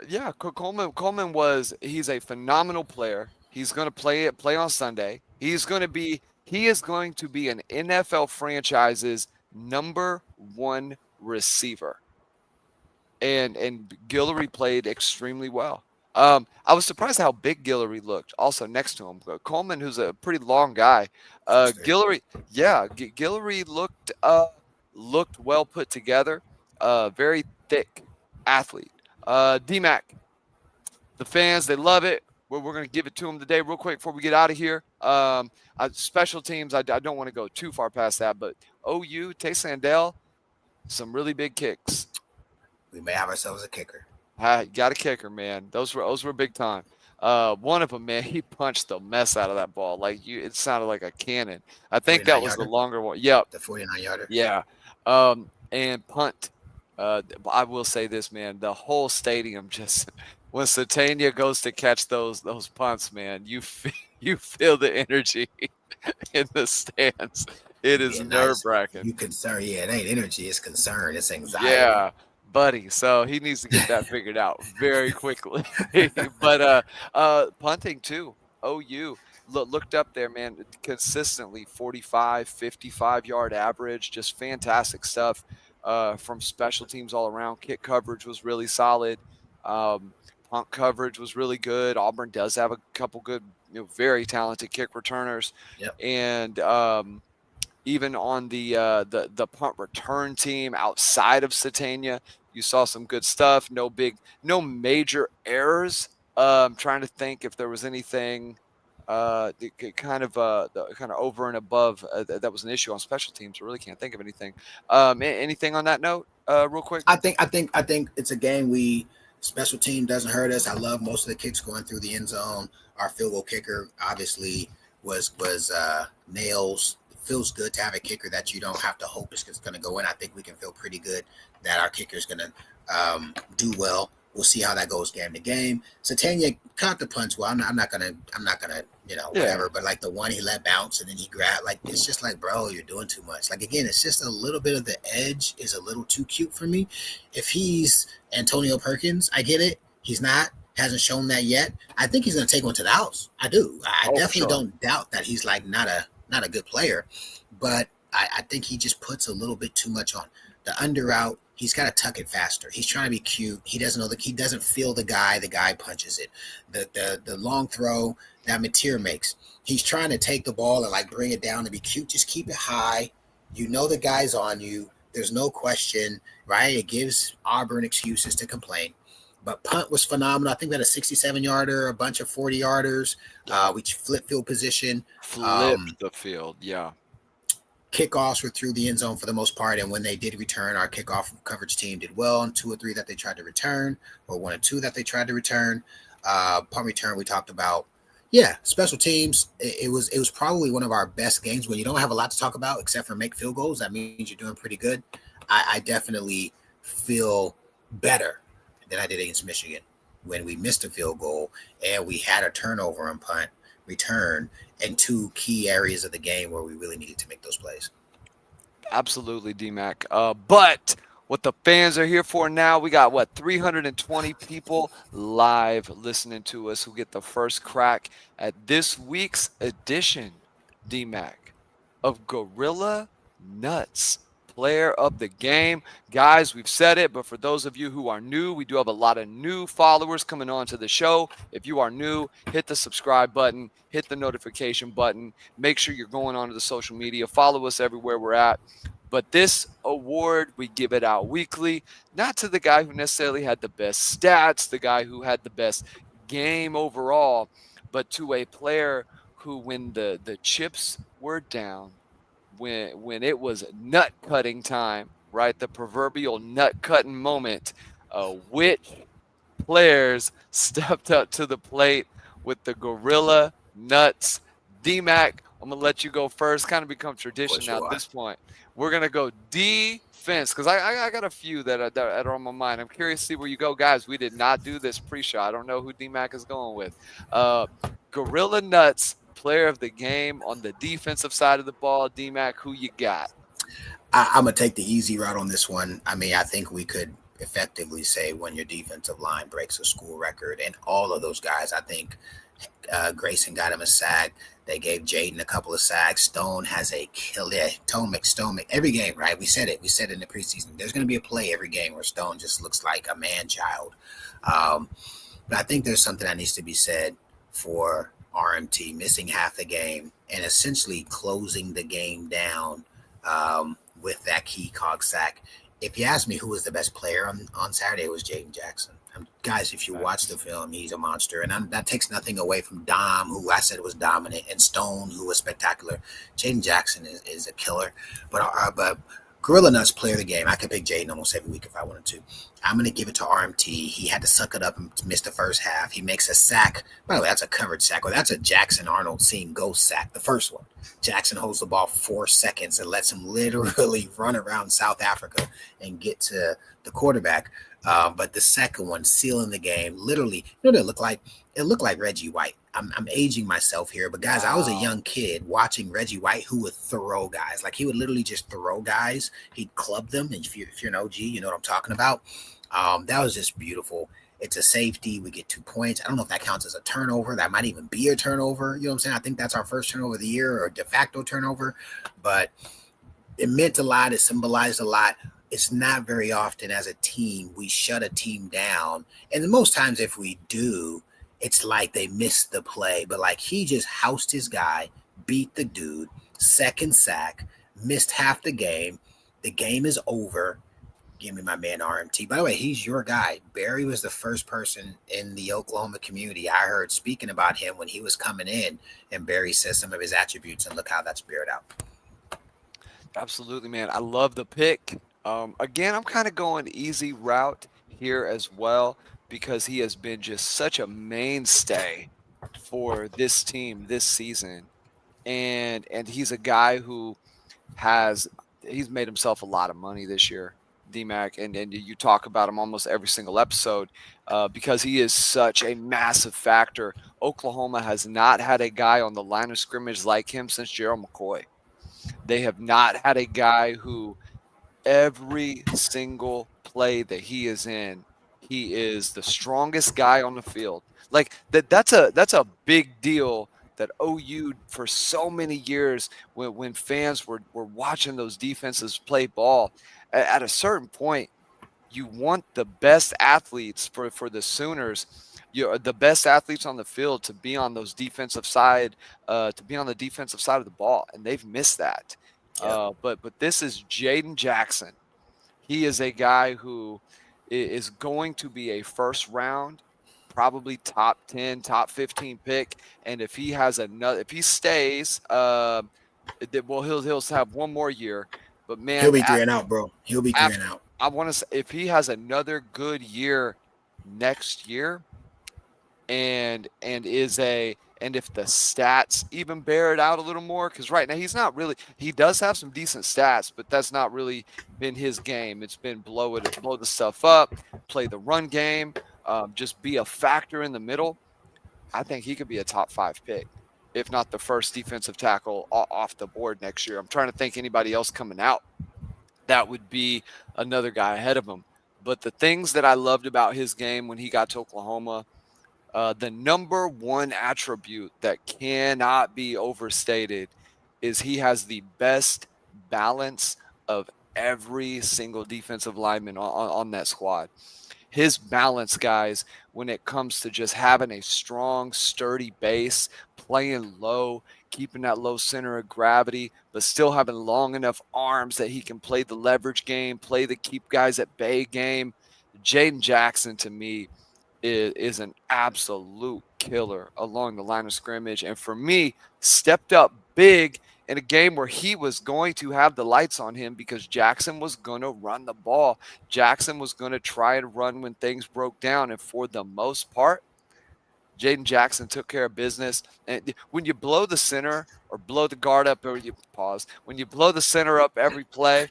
Yeah, Coleman he's a phenomenal player. He's going to play on Sunday. He is going to be an NFL franchise's number 1 receiver. And Guillory played extremely well. I was surprised how big Guillory looked. Also next to him, Coleman, who's a pretty long guy. Guillory looked well put together. Very thick athlete. D-Mac, the fans, they love it. We're going to give it to them today real quick before we get out of here. Special teams, I don't want to go too far past that, but OU, Tay Sandell, some really big kicks. We may have ourselves a kicker. Got a kicker, man. Those were big time. One of them, man, he punched the mess out of that ball. It sounded like a cannon. I think that was the 49-yarder? longer one. Yep. The 49-yarder? Yeah. And punt. I will say this, man. The whole stadium just when Satania goes to catch those punts, man, you feel the energy in the stands. It is nerve-wracking. You concern. Yeah, it ain't energy. It's concern. It's anxiety. Yeah, buddy. So he needs to get that figured out very quickly. But punting too. OU looked up there, man, consistently 45, 55-yard average, just fantastic stuff from special teams all around. Kick coverage was really solid. Punt coverage was really good. Auburn does have a couple good, very talented kick returners. Yep. And even on the punt return team outside of Satania, you saw some good stuff. No major errors. Trying to think if there was anything kind of over and above that was an issue on special teams. I really can't think of anything. Anything on that note, real quick? I think it's a game special team doesn't hurt us. I love most of the kicks going through the end zone. Our field goal kicker obviously was nails. Feels good to have a kicker that you don't have to hope is going to go in. I think we can feel pretty good that our kicker is going to do well. We'll see how that goes game to game. Satania caught the punch well. I'm not gonna whatever. But like the one he let bounce and then he grabbed, like it's just like, bro, you're doing too much. Like again, it's just a little bit of the edge is a little too cute for me. If he's Antonio Perkins, I get it. He's not. Hasn't shown that yet. I think he's going to take one to the house. I do. I definitely don't doubt that he's like not a good player, but I think he just puts a little bit too much on the under route. He's got to tuck it faster. He's trying to be cute. He doesn't know he doesn't feel the guy punches it. The long throw that Mateer makes, he's trying to take the ball and like bring it down to be cute. Just keep it high. You know the guy's on you. There's no question, right? It gives Auburn excuses to complain. But punt was phenomenal. I think we had a 67-yarder, a bunch of 40-yarders. We flipped field position. Flipped the field, yeah. Kickoffs were through the end zone for the most part, and when they did return, our kickoff coverage team did well on 2 or 3 that they tried to return, or 1 or 2 that they tried to return. Punt return we talked about. Yeah, special teams. It was probably one of our best games when you don't have a lot to talk about except for make field goals. That means you're doing pretty good. I definitely feel better than I did against Michigan when we missed a field goal and we had a turnover on punt return and 2 key areas of the game where we really needed to make those plays. Absolutely, D-Mac. But what the fans are here for now, we got 320 people live listening to us who get the first crack at this week's edition, D-Mac, of Gorilla Nuts Player of the Game. Guys, we've said it, but for those of you who are new, we do have a lot of new followers coming on to the show. If you are new, hit the subscribe button, hit the notification button. Make sure you're going onto the social media. Follow us everywhere we're at. But this award, we give it out weekly, not to the guy who necessarily had the best stats, the guy who had the best game overall, but to a player who, when the chips were down, when it was nut cutting time, right? The proverbial nut cutting moment, which players stepped up to the plate with the Gorilla Nuts. D-Mac, I'm going to let you go first. Kind of become tradition now at this point. We're going to go defense because I got a few that are on my mind. I'm curious to see where you go. Guys, we did not do this pre-show. I don't know who D-Mac is going with. Gorilla Nuts, player of the game on the defensive side of the ball. D-Mac, who you got? I'm going to take the easy route on this one. I mean, I think we could effectively say when your defensive line breaks a school record, and all of those guys, I think Grayson got him a sack. They gave Jaden a couple of sacks. Stone has a kill. Yeah, Stone every game, right? We said it in the preseason. There's going to be a play every game where Stone just looks like a man-child. But I think there's something that needs to be said for RMT missing half the game and essentially closing the game down with that key cog sack. If you ask me who was the best player on Saturday, it was Jaden Jackson. Guys, if you watch the film, he's a monster. And that takes nothing away from Dom, who I said was dominant, and Stone, who was spectacular. Jaden Jackson is a killer. But Gorilla Nuts player of the game. I could pick Jaden almost every week if I wanted to. I'm going to give it to RMT. He had to suck it up and miss the first half. He makes a sack. By the way, that's a covered sack. Or that's a Jackson Arnold seeing ghost sack, the first one. Jackson holds the ball 4 seconds and lets him literally run around South Africa and get to the quarterback. But the second one, sealing the game, literally, you know what it looked like? It looked like Reggie White. I'm aging myself here, but guys, I was a young kid watching Reggie White who would throw guys. Like he would literally just throw guys. He'd club them. And if you're an OG, you know what I'm talking about. That was just beautiful. It's a safety. We get 2 points. I don't know if that counts as a turnover. That might even be a turnover. You know what I'm saying? I think that's our first turnover of the year or de facto turnover. But it meant a lot. It symbolized a lot. It's not very often as a team we shut a team down. And most times if we do, it's like they missed the play. But like he just housed his guy, beat the dude, second sack, missed half the game. The game is over. Give me my man RMT. By the way, he's your guy. Barry was the first person in the Oklahoma community I heard speaking about him when he was coming in. And Barry says some of his attributes, and look how that's bared out. Absolutely, man. I love the pick. Again, I'm kind of going easy route here as well because he has been just such a mainstay for this team this season. And he's a guy who he's made himself a lot of money this year, D-Mac, and you talk about him almost every single episode because he is such a massive factor. Oklahoma has not had a guy on the line of scrimmage like him since Gerald McCoy. They have not had a guy who every single play that he is in, he is the strongest guy on the field. Like that's a big deal that OU for so many years when fans were watching those defenses play ball, at a certain point, you want the best athletes for the Sooners. The best athletes on the field to be on those defensive side, to be on the defensive side of the ball, and they've missed that. Yeah. But this is Jaden Jackson. He is a guy who is going to be a first round, probably top 10, top 15 pick. And if he has if he stays, well, he'll have one more year. But man, he'll be 3 and out, bro. He'll be 3 and out. I want to say if he has another good year next year, and if the stats even bear it out a little more, because right now he does have some decent stats, but that's not really been his game. It's been blow the stuff up, play the run game, just be a factor in the middle. I think he could be a top 5 pick, if not the first defensive tackle off the board next year. I'm trying to think anybody else coming out that would be another guy ahead of him. But the things that I loved about his game when he got to Oklahoma, the number one attribute that cannot be overstated is he has the best balance of every single defensive lineman on that squad. His balance, guys, when it comes to just having a strong, sturdy base, playing low, keeping that low center of gravity, but still having long enough arms that he can play the leverage game, play the keep guys at bay game. Jaden Jackson, to me, is an absolute killer along the line of scrimmage. And for me, stepped up big in a game where he was going to have the lights on him because Jackson was going to run the ball. Jackson was going to try and run when things broke down. And for the most part, Jaden Jackson took care of business. And when you blow the center or blow the guard up, or when you blow the center up every play,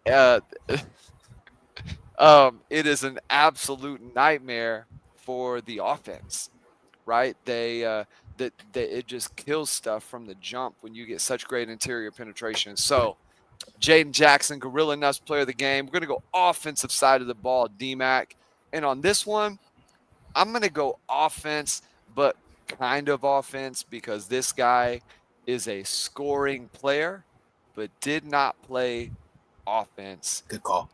it is an absolute nightmare for the offense, right? It just kills stuff from the jump when you get such great interior penetration. So Jaden Jackson, Gorilla Nuts player of the game. We're going to go offensive side of the ball, D-Mac. And on this one, I'm going to go offense, but kind of offense because this guy is a scoring player, but did not play offense. Good call.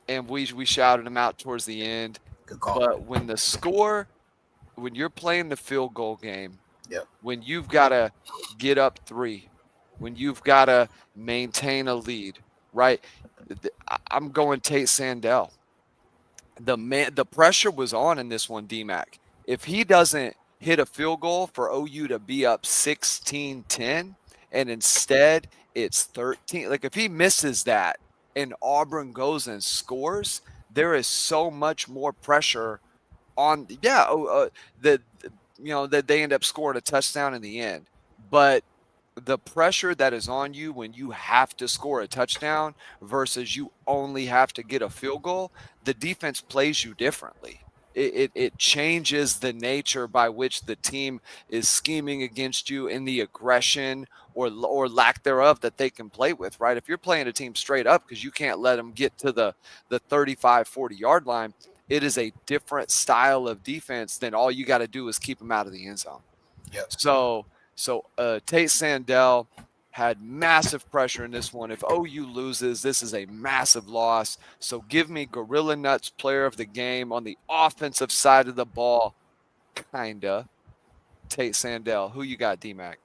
And we shouted him out towards the end. Good call. But when you're playing the field goal game, yep. When you've got to get up 3, when you've got to maintain a lead, right? I'm going Tate Sandell. The pressure was on in this one, D-Mac. If he doesn't hit a field goal for OU to be up 16-10, and instead it's 13. Like if he misses that and Auburn goes and scores, there is so much more pressure on that they end up scoring a touchdown in the end. But the pressure that is on you when you have to score a touchdown versus you only have to get a field goal, the defense plays you differently. It changes the nature by which the team is scheming against you in the aggression or lack thereof that they can play with, right? If you're playing a team straight up because you can't let them get to the 35, 40-yard line, it is a different style of defense than all you got to do is keep them out of the end zone. Yep. So Tate Sandell had massive pressure in this one. If OU loses, this is a massive loss. So give me Gorilla Nuts player of the game on the offensive side of the ball, kinda. Tate Sandell. Who you got, D-Mac?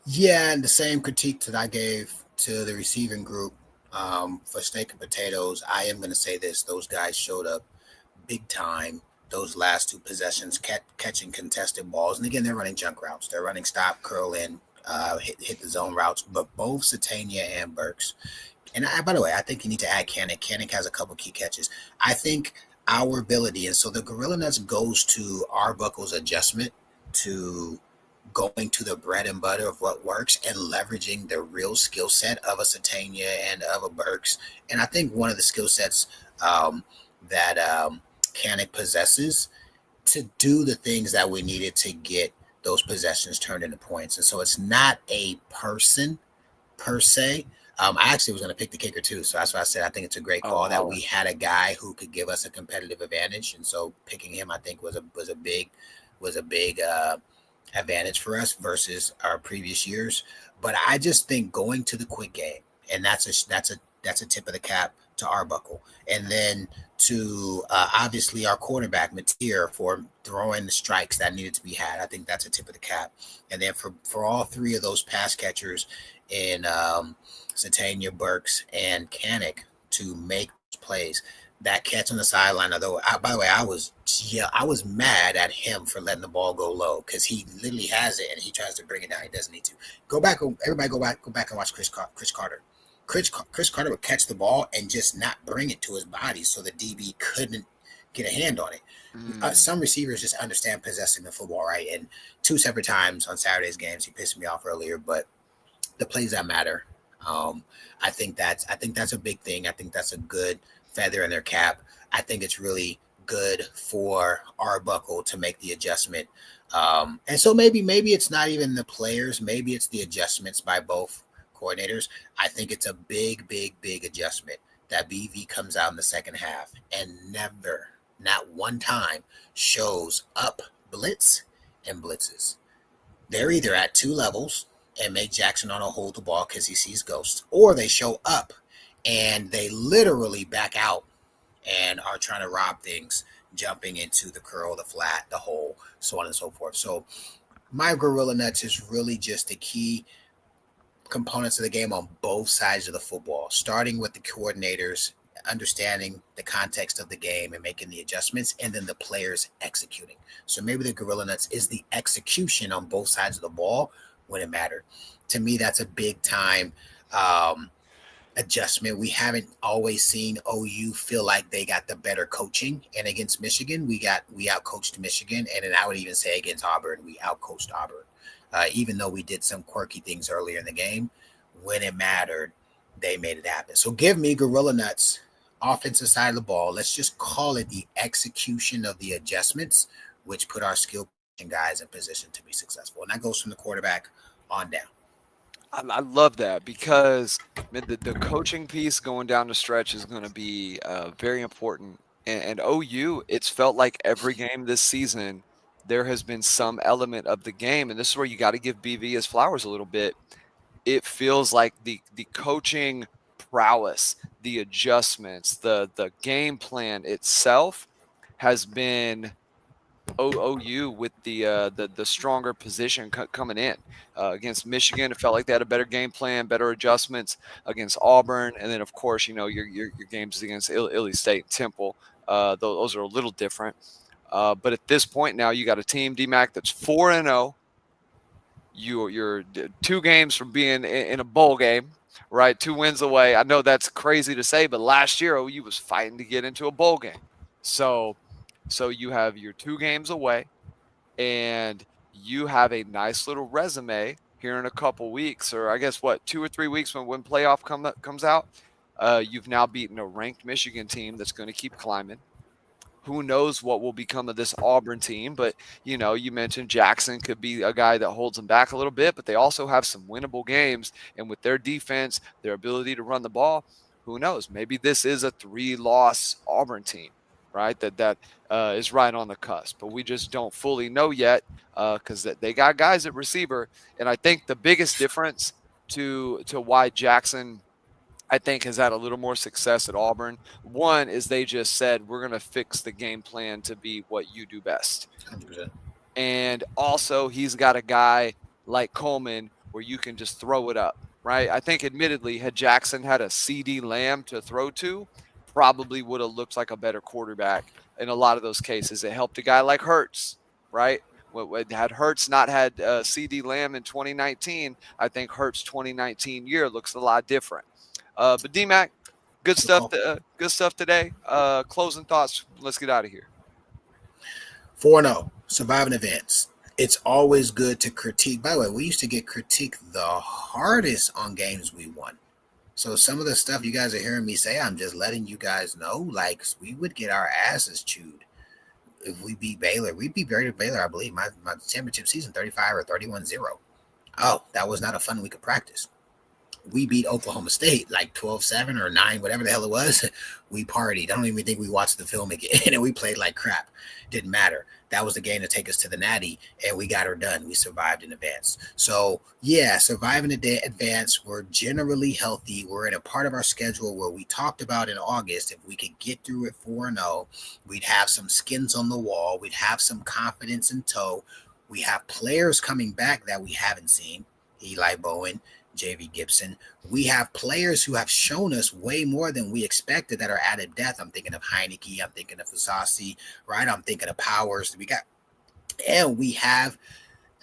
Yeah, and the same critique that I gave to the receiving group for steak and potatoes, I am going to say this. Those guys showed up big time those last two possessions, catching contested balls. And again, they're running junk routes. They're running stop, curl in, hit the zone routes. But both Satania and Burks. And by the way, I think you need to add Kannick. Kannick has a couple key catches. I think our ability, and so the Gorilla Nuts goes to Arbuckle's adjustment to going to the bread and butter of what works and leveraging the real skill set of a Satania and of a Burks. And I think one of the skill sets that Kannick possesses to do the things that we needed to get those possessions turned into points. And so it's not a person per se. I actually was going to pick the kicker too. So that's why I said I think it's a great call that we had a guy who could give us a competitive advantage. And so picking him, I think was a big advantage for us versus our previous years. But I just think going to the quick game, and that's a tip of the cap to Arbuckle, and then to obviously our quarterback Mateer for throwing the strikes that needed to be had. I think that's a tip of the cap. And then for all three of those pass catchers in Satania, Burks, and Kannick to make plays. That catch on the sideline, although by the way, I was mad at him for letting the ball go low because he literally has it and he tries to bring it down. He doesn't need to. Everybody go back and watch Chris Carter. Chris Carter would catch the ball and just not bring it to his body so the DB couldn't get a hand on it. Some receivers just understand possessing the football, right? And two separate times on Saturday's games, he pissed me off earlier, but the plays that matter. I think that's a big thing. I think that's a good feather in their cap. I think it's really good for Arbuckle to make the adjustment. And so maybe it's not even the players. Maybe it's the adjustments by both coordinators. I think it's a big adjustment that BV comes out in the second half and never, not one time, shows up blitz and blitzes. They're either at two levels and make Jackson on a hold the ball because he sees ghosts, or they show up and they literally back out and are trying to rob things, jumping into the curl, the flat, the hole, so on and so forth. So my Gorilla Nuts is really just the key components of the game on both sides of the football, starting with the coordinators, understanding the context of the game and making the adjustments, and then the players executing. So maybe the Gorilla Nuts is the execution on both sides of the ball when it mattered. To me, that's a big time adjustment. We haven't always seen OU feel like they got the better coaching. And against Michigan, we outcoached Michigan. And then I would even say against Auburn, we outcoached Auburn. Even though we did some quirky things earlier in the game, when it mattered, they made it happen. So give me Gorilla Nuts, offensive side of the ball. Let's just call it the execution of the adjustments, which put our skill guys in position to be successful. And that goes from the quarterback on down. I love that because the coaching piece going down the stretch is going to be very important. And OU, it's felt like every game this season, there has been some element of the game. And this is where you got to give BV his flowers a little bit. It feels like the coaching prowess, the adjustments, the game plan itself has been OU with the stronger position coming in. Against Michigan, it felt like they had a better game plan, better adjustments. Against Auburn, and then of course your games against Illy State and Temple. Those are a little different. But at this point now, you got a team, D-Mac, that's 4-0. you're 2 games from being in a bowl game, right? 2 wins away. I know that's crazy to say, but last year OU was fighting to get into a bowl game. So you have your 2 games away, and you have a nice little resume here in a couple weeks, or I guess what, 2 or 3 weeks when playoff comes out. You've now beaten a ranked Michigan team that's going to keep climbing. Who knows what will become of this Auburn team? But you mentioned Jackson could be a guy that holds them back a little bit, but they also have some winnable games. And with their defense, their ability to run the ball, who knows? Maybe this is a 3-loss Auburn team, right? That is right on the cusp, but we just don't fully know yet because they got guys at receiver. And I think the biggest difference to why Jackson, I think, has had a little more success at Auburn. One is they just said, we're going to fix the game plan to be what you do best. 100%. And also he's got a guy like Coleman where you can just throw it up, right? I think admittedly, had Jackson had a CD Lamb to throw to, probably would have looked like a better quarterback in a lot of those cases. It helped a guy like Hurts, right? Had Hurts not had CD Lamb in 2019, I think Hurts' 2019 year looks a lot different. But D-Mac, good stuff. Good stuff today. Closing thoughts. Let's get out of here. 4-0, surviving events. It's always good to critique. By the way, we used to get critiqued the hardest on games we won. So some of the stuff you guys are hearing me say, I'm just letting you guys know. Like, we would get our asses chewed if we beat Baylor. We beat Baylor, I believe, my championship season, 35 or 31-0. Oh, that was not a fun week of practice. We beat Oklahoma State like 12-7 or 9, whatever the hell it was. We partied. I don't even think we watched the film again, and we played like crap. Didn't matter. That was the game to take us to the Natty, and we got her done. We survived in advance. So, yeah, surviving in advance. We're generally healthy. We're in a part of our schedule where we talked about in August, if we could get through it 4-0, we'd have some skins on the wall. We'd have some confidence in tow. We have players coming back that we haven't seen. Eli Bowen, JV Gibson. We have players who have shown us way more than we expected that are added depth. I'm thinking of Heineke. I'm thinking of Fasasi, right? I'm thinking of Powers. And we have,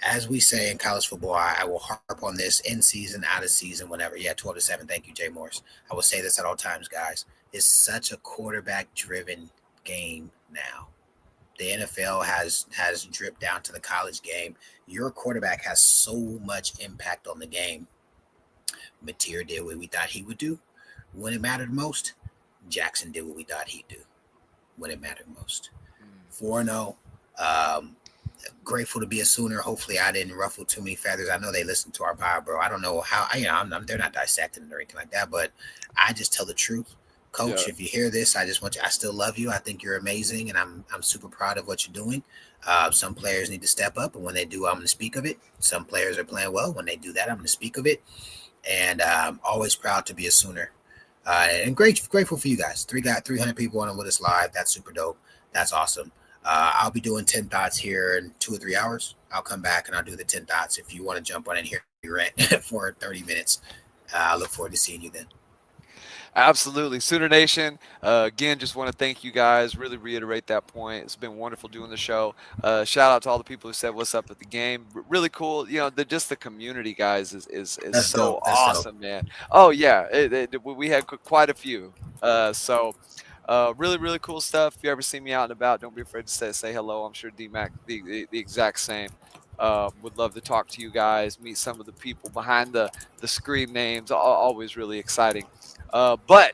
as we say in college football, I will harp on this, in season, out of season, whatever. Yeah, 12-7. Thank you, Jay Morris. I will say this at all times, guys. It's such a quarterback-driven game now. The NFL has dripped down to the college game. Your quarterback has so much impact on the game. Mateer did what we thought he would do when it mattered most. Jackson did what we thought he'd do when it mattered most. 4-0. Grateful to be a Sooner. Hopefully I didn't ruffle too many feathers. I know they listen to our pod, bro. I don't know how, they're not dissecting it or anything like that, but I just tell the truth. Coach, If you hear this, I still love you. I think you're amazing, and I'm super proud of what you're doing. Some players need to step up, and when they do, I'm going to speak of it. Some players are playing well. When they do that, I'm going to speak of it. And I'm always proud to be a Sooner. And grateful for you guys. 300 people on it with us live. That's super dope. That's awesome. I'll be doing 10 thoughts here in 2 or 3 hours. I'll come back and I'll do the 10 thoughts. If you want to jump on in here for 30 minutes, I look forward to seeing you then. Absolutely. Sooner Nation, again, just want to thank you guys, really reiterate that point. It's been wonderful doing the show. Shout out to all the people who said what's up at the game. Really cool. Just the community, guys, is so awesome, man. Oh, yeah. We had quite a few. Really, really cool stuff. If you ever see me out and about, don't be afraid to say hello. I'm sure D-Mac, the exact same. Would love to talk to you guys, meet some of the people behind the screen names. Always really exciting. But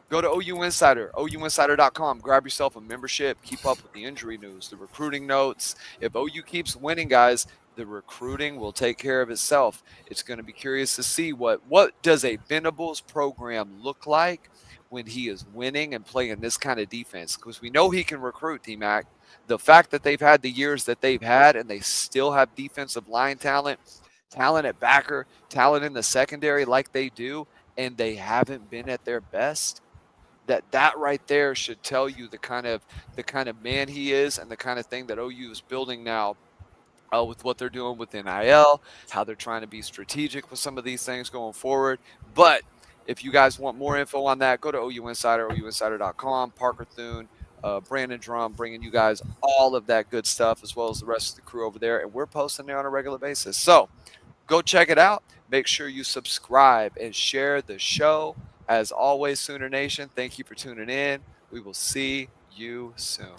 go to OU Insider, ouinsider.com. Grab yourself a membership. Keep up with the injury news, the recruiting notes. If OU keeps winning, guys, the recruiting will take care of itself. It's going to be curious to see what does a Venables program look like when he is winning and playing this kind of defense, because we know he can recruit, T-Mac. The fact that they've had the years that they've had and they still have defensive line talent at backer, talent in the secondary like they do, and they haven't been at their best, that right there should tell you the kind of man he is and the kind of thing that OU is building now with what they're doing with NIL, how they're trying to be strategic with some of these things going forward. But if you guys want more info on that, go to OU Insider, ouinsider.com. Parker Thune, Brandon Drum, bringing you guys all of that good stuff, as well as the rest of the crew over there. And we're posting there on a regular basis. So Go check it out. Make sure you subscribe and share the show. As always, Sooner Nation, thank you for tuning in. We will see you soon.